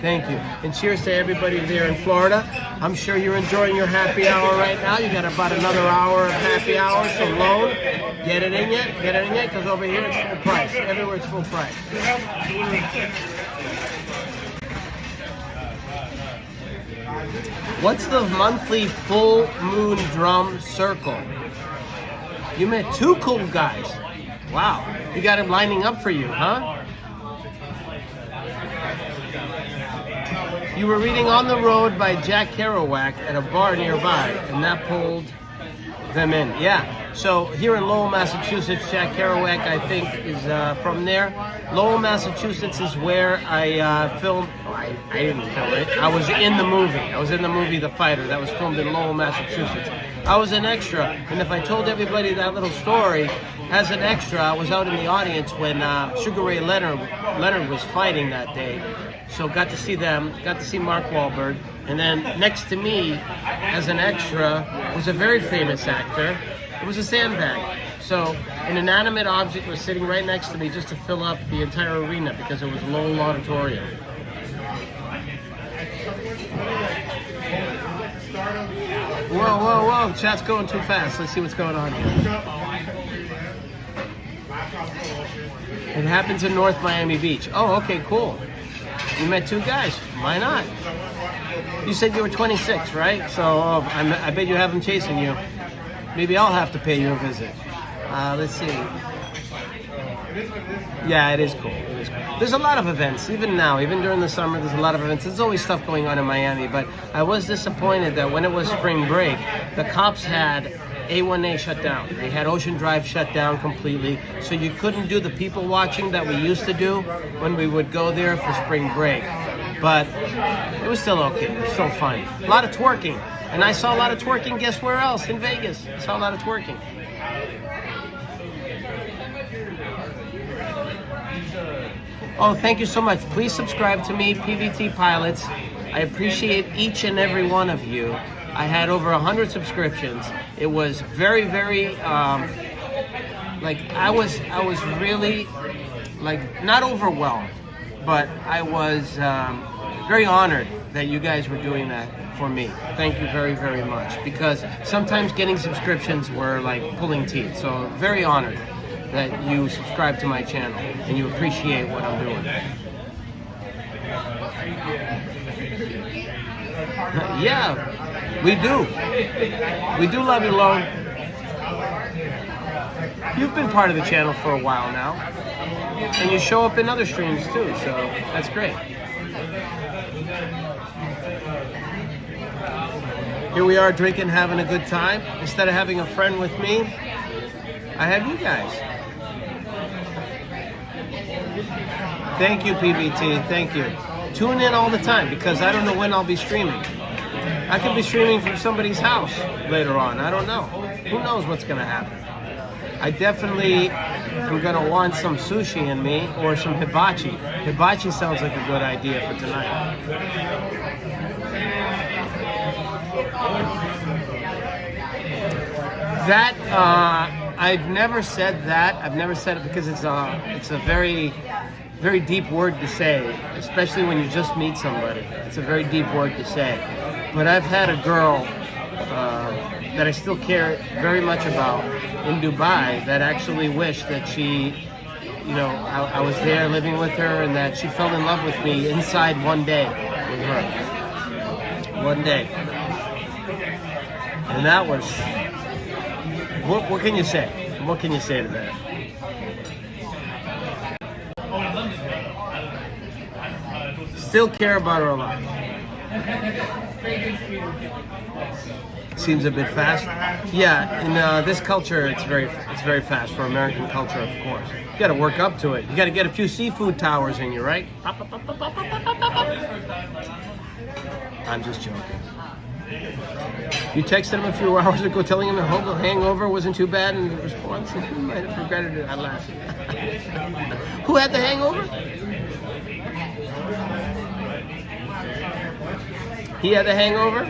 Thank you. And cheers to everybody there in Florida. I'm sure you're enjoying your happy hour right now. You got about another hour of happy hour, so Lone, get it in yet, because over here it's full price. Everywhere it's full price. What's the monthly full moon drum circle? You met 2 cool guys. Wow. You got them lining up for you, huh? You were reading On the Road by Jack Kerouac at a bar nearby, and that pulled them in. Yeah. So here in Lowell, Massachusetts, Jack Kerouac, I think, is from there. Lowell, Massachusetts is where I filmed. Oh, I didn't film it. I was in the movie The Fighter. That was filmed in Lowell, Massachusetts. I was an extra, and if I told everybody that little story, as an extra, I was out in the audience when Sugar Ray Leonard was fighting that day. So got to see them, got to see Mark Wahlberg, and then next to me, as an extra, was a very famous actor. It was a sandbag. So an inanimate object was sitting right next to me just to fill up the entire arena because it was Lowell Auditorium. Whoa. Chat's going too fast. Let's see what's going on here. It happens in North Miami Beach. Oh, okay, cool. You met 2 guys. Why not? You said you were 26, right? So I bet you have them chasing you. Maybe I'll have to pay you a visit. Let's see. Yeah, it is cool. There's a lot of events, even now, even during the summer, there's a lot of events. There's always stuff going on in Miami, but I was disappointed that when it was spring break, the cops had A1A shut down. They had Ocean Drive shut down completely, so you couldn't do the people watching that we used to do when we would go there for spring break. but it was still okay. It was still fun. A lot of twerking. And I saw a lot of twerking, guess where else? In Vegas. I saw a lot of twerking. Oh, thank you so much. Please subscribe to me, PVT Pilots. I appreciate each and every one of you. I had over 100 subscriptions. It was very, very, like, I was really, like, not overwhelmed, but I was very honored that you guys were doing that for me. Thank you very, very much. Because sometimes getting subscriptions were like pulling teeth. So very honored that you subscribe to my channel and you appreciate what I'm doing. Yeah, we do. We do love you, Lone. You've been part of the channel for a while now. And you show up in other streams too, so that's great. Here we are drinking, having a good time. Instead of having a friend with me, I have you guys. Thank you, PVT. Thank you. Tune in all the time because I don't know when I'll be streaming. I could be streaming from somebody's house later on. I don't know. Who knows what's going to happen? I definitely am going to want some sushi in me or some hibachi. Hibachi sounds like a good idea for tonight. That, I've never said that. I've never said it because it's a very, very deep word to say, especially when you just meet somebody. It's a very deep word to say. But I've had a girl that I still care very much about in Dubai that actually wished that she, you know, I was there living with her and that she fell in love with me inside one day with her. One day. And that was, what can you say? What can you say to that? Still care about her a lot. Seems a bit fast. Yeah, in this culture, it's very fast for American culture, of course. You got to work up to it. You got to get a few seafood towers in you, right? I'm just joking. You texted him a few hours ago telling him the hangover wasn't too bad, and the response, he might have regretted it. I laughed. Who had the hangover? He had the hangover?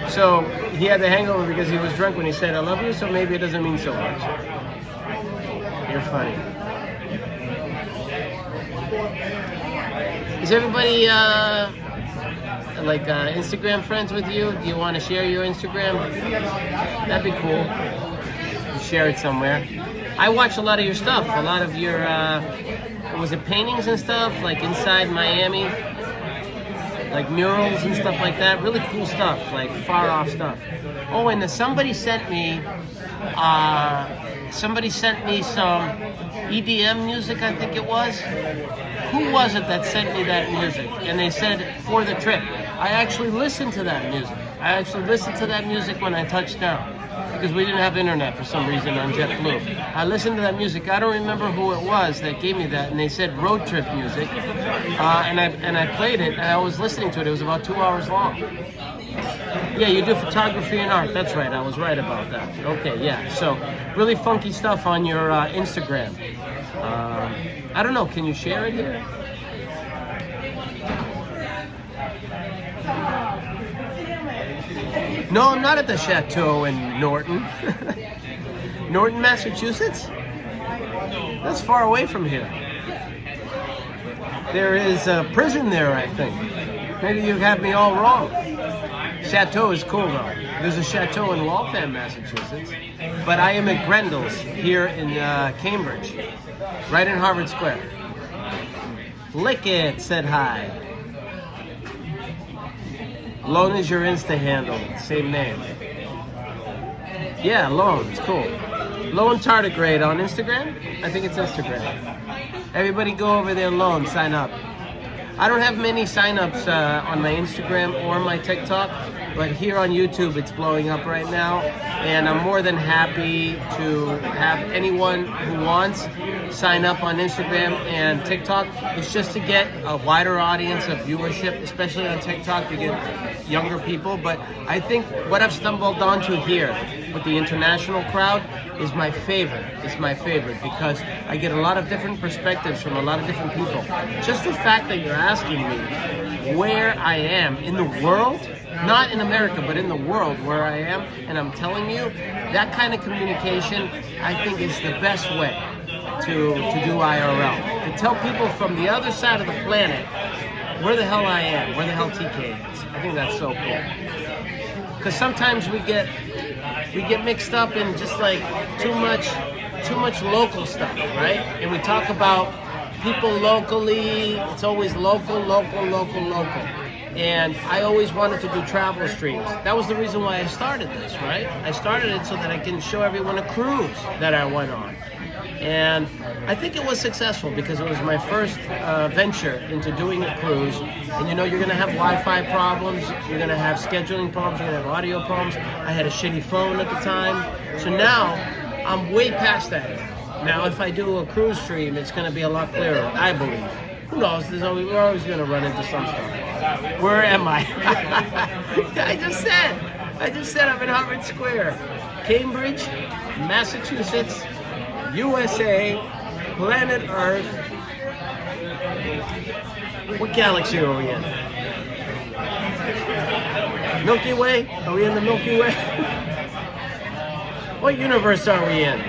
So he had the hangover because he was drunk when he said, I love you, so maybe it doesn't mean so much. You're funny. Is everybody Instagram friends with you? Do you want to share your Instagram? That'd be cool. You share it somewhere. I watch a lot of your stuff. A lot of your, was it paintings and stuff? Like inside Miami? Like murals and stuff like that. Really cool stuff, like far off stuff. Oh, and somebody sent me some EDM music, I think it was. Who was it that sent me that music? And they said, for the trip. I actually listened to that music. I actually listened to that music when I touched down. Because we didn't have internet for some reason on JetBlue. I listened to that music. I don't remember who it was that gave me that. And they said road trip music. And I played it. And I was listening to it. It was about 2 hours long. Yeah, you do photography and art. That's right. I was right about that. Okay, yeah. So really funky stuff on your Instagram. I don't know. Can you share it here? No, I'm not at the Chateau in Norton. Norton, Massachusetts? That's far away from here. There is a prison there, I think. Maybe you have me all wrong. Chateau is cool, though. There's a chateau in Waltham, Massachusetts. But I am at Grenles here in Cambridge, right in Harvard Square. Lick It said hi. Lone is your Insta handle, same name. Yeah, Lone, it's cool. Lone Tardigrade on Instagram? I think it's Instagram. Everybody go over there, Lone, sign up. I don't have many sign-ups on my Instagram or my TikTok, but here on YouTube it's blowing up right now, and I'm more than happy to have anyone who wants sign up on Instagram and TikTok. It's just to get a wider audience of viewership, especially on TikTok. You get younger people, but I think what I've stumbled onto here with the international crowd is my favorite. It's my favorite because I get a lot of different perspectives from a lot of different people. Just the fact that you're asking me where I am in the world, not in America, but in the world where I am, and I'm telling you, that kind of communication, I think is the best way to do IRL. To tell people from the other side of the planet where the hell I am, where the hell TK is. I think that's so cool. Because sometimes we get mixed up in just like too much local stuff, right? And we talk about people locally. It's always local. And I always wanted to do travel streams. That was the reason why I started this, right? I started it so that I can show everyone a cruise that I went on. And I think it was successful because it was my first venture into doing a cruise. And you know, you're gonna have Wi-Fi problems, you're gonna have scheduling problems, you're gonna have audio problems. I had a shitty phone at the time. So now, I'm way past that. Now, if I do a cruise stream, it's gonna be a lot clearer, I believe. Who knows, we're always gonna run into some stuff. Where am I? I just said I'm in Harvard Square. Cambridge, Massachusetts, USA, planet Earth. What galaxy are we in? Milky Way? Are we in the Milky Way? What universe are we in?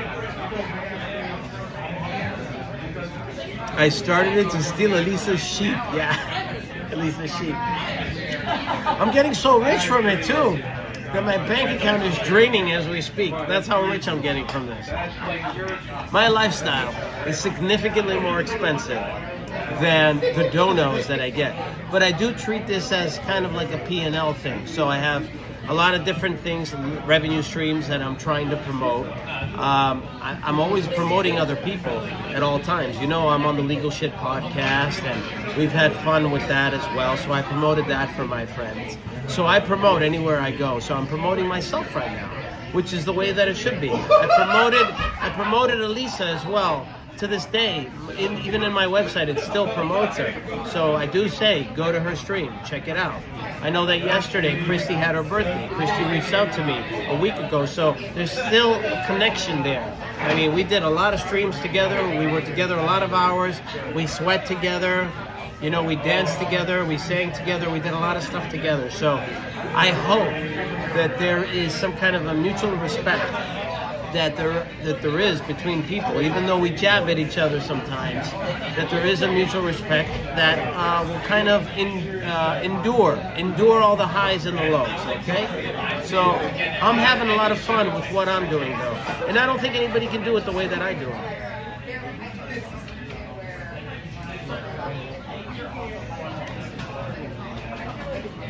I started it to steal Elisa's sheep. Yeah, Elisa's sheep. I'm getting so rich from it too that my bank account is draining as we speak. That's how rich I'm getting from this. My lifestyle is significantly more expensive than the donos that I get. But I do treat this as kind of like a P&L thing. So I have a lot of different things, revenue streams that I'm trying to promote. I'm always promoting other people at all times. You know, I'm on the Legal Shit podcast, and we've had fun with that as well. So I promoted that for my friends. So I promote anywhere I go. So I'm promoting myself right now, which is the way that it should be. I promoted Elisa as well. To this day, even in my website, it still promotes her. So I do say, go to her stream, check it out. I know that yesterday, Christy had her birthday. Christy reached out to me a week ago, so there's still a connection there. I mean, we did a lot of streams together. We were together a lot of hours. We sweat together. You know, we danced together. We sang together. We did a lot of stuff together. So I hope that there is some kind of a mutual respect that there is between people, even though we jab at each other sometimes, that there is a mutual respect that will kind of endure all the highs and the lows, okay? So I'm having a lot of fun with what I'm doing, though. And I don't think anybody can do it the way that I do it.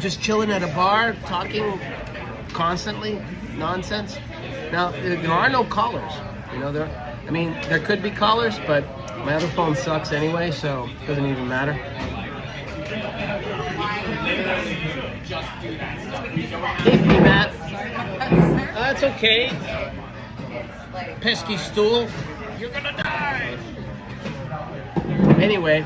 Just chilling at a bar, talking constantly, nonsense. Now, there are no callers, you know, there could be callers, but my other phone sucks anyway, so it doesn't even matter. Hey, Matt. That's okay. Pesky stool. You're gonna die. Anyway,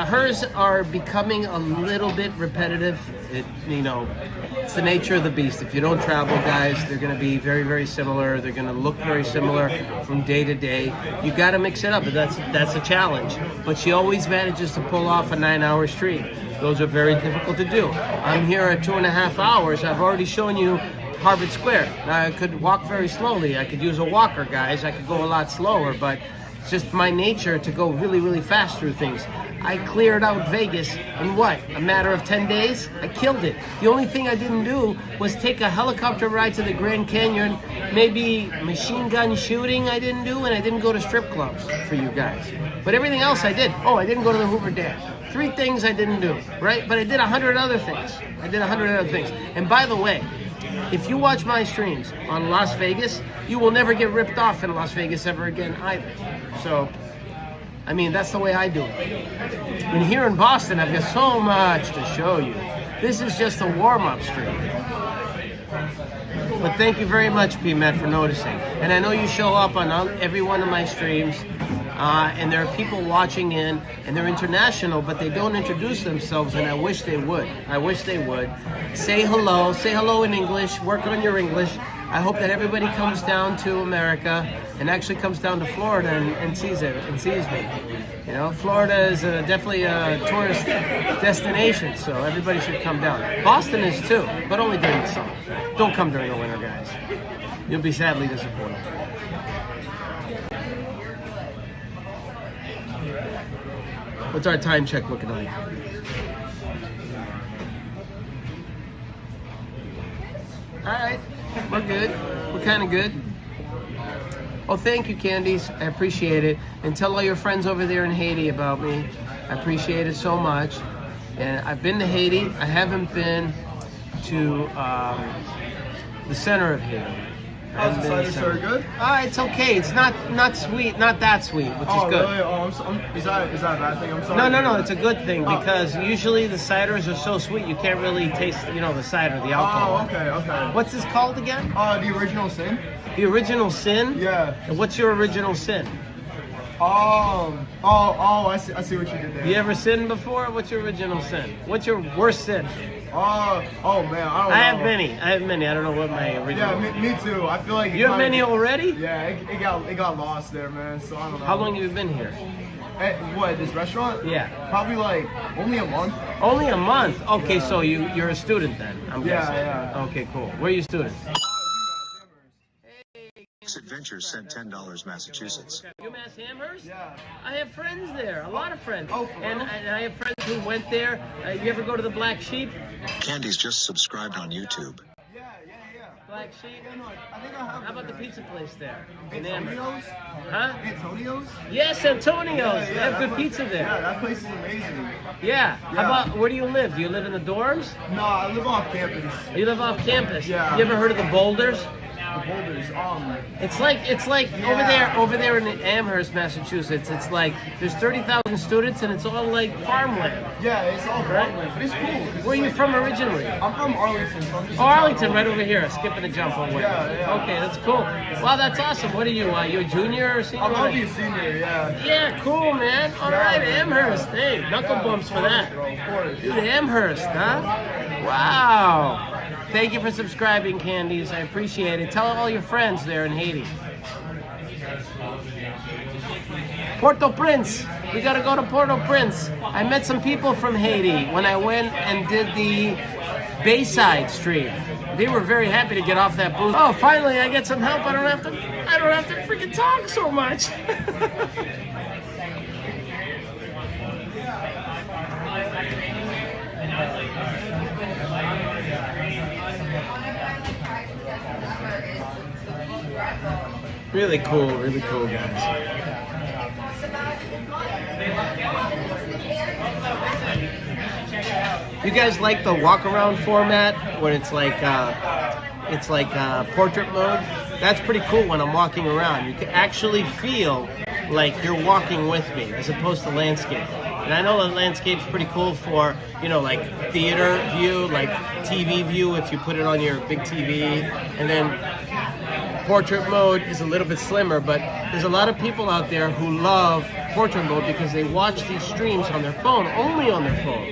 hers are becoming a little bit repetitive. It's the nature of the beast. If you don't travel, guys, they're going to be very, very similar. They're going to look very similar from day to day. You got to mix it up, but that's a challenge. But she always manages to pull off a 9-hour stream. Those are very difficult to do. I'm here at 2.5 hours. I've already shown you Harvard Square. Now, I could walk very slowly. I could use a walker, guys. I could go a lot slower, but it's just my nature to go really, really fast through things. I cleared out Vegas in what? A matter of 10 days? I killed it. The only thing I didn't do was take a helicopter ride to the Grand Canyon, maybe machine gun shooting I didn't do, and I didn't go to strip clubs for you guys. But everything else I did. Oh, I didn't go to the Hoover Dam. 3 things I didn't do, right? But I did 100 other things. And by the way, if you watch my streams on Las Vegas, you will never get ripped off in Las Vegas ever again either. So, I mean, that's the way I do it. And here in Boston, I've got so much to show you. This is just a warm-up stream. But thank you very much, P-Met, for noticing. And I know you show up on every one of my streams, and there are people watching in, and they're international, but they don't introduce themselves, and I wish they would. I wish they would. Say hello in English, work on your English. I hope that everybody comes down to America and actually comes down to Florida and sees it and sees me. You know, Florida is definitely a tourist destination, so everybody should come down. Boston is too, but only during the summer. Don't come during the winter, guys. You'll be sadly disappointed. What's our time check looking like? All right, we're good. We're kind of good. Oh, thank you, Candice. I appreciate it. And tell all your friends over there in Haiti about me. I appreciate it so much. And I've been to Haiti. I haven't been to the center of Haiti. How's the cider, sir? Good? It's okay. It's not sweet, not that sweet, which is good. Really? Oh, is that a bad thing? I'm sorry. No. It's a good thing because usually the ciders are so sweet you can't really taste, the cider, the alcohol. Oh, okay. What's this called again? The Original Sin. The Original Sin? Yeah. And what's your original sin? I see what you did there. You ever sinned before? What's your original sin? What's your worst sin? Oh man, I have many. I don't know what my original. Yeah, me too. I feel like you have many already. Yeah, it got lost there, man. So I don't know. How long have you been here? What, this restaurant? Yeah. Probably like only a month. Only a month. Okay, yeah. So you're a student then. I'm guessing. Yeah. Okay, cool. Where are you student? Adventures sent $10 Massachusetts. UMass Amherst? Yeah. I have friends there, a lot of friends. Oh, and I have friends who went there. You ever go to the Black Sheep? Candy's just subscribed on YouTube. Yeah. Black Sheep? Yeah, no, I think I have. How about the pizza place there? In Antonio's? Amherst? Huh? Antonio's? Yes, Antonio's. They have good place- pizza there. Yeah, that place is amazing. Yeah. How about, where do you live? Do you live in the dorms? No, I live off campus. You live off campus? Yeah. You ever heard of the Boulders? The Boulders. It's like over there in Amherst, Massachusetts. It's like there's 30,000 students and it's all like farmland. Yeah, it's all Right? farmland, but it's cool. Where are you from originally? I'm from Arlington. So I'm just Arlington, right over here. Skipping a jump away. Yeah. Okay, that's cool. Wow, that's awesome. What are you? You a junior or senior? I'm gonna be a senior. Yeah. Yeah, cool, man. All right, Amherst. Hey, knuckle bumps for that. Of course. Dude, Amherst, huh? Wow. Thank you for subscribing, Candies. I appreciate it. Tell all your friends there in Haiti. Port-au-Prince. We gotta go to Port-au-Prince. I met some people from Haiti when I went and did the Bayside stream. They were very happy to get off that booth. Oh, finally I get some help. I don't have to freaking talk so much. Really cool, guys. You guys like the walk around format when it's like portrait mode? That's pretty cool when I'm walking around. You can actually feel like you're walking with me as opposed to landscape. And I know the landscape's pretty cool for, like theater view, like TV view if you put it on your big TV. And then portrait mode is a little bit slimmer, but there's a lot of people out there who love portrait mode because they watch these streams on their phone, only on their phone.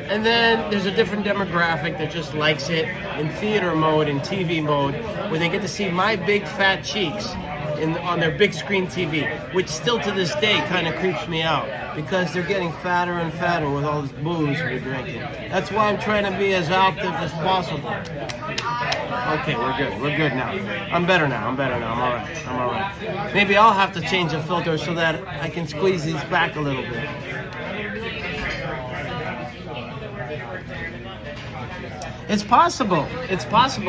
And then there's a different demographic that just likes it in theater mode and TV mode, where they get to see my big fat cheeks on their big screen TV, which still to this day kind of creeps me out because they're getting fatter and fatter with all this booze we're drinking. That's why I'm trying to be as active as possible. Okay, we're good now. I'm better now, I'm all right. Maybe I'll have to change the filter so that I can squeeze these back a little bit. It's possible,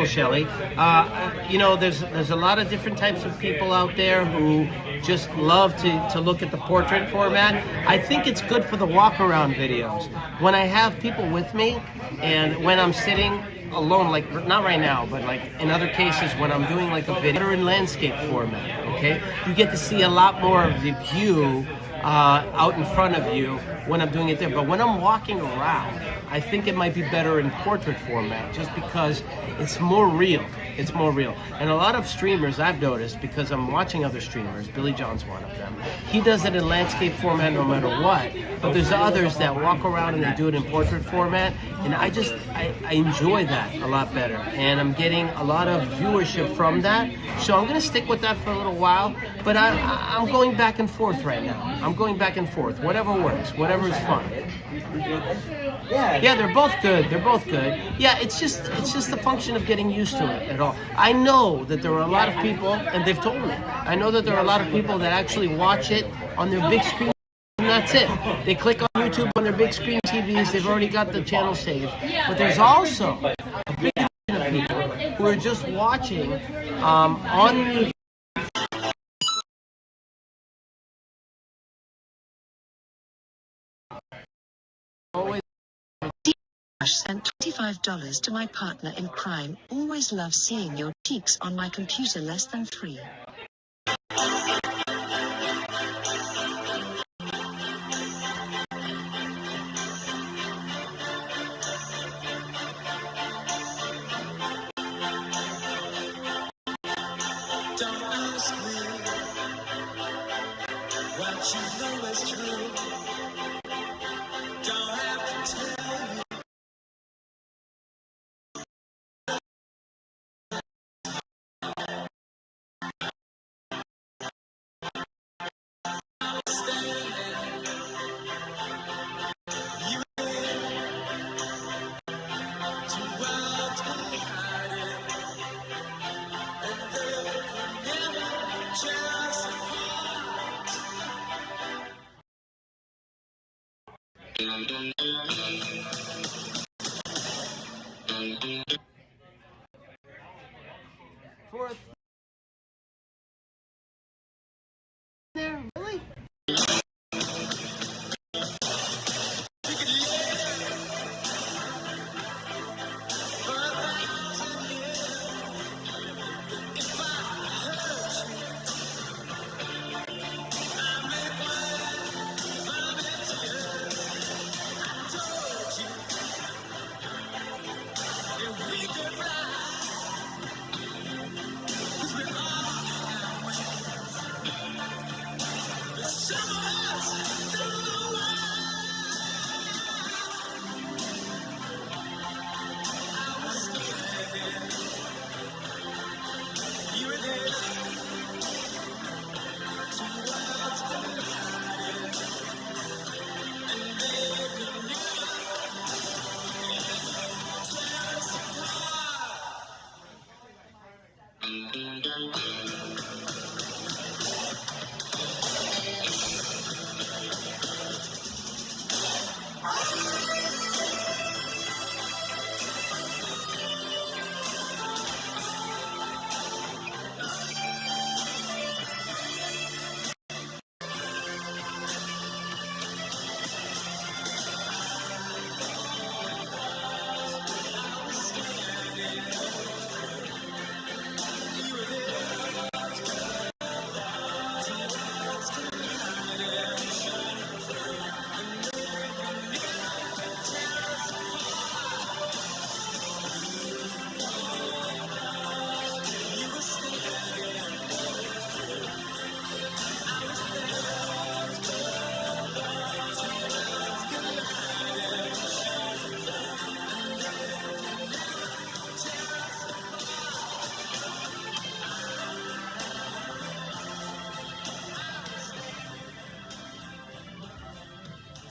Shelley. There's a lot of different types of people out there who just love to look at the portrait format. I think it's good for the walk around videos. When I have people with me and when I'm sitting alone, like not right now, but like in other cases when I'm doing like a video in landscape format, okay? You get to see a lot more of the view out in front of you when I'm doing it there. But when I'm walking around, I think it might be better in portrait format just because it's more real. It's more real. And a lot of streamers I've noticed, because I'm watching other streamers, Billy John's one of them, he does it in landscape format no matter what. But there's others that walk around and they do it in portrait format, and I enjoy that a lot better. And I'm getting a lot of viewership from that. So I'm gonna stick with that for a little while, but I'm going back and forth right now. I'm going back and forth. Whatever works, whatever is fun. Yeah, they're both good. They're both good. Yeah, it's just a function of getting used to it at all. I know that there are a lot of people, and they've told me, I know that there are a lot of people that actually watch it on their big screen, and that's it. They click on YouTube on their big screen TVs, they've already got the channel saved. But there's also a big of people who are just watching on YouTube. Always Sent $25 to my partner in crime. Always love seeing your cheeks on my computer. Less than 3. Don't ask me what you know is true. Don't have to tell me. For there, really?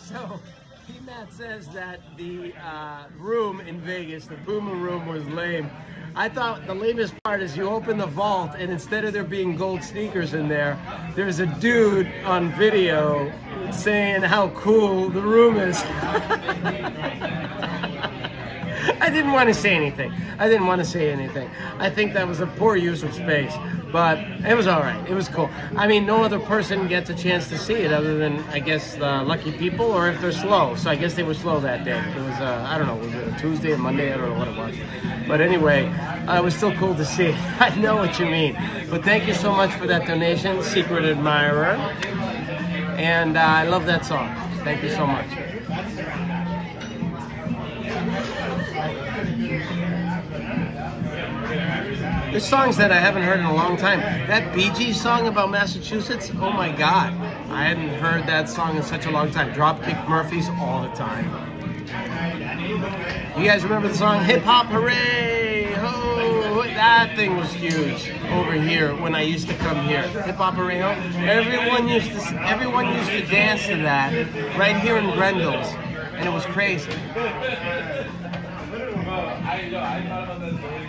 So, P-Matt says that the room in Vegas, the Puma room, was lame. I thought the lamest part is you open the vault and instead of there being gold sneakers in there, there's a dude on video saying how cool the room is. I didn't want to say anything. I think that was a poor use of space, but it was all right. It was cool. I mean, no other person gets a chance to see it other than, I guess, the lucky people, or if they're slow. So I guess they were slow that day. It was, I don't know, was it a Tuesday or Monday? I don't know what it was. But anyway, it was still cool to see. I know what you mean. But thank you so much for that donation, Secret Admirer. And I love that song. Thank you so much. There's songs that I haven't heard in a long time. That Bee Gees song about Massachusetts, oh my God. I hadn't heard that song in such a long time. Dropkick Murphys all the time. You guys remember the song Hip Hop Hooray? Ho! That thing was huge over here when I used to come here. Hip Hop Hooray Ho! Everyone used to dance to that right here in Grenles, and it was crazy.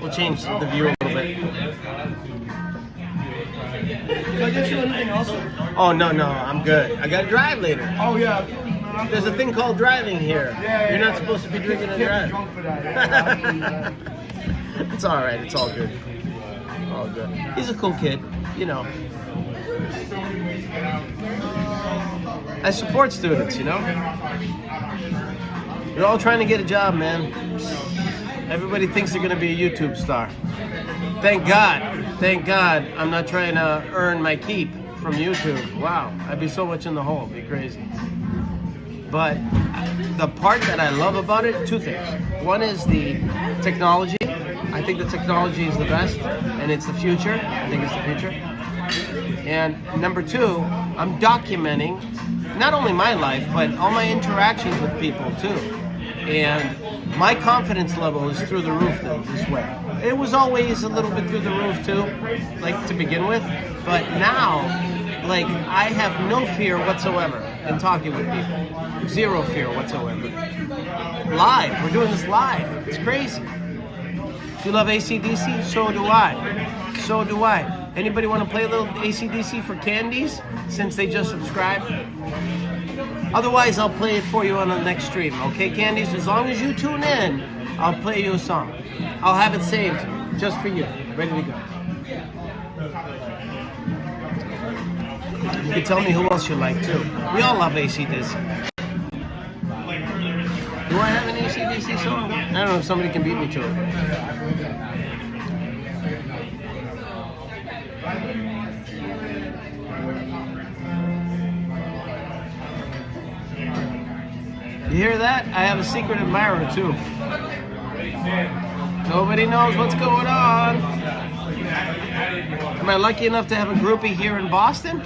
We'll change the view a little bit. Can I get you anything else? Oh, no, I'm good. I gotta drive later. Oh, yeah. There's a thing called driving here. Yeah, You're not supposed to be drinking and driving. Drunk for that. It's all right. It's all good. All good. He's a cool kid, you know. I support students, you know. We're all trying to get a job, man. Everybody thinks they're going to be a YouTube star. Thank God I'm not trying to earn my keep from YouTube. Wow, I'd be so much in the hole. It'd be crazy. But the part that I love about it, two things. One is the technology. I think the technology is the best, and it's the future. I think it's the future. And number two, I'm documenting not only my life, but all my interactions with people too. And my confidence level is through the roof this way. It was always a little bit through the roof too, like to begin with. But now, like, I have no fear whatsoever in talking with people. Zero fear whatsoever. Live, we're doing this live. It's crazy. Do you love AC/DC? So do I. So do I. Anybody want to play a little AC/DC for Candies since they just subscribed? Otherwise, I'll play it for you on the next stream. Okay, Candies? As long as you tune in, I'll play you a song. I'll have it saved just for you. Ready to go. You can tell me who else you like, too. We all love AC/DC. Do I have an AC/DC song? I don't know if somebody can beat me to it. You hear that? I have a secret admirer too. Nobody knows what's going on. Am I lucky enough to have a groupie here in Boston?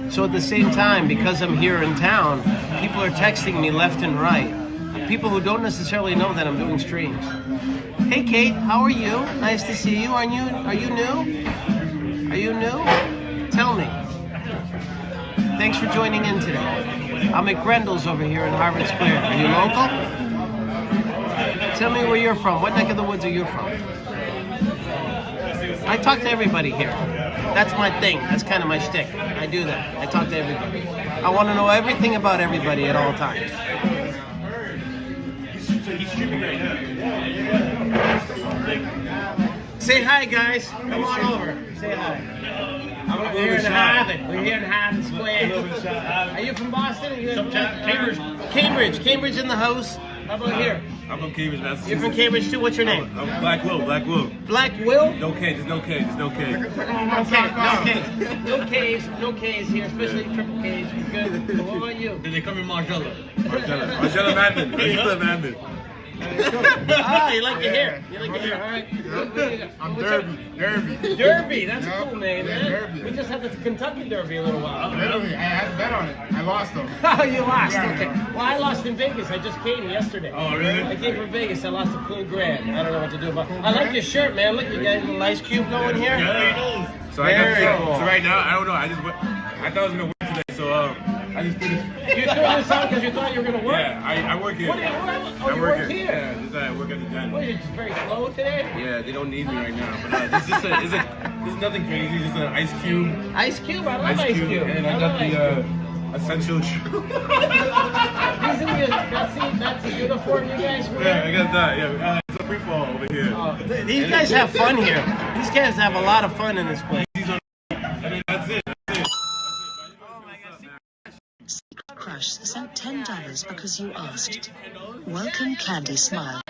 So at the same time, because I'm here in town, people are texting me left and right. People who don't necessarily know that I'm doing streams. Hey Kate, how are you? Nice to see you. Are you new? Are you new? Tell me. Thanks for joining in today. I'm at Grenles over here in Harvard Square. Are you local? Tell me where you're from. What neck of the woods are you from? I talk to everybody here. That's my thing. That's kind of my shtick. I do that. I talk to everybody. I want to know everything about everybody at all times. Say hi, guys. Come on over. Say hi. We're here in Harvard. We're here in Harvard Square. Are you from Boston? Cambridge. Cambridge in the house. How about here? I'm from Cambridge, Massachusetts. You're from Cambridge too? What's your name? I'm Black Will. Black Will. Black Will? No K. There's no K. There's no K. No K's. No K's here, especially triple K's. Good. What about you? They come in Margella. Margella Mandan. Margella Mandan. You like your hair. You like your hair. All right. I'm Derby. Derby. That's a cool name, man. Derby. We just had the Kentucky Derby a little while. Literally, I had to bet on it. I lost though. Oh, you lost. Okay. Well, I lost in Vegas. I just came yesterday. Oh, really? I came from Vegas. I lost a cool grand. I don't know what to do about it. I like your shirt, man. Look, you got a little ice cube going here. Yeah. So right now, I don't know. I thought I was gonna work today, so I just did it. You threw this out because you thought you were gonna work? Yeah, I work here. You work here? Yeah, just I work at the den. What, you're just very slow today? Yeah, they don't need me right now. But this is nothing crazy. Just an ice cube. Ice cube? I love ice cube. And I got the essential. That's a uniform you guys wear? Yeah, I got that. Yeah, it's a free fall over here. These guys have fun here. These guys have a lot of fun in this place. That's it. Secret Crush sent $10 because you asked. Welcome, Candy Smile.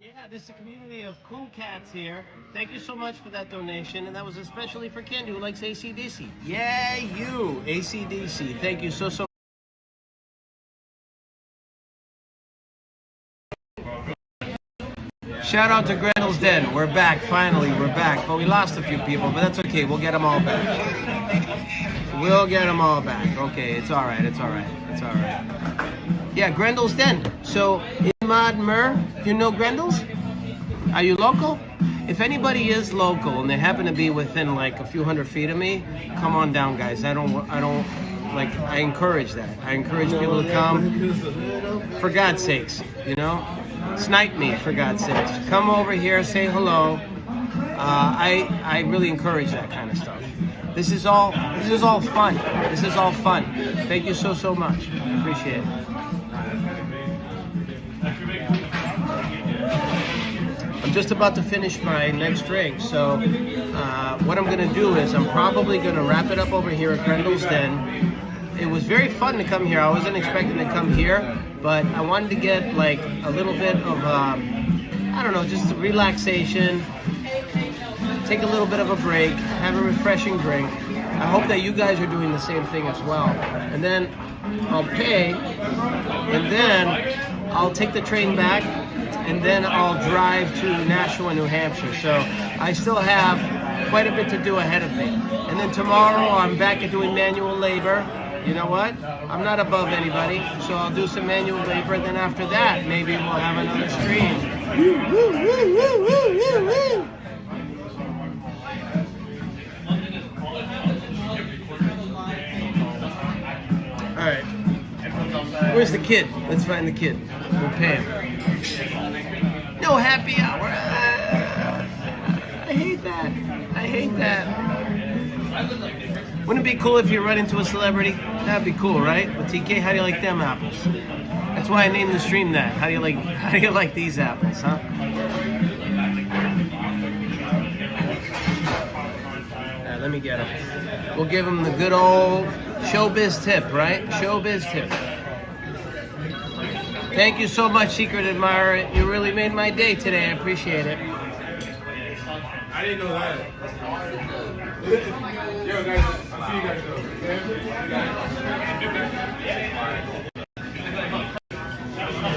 Yeah, there's a community of cool cats here. Thank you so much for that donation, and that was especially for Candy, who likes AC/DC. Yeah, you, AC/DC. Thank you so Shout out to Grenles Den. We're back, finally, we're back. But we lost a few people, but that's okay. We'll get them all back. We'll get them all back. Okay, it's all right, it's all right, it's all right. Yeah, Grenles Den. So, Imad Mer, you know Grenles? Are you local? If anybody is local and they happen to be within like a few hundred feet of me, come on down, guys. I encourage that. I encourage people to come. For God's sakes, you know? Snipe me, for God's sakes. Come over here, say hello. I really encourage that kind of stuff. This is all fun. This is all fun. Thank you so much. Appreciate it. I'm just about to finish my next drink, so what I'm going to do is I'm probably going to wrap it up over here at Grenles Den. It was very fun to come here. I wasn't expecting to come here, but I wanted to get like a little bit of, I don't know, just relaxation, take a little bit of a break, have a refreshing drink. I hope that you guys are doing the same thing as well. And then I'll pay, and then I'll take the train back, and then I'll drive to Nashua, New Hampshire. So I still have quite a bit to do ahead of me. And then tomorrow I'm back at doing manual labor. You know what? I'm not above anybody, so I'll do some manual labor, and then after that, maybe we'll have another stream. All right. Where's the kid? Let's find the kid. We'll pay him. No happy hour. I hate that. I hate that. Wouldn't it be cool if you run into a celebrity? That'd be cool, right? But TK, how do you like them apples? That's why I named the stream that. How do you like these apples, huh? Let me get him. We'll give him the good old showbiz tip, right? Showbiz tip. Thank you so much, Secret Admirer. You really made my day today. I appreciate it. I didn't know that. Yo, guys, I'll see you guys though.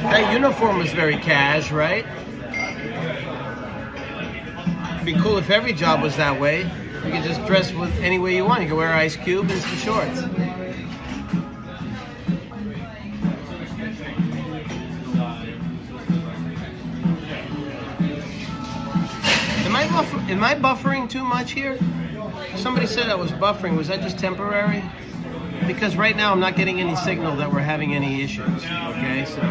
That uniform was very cash, right? It'd be cool if every job was that way. You could just dress with any way you want. You could wear Ice Cube and some shorts. Am I buffering too much here? Somebody said I was buffering. Was that just temporary? Because right now I'm not getting any signal that we're having any issues. Okay, so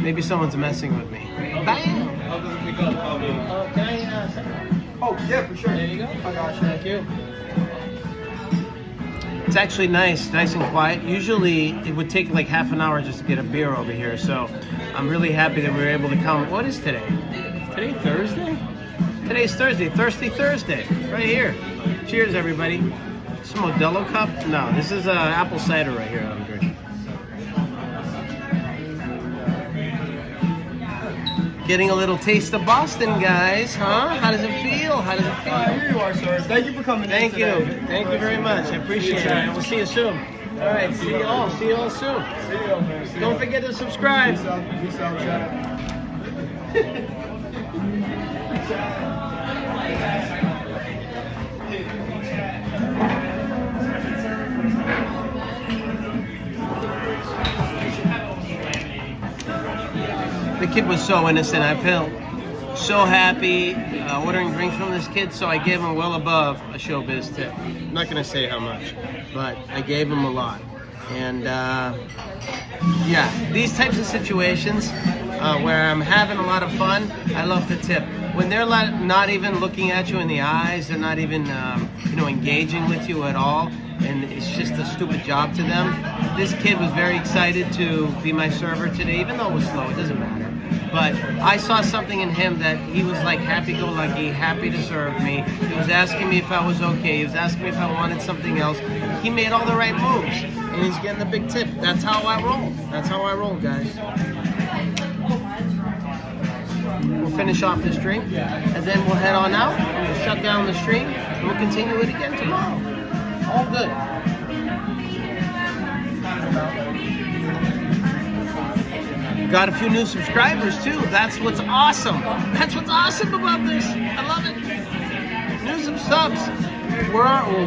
maybe someone's messing with me. Bam! Oh, yeah, for sure. There you go. I got you. Thank you. It's actually nice and quiet. Usually it would take like half an hour just to get a beer over here, so I'm really happy that we were able to come. What is today? Today Thursday? Today's Thursday. Thirsty Thursday. Right here. Cheers, everybody. Some Modelo cup? No, this is apple cider right here I'm drinking. Getting a little taste of Boston, guys, huh? How does it feel? How does it feel? Here you are, sir. Thank you for coming. Thank in you. today. Thank you very much. I appreciate it. We'll see you soon. All right. See you all. See you all soon. See you, man. See Don't you. forget to subscribe. Peace out, chat. The kid was so innocent. I felt so happy ordering drinks from this kid, so I gave him well above a showbiz tip. I'm not going to say how much, but I gave him a lot. And yeah, these types of situations where I'm having a lot of fun, I love to tip. When they're not even looking at you in the eyes, they're not even engaging with you at all, and it's just a stupid job to them. This kid was very excited to be my server today, even though it was slow, it doesn't matter. But I saw something in him that he was like happy-go-lucky, happy to serve me. He was asking me if I was okay. He was asking me if I wanted something else. He made all the right moves, and he's getting the big tip. That's how I roll. That's how I roll, guys. We'll finish off this drink, and then we'll head on out, and we'll shut down the stream, and we'll continue it again tomorrow. All good. Got a few new subscribers too. That's what's awesome. That's what's awesome about this. I love it. News of subs. We're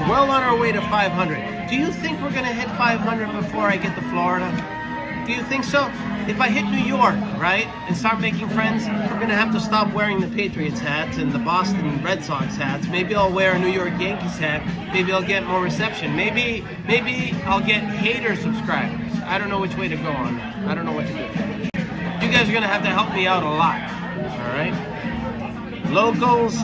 well on our way to 500. Do you think we're gonna hit 500 before I get to Florida? Do you think so? If I hit New York, right, and start making friends, we're gonna have to stop wearing the Patriots hats and the Boston Red Sox hats. Maybe I'll wear a New York Yankees hat. Maybe I'll get more reception. Maybe I'll get hater subscribers. I don't know which way to go on that. I don't know what to do. You guys are gonna have to help me out a lot. All right. Locals,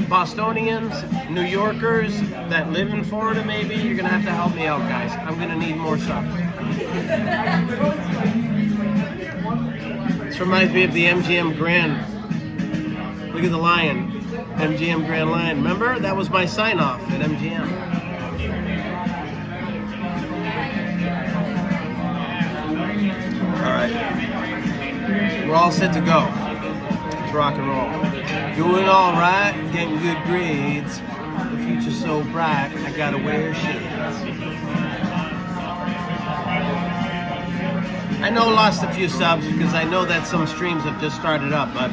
Bostonians, New Yorkers that live in Florida, maybe you're gonna have to help me out, guys. I'm gonna need more subs. This reminds me of the MGM Grand. Look at the lion. MGM Grand Lion. Remember? That was my sign-off at MGM. All right. We're all set to go. Let's rock and roll. Doing all right, getting good grades. The future's so bright, I gotta wear shades. I know I lost a few subs because I know that some streams have just started up, but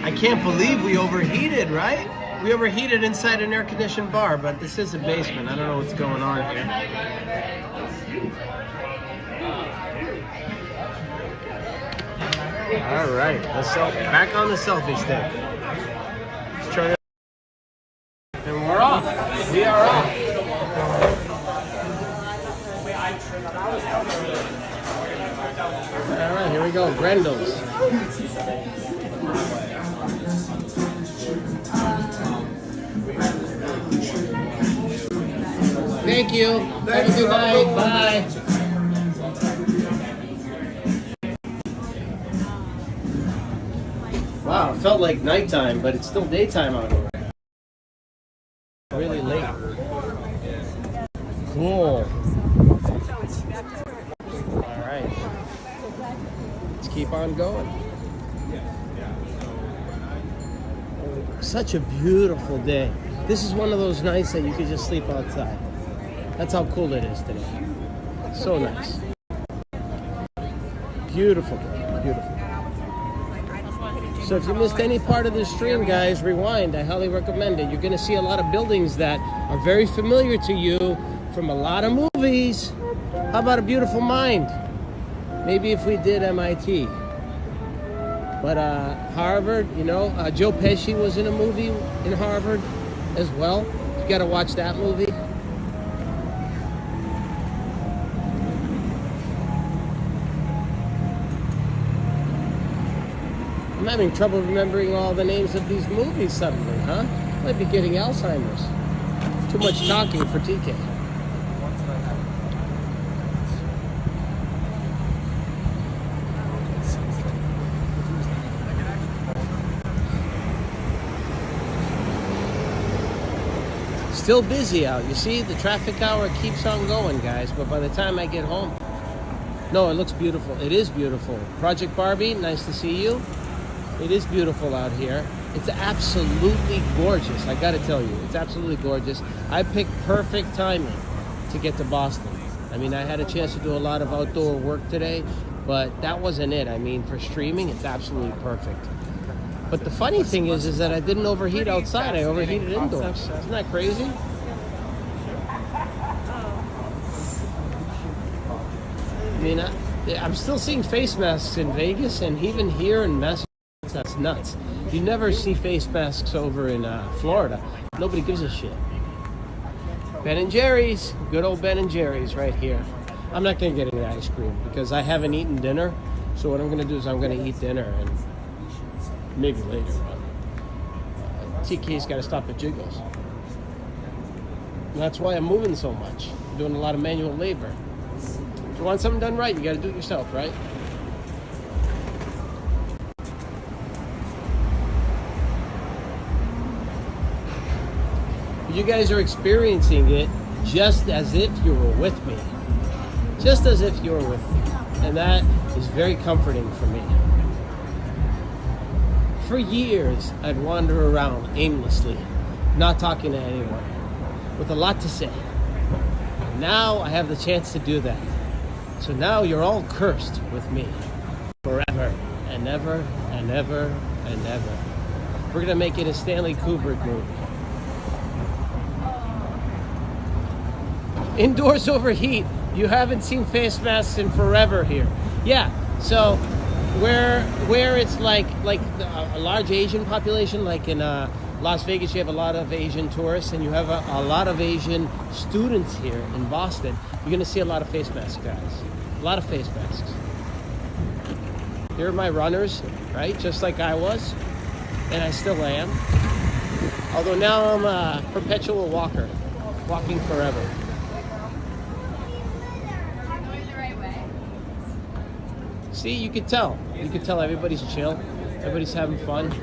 I can't believe we overheated, right? We overheated inside an air-conditioned bar, but this is a basement. I don't know what's going on here. All right, back on the selfie stick. Let's turn it. And we're off. We are off. we go, Grenles. Thank you. Have a good night. Bye. Wow, it felt like nighttime, but it's still daytime out here. Really late. Cool. All right. Let's keep on going. Such a beautiful day. This is one of those nights that you could just sleep outside. That's how cool it is today. So nice. Beautiful day. Beautiful. So if you missed any part of this stream, guys, rewind. I highly recommend it. You're going to see a lot of buildings that are very familiar to you from a lot of movies. How about A Beautiful Mind? Maybe if we did MIT. But Harvard, you know, Joe Pesci was in a movie in Harvard as well. You got to watch that movie. I'm having trouble remembering all the names of these movies suddenly, huh? Might be getting Alzheimer's. Too much talking for TK. Still busy out. You see, the traffic hour keeps on going, guys, but by the time I get home... No, it looks beautiful. It is beautiful. Project Barbie, nice to see you. It is beautiful out here. It's absolutely gorgeous. I gotta tell you, it's absolutely gorgeous. I picked perfect timing to get to Boston. I mean, I had a chance to do a lot of outdoor work today, but that wasn't it. I mean, for streaming, it's absolutely perfect. But the funny thing is that I didn't overheat outside. I overheated indoors. Isn't that crazy? I mean, I'm still seeing face masks in Vegas and even here in Massachusetts. That's nuts. You never see face masks over in Florida. Nobody gives a shit. Ben & Jerry's. Good old Ben & Jerry's right here. I'm not going to get any ice cream because I haven't eaten dinner. So what I'm going to do is I'm going to eat dinner and maybe later. TK's got to stop at Jiggles. And that's why I'm moving so much. I'm doing a lot of manual labor. If you want something done right, you got to do it yourself, right? You guys are experiencing it just as if you were with me. Just as if you were with me. And that is very comforting for me. For years, I'd wander around aimlessly, not talking to anyone, with a lot to say. Now I have the chance to do that. So now you're all cursed with me. Forever and ever and ever and ever. We're going to make it a Stanley Kubrick movie. Indoors overheat. You haven't seen face masks in forever here. Yeah, so where it's like a large Asian population, like in Las Vegas, you have a lot of Asian tourists, and you have a lot of Asian students here in Boston. You're going to see a lot of face masks, guys. A lot of face masks. Here are my runners, right? Just like I was, and I still am. Although now I'm a perpetual walker, walking forever. See, you could tell. You could tell everybody's chill. Everybody's having fun.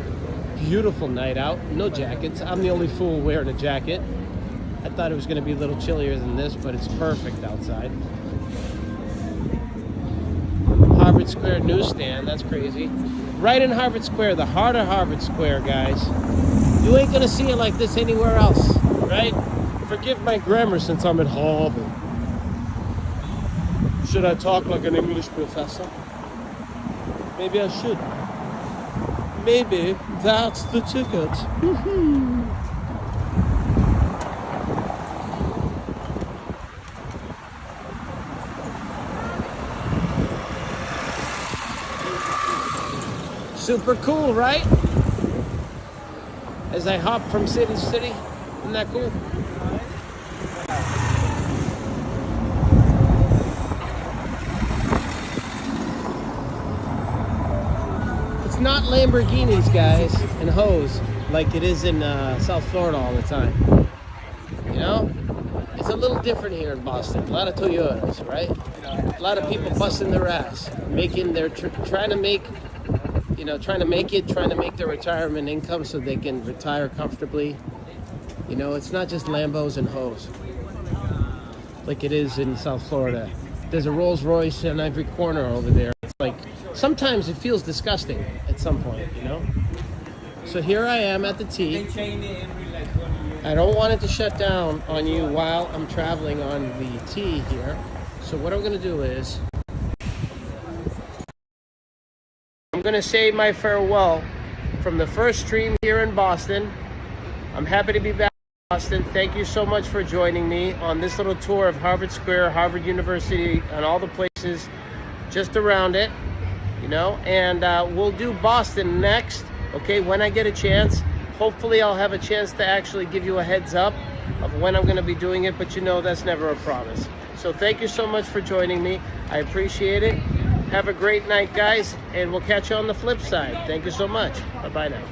Beautiful night out. No jackets. I'm the only fool wearing a jacket. I thought it was going to be a little chillier than this, but it's perfect outside. Harvard Square newsstand. That's crazy. Right in Harvard Square, the heart of Harvard Square, guys. You ain't going to see it like this anywhere else, right? Forgive my grammar since I'm at Harvard. Should I talk like an English professor? Maybe I should. Maybe that's the ticket. Super cool, right? As I hop from city to city. Isn't that cool? not Lamborghinis, guys, and hoes like it is in South Florida all the time. You know, it's a little different here in Boston. A lot of Toyotas, right? A lot of people busting their ass, making their trying to make their retirement income so they can retire comfortably. You know, it's not just Lambos and hoes like it is in South Florida. There's a Rolls Royce on every corner over there. It's like, sometimes it feels disgusting at some point, you know? So here I am at the T. I don't want it to shut down on you while I'm traveling on the T here. So what I'm gonna do is, I'm gonna say my farewell from the first stream here in Boston. I'm happy to be back in Boston. Thank you so much for joining me on this little tour of Harvard Square, Harvard University, and all the places just around it, you know, and we'll do Boston next, okay, when I get a chance. Hopefully I'll have a chance to actually give you a heads up of when I'm going to be doing it, but you know that's never a promise. So thank you so much for joining me. I appreciate it. Have a great night, guys, and we'll catch you on the flip side. Thank you so much. Bye-bye now.